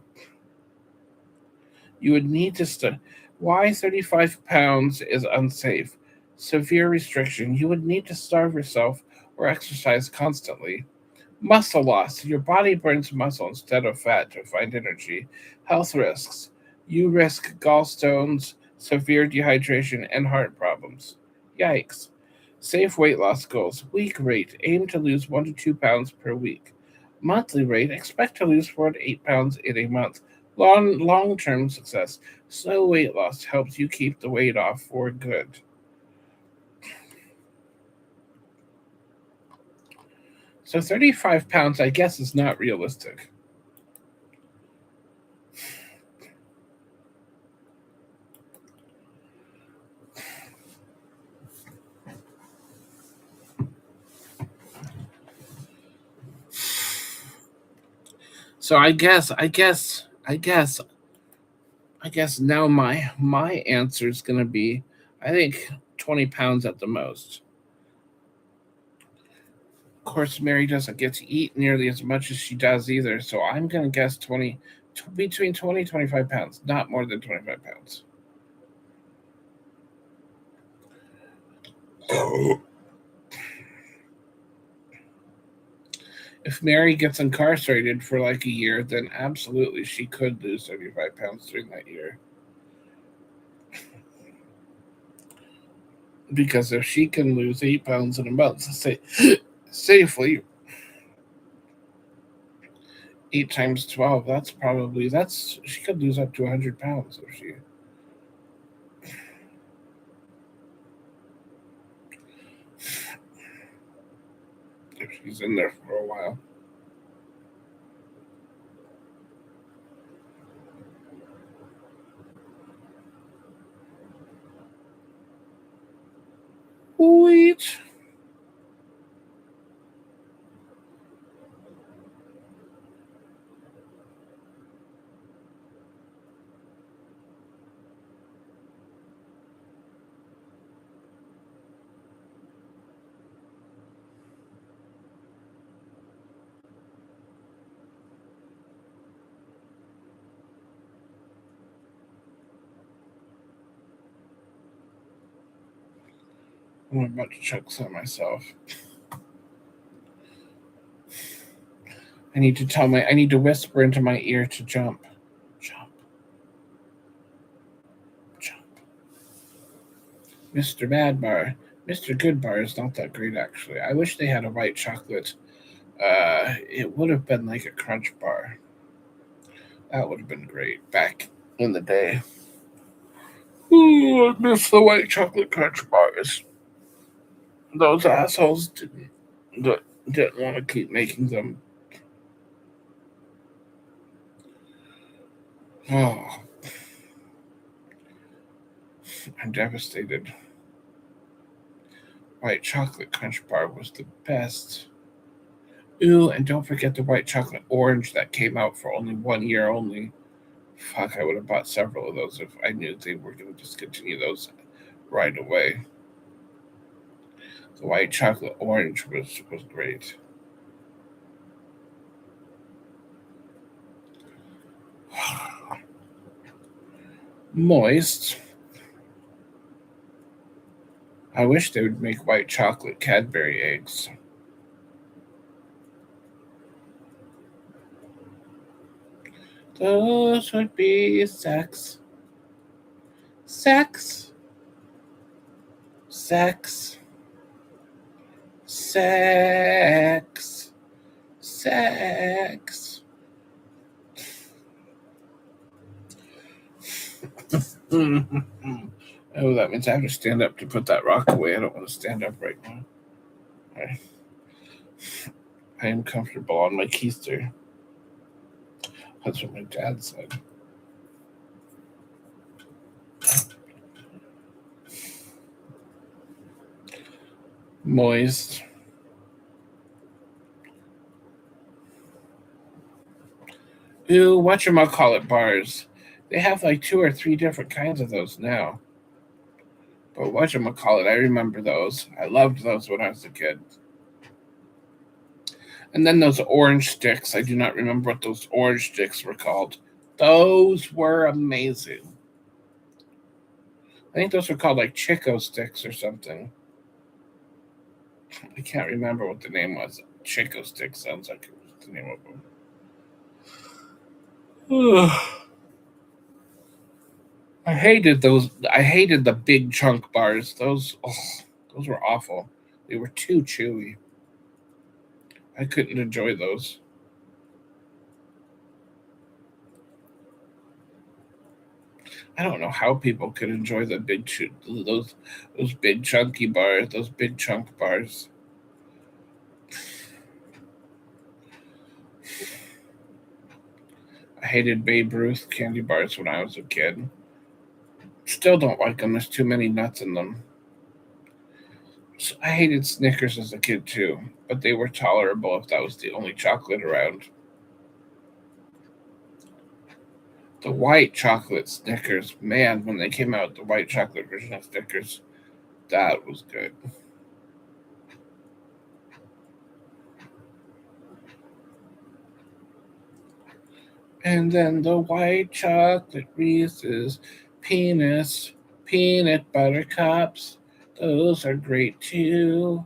You would need to why 35 pounds is unsafe? Severe restriction. You would need to starve yourself or exercise constantly. Muscle loss. Your body burns muscle instead of fat to find energy. Health risks. You risk gallstones, severe dehydration, and heart problems. Yikes. Safe weight loss goals. Week rate. Aim to lose 1 to 2 pounds per week. Monthly rate. Expect to lose 4 to 8 pounds in a month. Long-term success. Slow weight loss helps you keep the weight off for good. So 35 pounds, I guess, is not realistic. So I guess now my answer is going to be, I think 20 pounds at the most. Of course, Mary doesn't get to eat nearly as much as she does either, so I'm going to guess between 20 and 25 pounds, not more than 25 pounds. If Mary gets incarcerated for like a year, then absolutely she could lose 75 pounds during that year. Because if she can lose 8 pounds in a month, safely, 8 times 12, that's she could lose up to 100 pounds if she's in there for a while. Wait. I'm about to check some myself. I need to whisper into my ear to jump. Jump. Jump. Mr. Bad Bar. Mr. Good Bar is not that great actually. I wish they had a white chocolate. It would have been like a crunch bar. That would have been great back in the day. Ooh, I miss the white chocolate crunch bars. Those assholes didn't want to keep making them. Oh, I'm devastated. White chocolate crunch bar was the best. Ooh, and don't forget the white chocolate orange that came out for only 1 year only. Fuck, I would have bought several of those if I knew they were going to discontinue those right away. The white chocolate orange was great. Moist. I wish they would make white chocolate Cadbury eggs. Those would be sex. Sex. Sex. Sex. Sex. Oh, that means I have to stand up to put that rock away. I don't want to stand up right now. I am comfortable on my keister. That's what my dad said. Moist. Ooh, whatchamacallit bars. They have like 2 or 3 different kinds of those now. But whatchamacallit, I remember those. I loved those when I was a kid. And then those orange sticks. I do not remember what those orange sticks were called. Those were amazing. I think those were called like Chico sticks or something. I can't remember what the name was. Chico stick sounds like it was the name of them. I hated those. I hated the big chunk bars. Those were awful. They were too chewy. I couldn't enjoy those. I don't know how people could enjoy the those big chunky bars, those big chunk bars. I hated Babe Ruth candy bars when I was a kid. Still don't like them. There's too many nuts in them. So I hated Snickers as a kid too, but they were tolerable if that was the only chocolate around. The white chocolate Snickers, man, when they came out, the white chocolate version of Snickers, that was good. And then the white chocolate Reese's, penis, peanut butter cups, those are great too.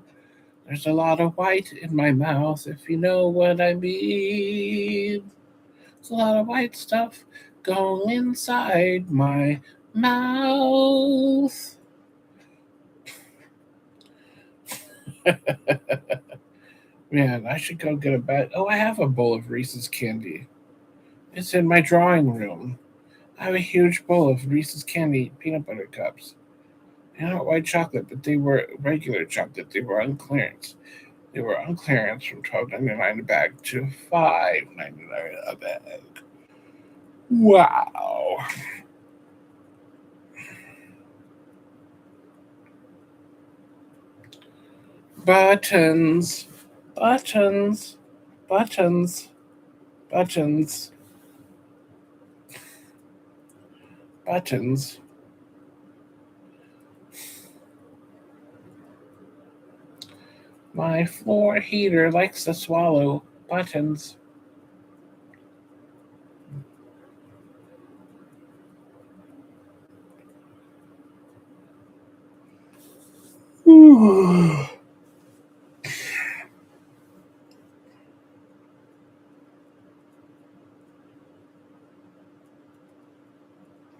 There's a lot of white in my mouth, if you know what I mean. There's a lot of white stuff going inside my mouth. Man, I should go get a bag. Oh, I have a bowl of Reese's candy. It's in my drawing room. I have a huge bowl of Reese's candy peanut butter cups. They're not white chocolate, but they were regular chocolate. They were on clearance. They were on clearance from $12.99 a bag to $5.99 a bag. Wow. Buttons, buttons, buttons, buttons, buttons. My floor heater likes to swallow buttons.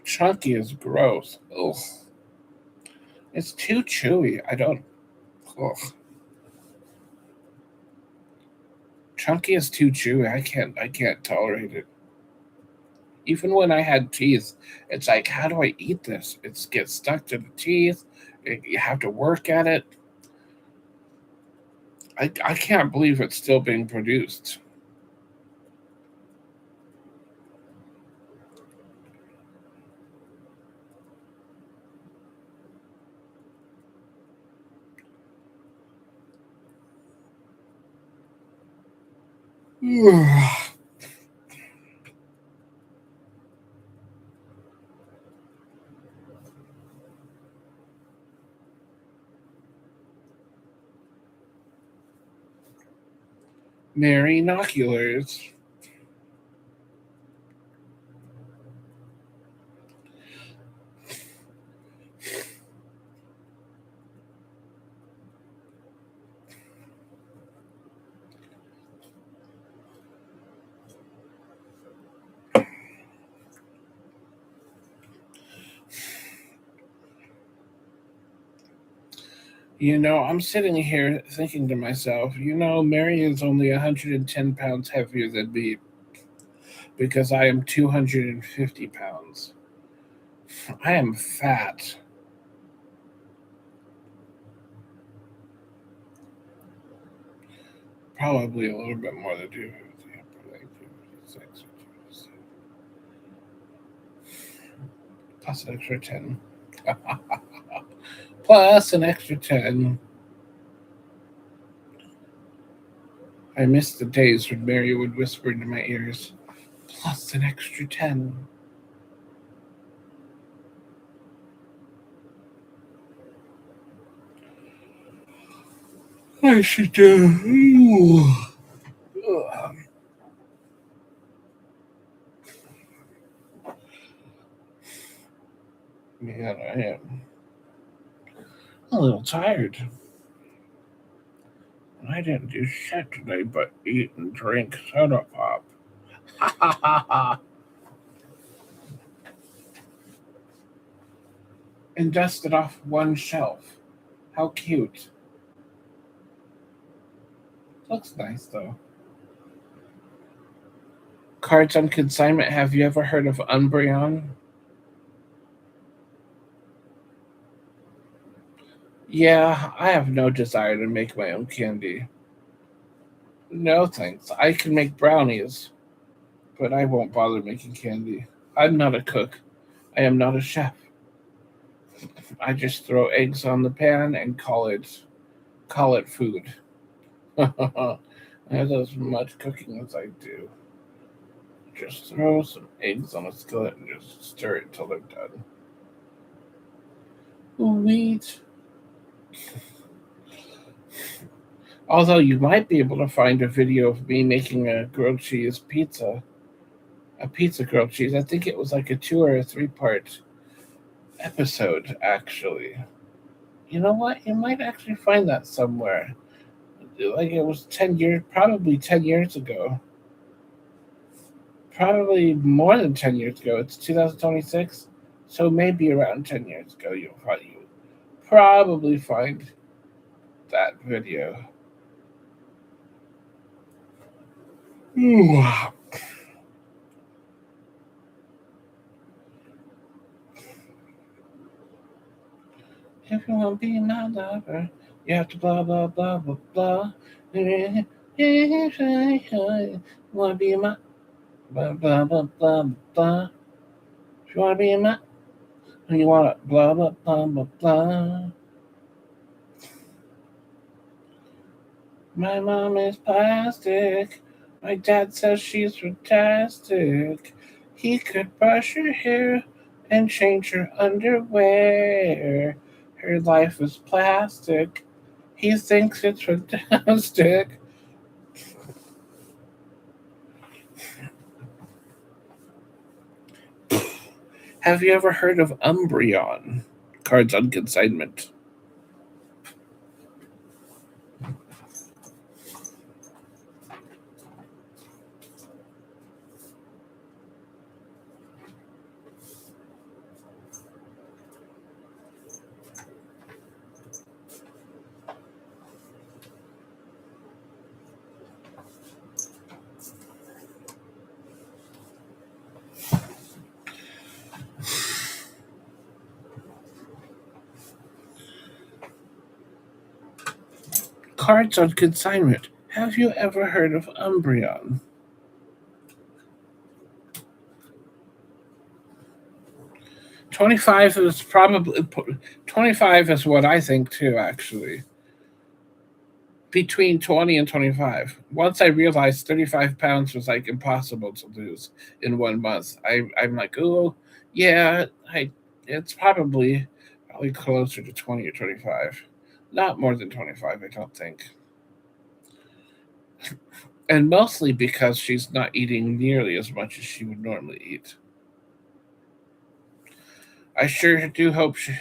Chunky is gross. Ugh. It's too chewy. I don't. Ugh. Chunky is too chewy. I can't tolerate it. Even when I had teeth, it's like, how do I eat this? It gets stuck to the teeth. You have to work at it. I can't believe it's still being produced. Mary Noculars. I'm sitting here thinking to myself, Mary is only 110 pounds heavier than me because I am 250 pounds. I am fat. Probably a little bit more than 250. Like 256 plus an extra 10. Plus an extra 10. I miss the days when Mary would whisper into my ears, plus an extra 10. I should Man, I am a little tired. I didn't do shit today but eat and drink soda pop. Ha ha ha ha. And dusted off one shelf. How cute. Looks nice though. Cards on consignment. Have you ever heard of Umbreon? Yeah, I have no desire to make my own candy. No thanks. I can make brownies, but I won't bother making candy. I'm not a cook. I am not a chef. I just throw eggs on the pan and call it food. That's as much cooking as I do. Just throw some eggs on a skillet and just stir it till they're done. Wheat. Although you might be able to find a video of me making a grilled cheese pizza, a pizza grilled cheese. I think it was like a 2 or a 3-part episode, actually. You know what? You might actually find that somewhere. like it was 10 years, probably 10 years ago. Probably more than 10 years ago. It's 2026. So maybe around 10 years ago, you'll probably find that video. Ooh. If you want to be my lover, you have to blah, blah, blah, blah, blah. You want to be my blah, blah, blah, blah, blah. If you want to be my, you want to blah, blah, blah, blah, blah. My mom is plastic. My dad says she's fantastic. He could brush her hair and change her underwear. Her life is plastic. He thinks it's fantastic. Have you ever heard of Umbreon? Cards on consignment. Cards on consignment. Have you ever heard of Umbreon? 25 is probably 25 is what I think too, actually. Between 20 and 25. Once I realized 35 pounds was like impossible to lose in 1 month, I'm like, oh, yeah, it's probably closer to 20 or 25. Not more than 25, I don't think. And mostly because she's not eating nearly as much as she would normally eat. I sure do hope she,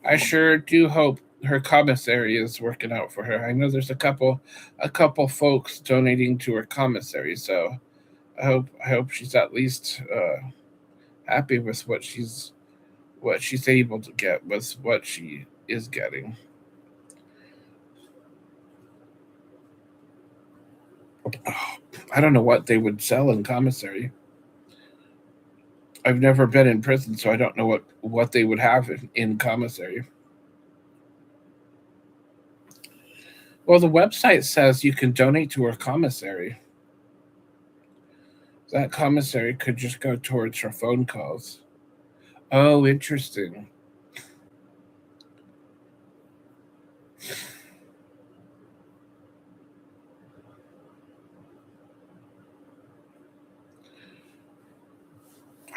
I sure do hope her commissary is working out for her. I know there's a couple folks donating to her commissary, so I hope she's at least happy with what she's able to get with what she is getting. I don't know what they would sell in commissary. I've never been in prison, so I don't know what they would have in commissary. Well, the website says you can donate to her commissary. That commissary could just go towards her phone calls. Oh, interesting.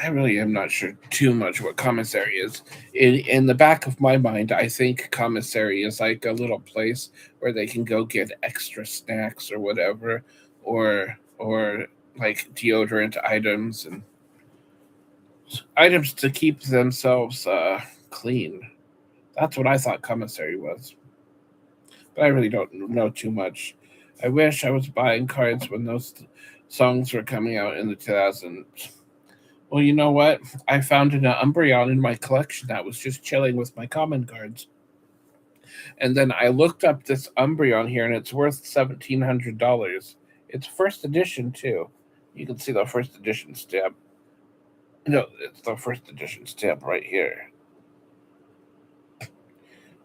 I really am not sure too much what commissary is. In the back of my mind, I think commissary is like a little place where they can go get extra snacks or whatever, or like deodorant items and items to keep themselves clean. That's what I thought commissary was, but I really don't know too much. I wish I was buying cards when those songs were coming out in the 2000s. Well, you know what? I found an Umbreon in my collection that was just chilling with my common cards. And then I looked up this Umbreon here, and it's worth $1,700. It's first edition, too. You can see the first edition stamp. No, it's the first edition stamp right here.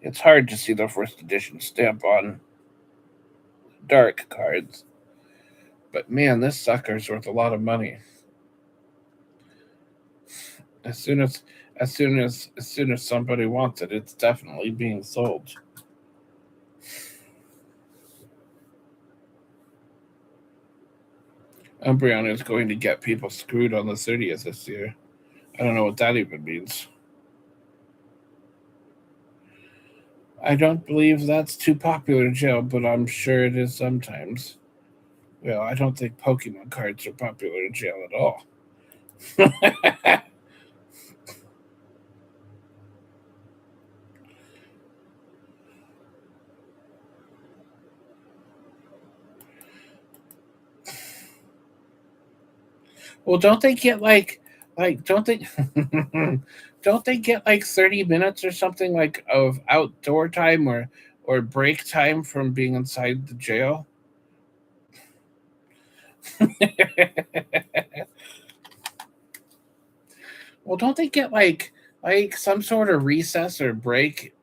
It's hard to see the first edition stamp on dark cards. But man, this sucker's worth a lot of money. As soon as as soon as somebody wants it, it's definitely being sold. Umbreon is going to get people screwed on the 30th this year. I don't know what that even means. I don't believe that's too popular in jail, but I'm sure it is sometimes. Well, I don't think Pokemon cards are popular in jail at all. Well, don't they get like don't they don't they get like 30 minutes or something like of outdoor time or break time from being inside the jail? Well, don't they get like some sort of recess or break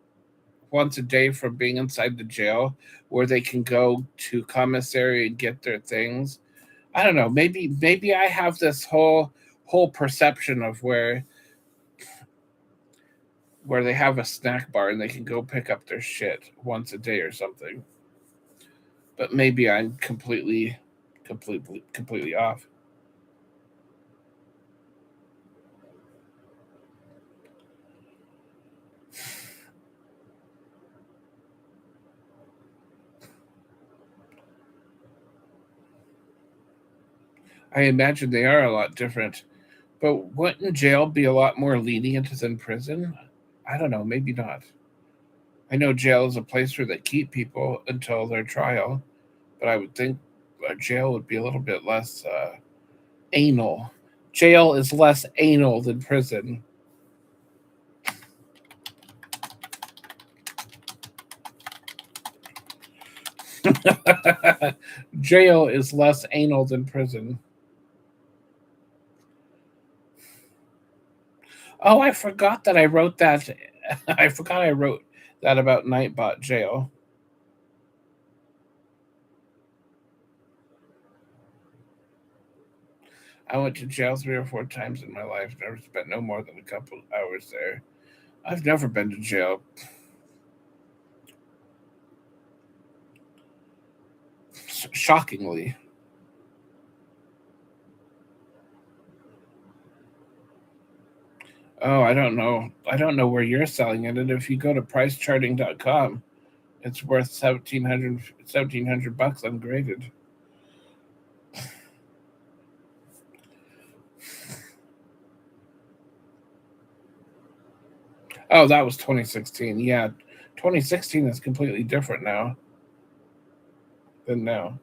once a day from being inside the jail where they can go to commissary and get their things? I don't know. Maybe I have this whole perception of where they have a snack bar and they can go pick up their shit once a day or something. But maybe I'm completely off. I imagine they are a lot different. But wouldn't jail be a lot more lenient than prison? I don't know, maybe not. I know jail is a place where they keep people until their trial, but I would think a jail would be a little bit less anal. Jail is less anal than prison. Jail is less anal than prison. Oh, I forgot that I wrote that. I forgot I wrote that about Nightbot Jail. I went to jail 3 or 4 times in my life. Never spent no more than a couple hours there. I've never been to jail. Shockingly. Oh, I don't know. I don't know where you're selling it. And if you go to pricecharting.com, it's worth 1700 bucks ungraded. Oh, that was 2016. Yeah, 2016 is completely different now than now.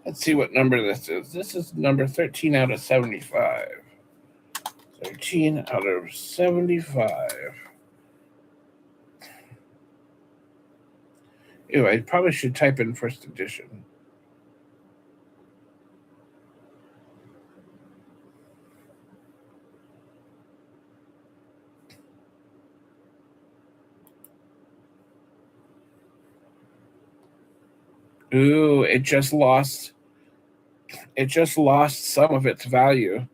Let's see what number this is. This is number 13 out of 75. 13 out of 75. Ew, I probably should type in first edition. Ooh, it just lost some of its value.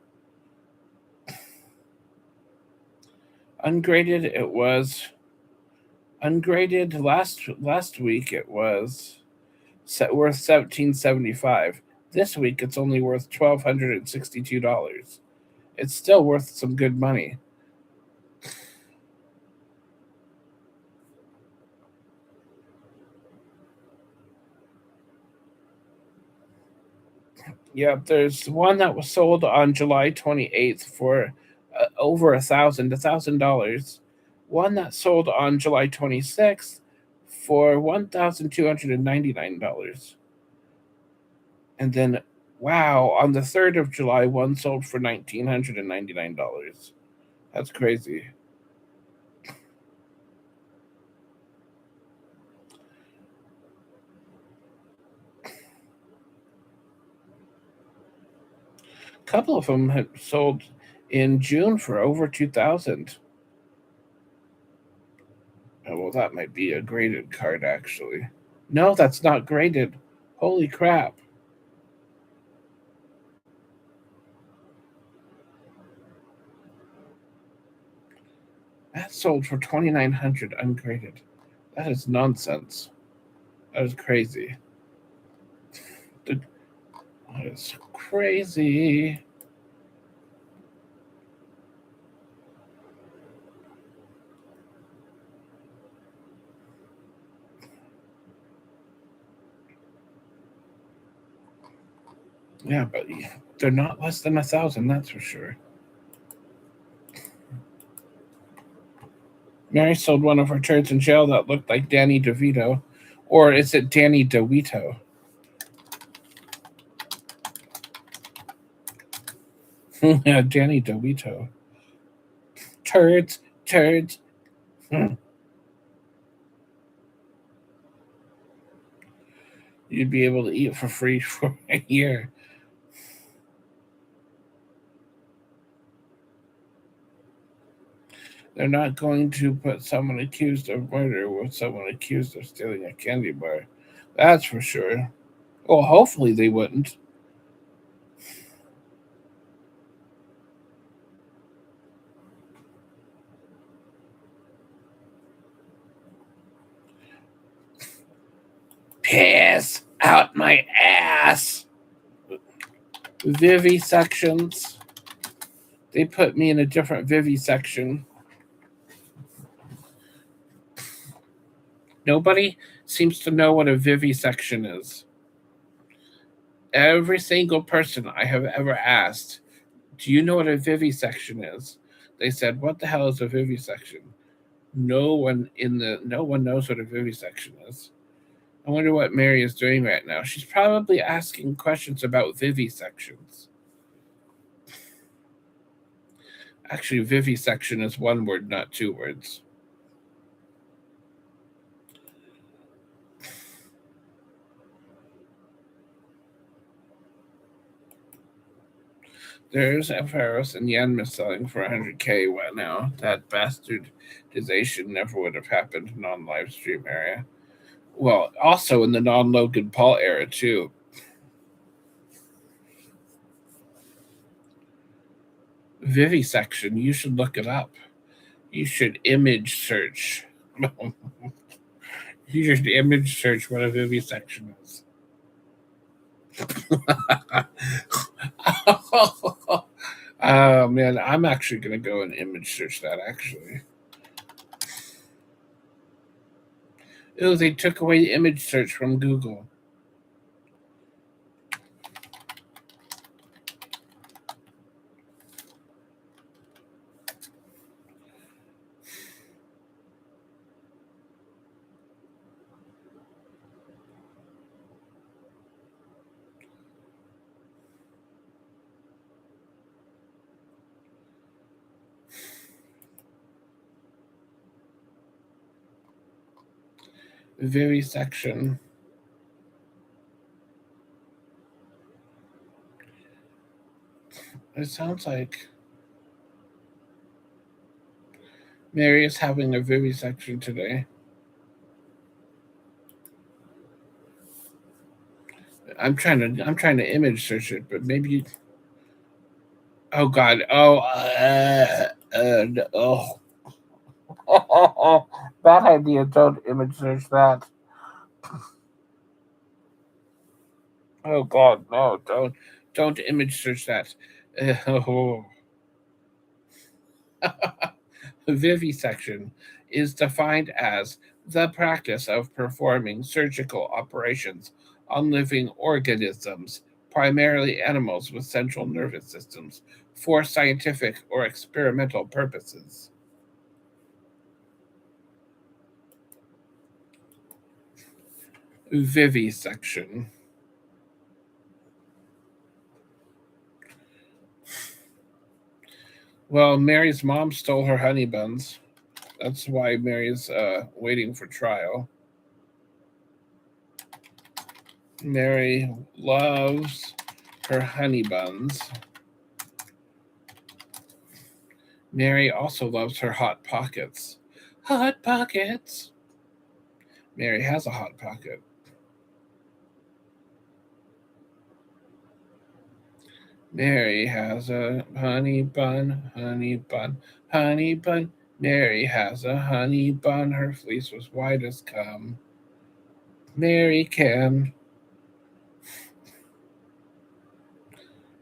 Ungraded it was ungraded last week it was worth 1775. This week it's only worth $1262. It's still worth some good money. Yep, there's one that was sold on July 28th for over $1,000. One that sold on July 26th for $1,299. And then, wow, on the 3rd of July, one sold for $1,999. That's crazy. A couple of them had sold in June for over 2,000. Oh, well, that might be a graded card, actually. No, that's not graded. Holy crap. That sold for 2,900 ungraded. That is nonsense. That is crazy. That is crazy. Yeah, but they're not less than 1,000, that's for sure. Mary sold one of her turds in jail that looked like Danny DeVito. Or is it Danny DeVito? Yeah, Danny DeVito. Turds, turds. You'd be able to eat for free for a year. They're not going to put someone accused of murder with someone accused of stealing a candy bar. That's for sure. Well, hopefully they wouldn't. Piss out my ass. Vivisections. They put me in a different vivisection. Nobody seems to know what a vivisection is. Every single person I have ever asked, do you know what a vivisection is? They said, what the hell is a vivisection? No one knows what a vivisection is. I wonder what Mary is doing right now. She's probably asking questions about vivisections. Actually, vivisection is one word, not two words. There's Pharos and Yanma selling for 100K. What now? That bastardization never would have happened non-live stream area. Well, also in the non-Logan Paul era too. Vivisection, you should look it up. You should image search. You should image search what a vivisection is. Oh man, I'm actually gonna go and image search that actually. Oh, they took away the image search from Google. Vivisection. It sounds like Mary is having a vivisection today. I'm trying to image search it, but maybe. Oh God! Oh, bad idea. Don't image search that. Oh God, no! Don't image search that. Oh. Vivisection is defined as the practice of performing surgical operations on living organisms, primarily animals with central nervous systems, for scientific or experimental purposes. Vivisection. Well, Mary's mom stole her honey buns. That's why Mary's waiting for trial. Mary loves her honey buns. Mary also loves her hot pockets. Hot pockets. Mary has a hot pocket. Mary has a honey bun, honey bun, honey bun. Mary has a honey bun. Her fleece was white as cum. Mary can.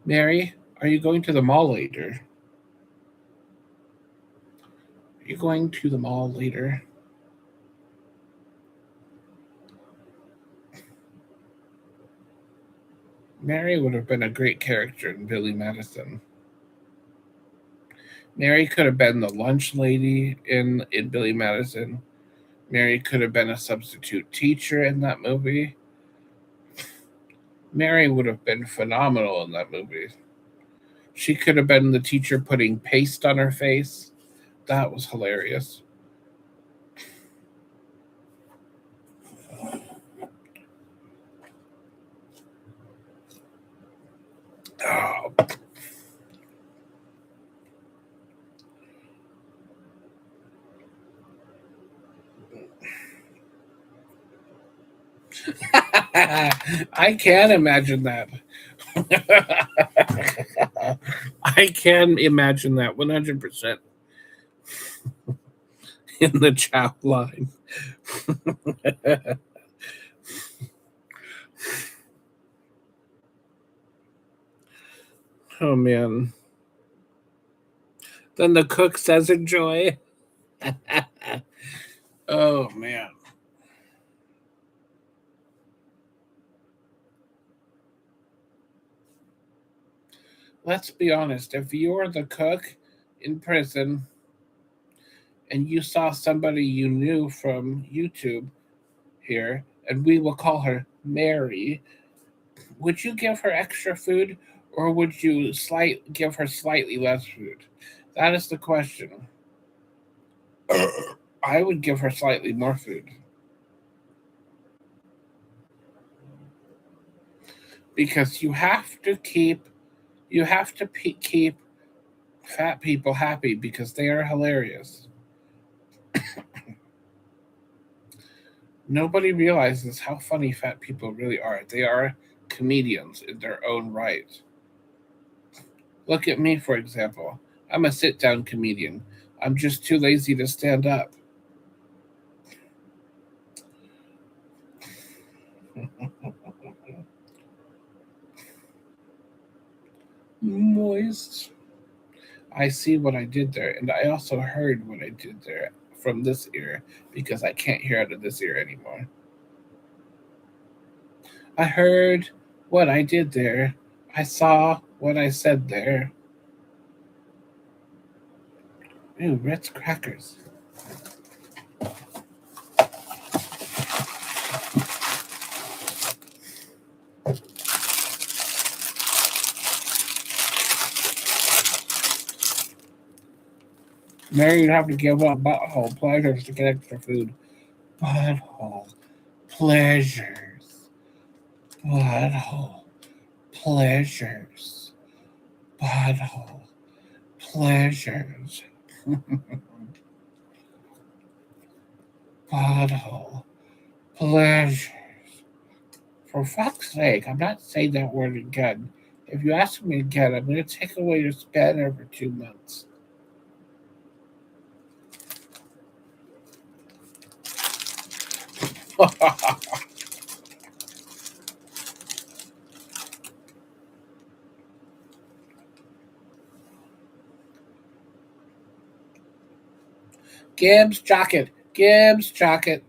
Mary, are you going to the mall later? Are you going to the mall later? Mary would have been a great character in Billy Madison. Mary could have been the lunch lady in Billy Madison. Mary could have been a substitute teacher in that movie. Mary would have been phenomenal in that movie. She could have been the teacher putting paste on her face. That was hilarious. Oh. I can imagine that. I can imagine that 100% in the chat line. Oh man. Then the cook says enjoy. Oh man. Let's be honest. If you're the cook in prison and you saw somebody you knew from YouTube here, and we will call her Mary, would you give her extra food or would you give her slightly less food? That is the question. I would give her slightly more food because you have to keep fat people happy because they are hilarious. Nobody realizes how funny fat people really are. They are comedians in their own right. Look at me, for example. I'm a sit down comedian. I'm just too lazy to stand up. Moist. I see what I did there, and I also heard what I did there from this ear because I can't hear out of this ear anymore. I heard what I did there. I saw what I said there. Ooh, Ritz crackers. Mary, you'd have to give up butthole pleasures to get extra food. Butthole pleasures. Butthole pleasures. Butthole pleasures. Butthole pleasures. For fuck's sake, I'm not saying that word again. If you ask me again, I'm going to take away your spanner for 2 months. Gibbs Jocket. Gibbs Jocket.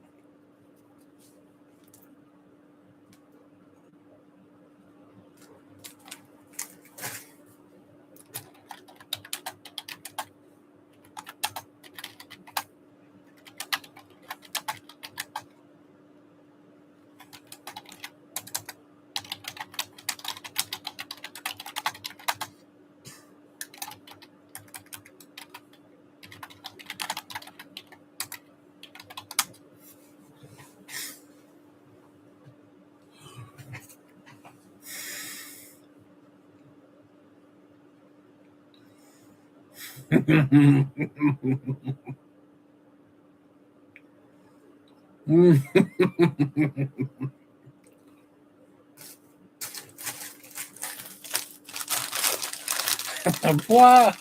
Wow.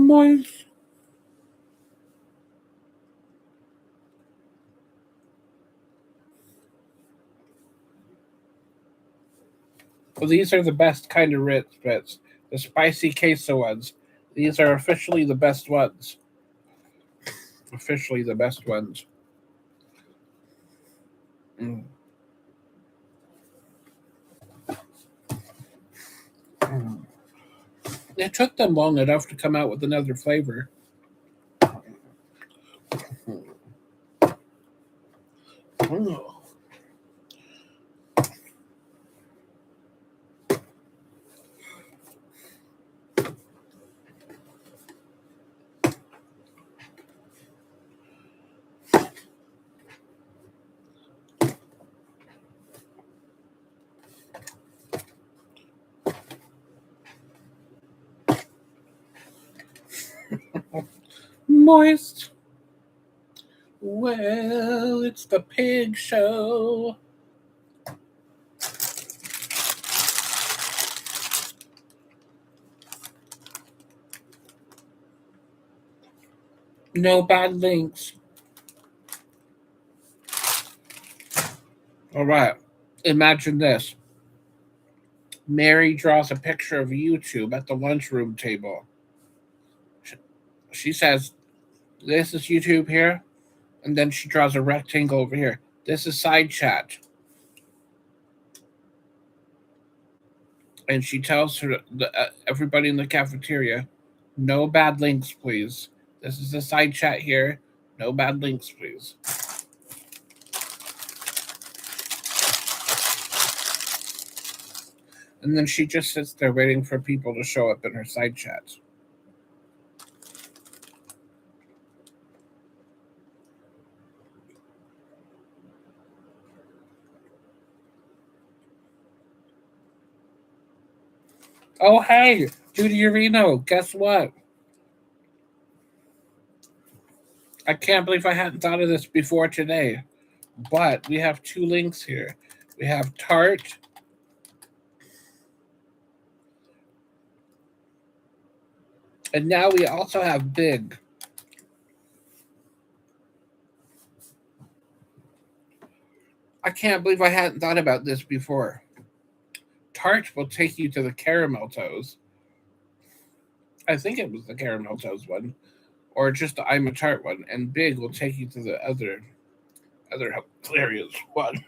Moist. Well, these are the best kind of Ritz bits. The spicy queso ones. These are officially the best ones. Officially the best ones. Mm. Mm. It took them long enough to come out with another flavor. Mm. Moist. Well, it's the pig show. No bad links. All right. Imagine this. Mary draws a picture of YouTube at the lunchroom table. She says, "This is YouTube here," and then she draws a rectangle over here. This is side chat. And she tells everybody in the cafeteria, "No bad links, please. This is the side chat here. No bad links, please." And then she just sits there waiting for people to show up in her side chats. Oh, hey, Judy Urino, guess what? I can't believe I hadn't thought of this before today. But we have two links here. We have Tarte. And now we also have Big. I can't believe I hadn't thought about this before. Tarte will take you to the caramel toes. I think it was the caramel toes one, or just the I'm a Tart one. And Big will take you to the other hilarious one.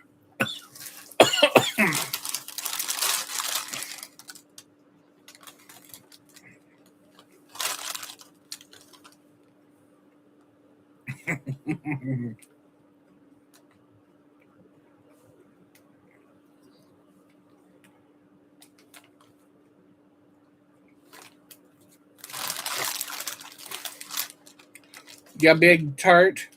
Yeah, Big Tart.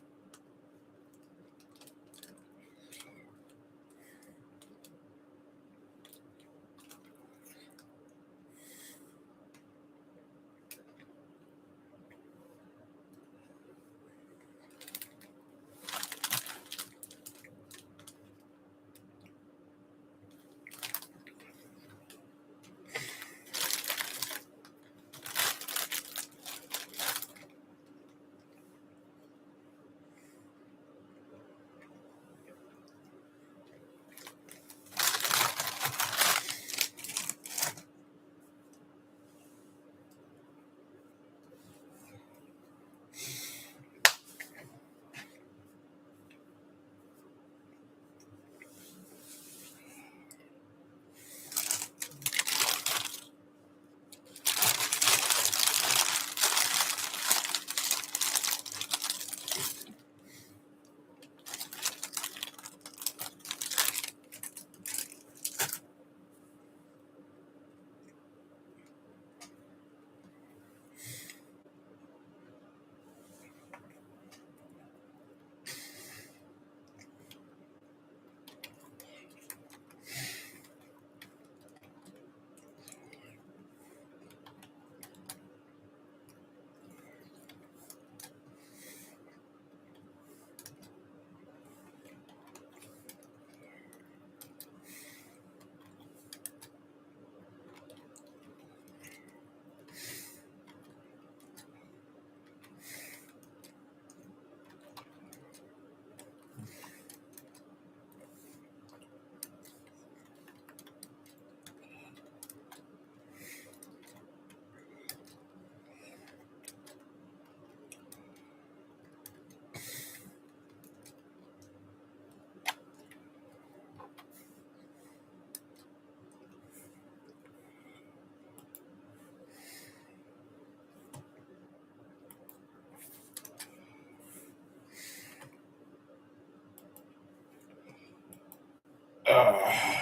Uh,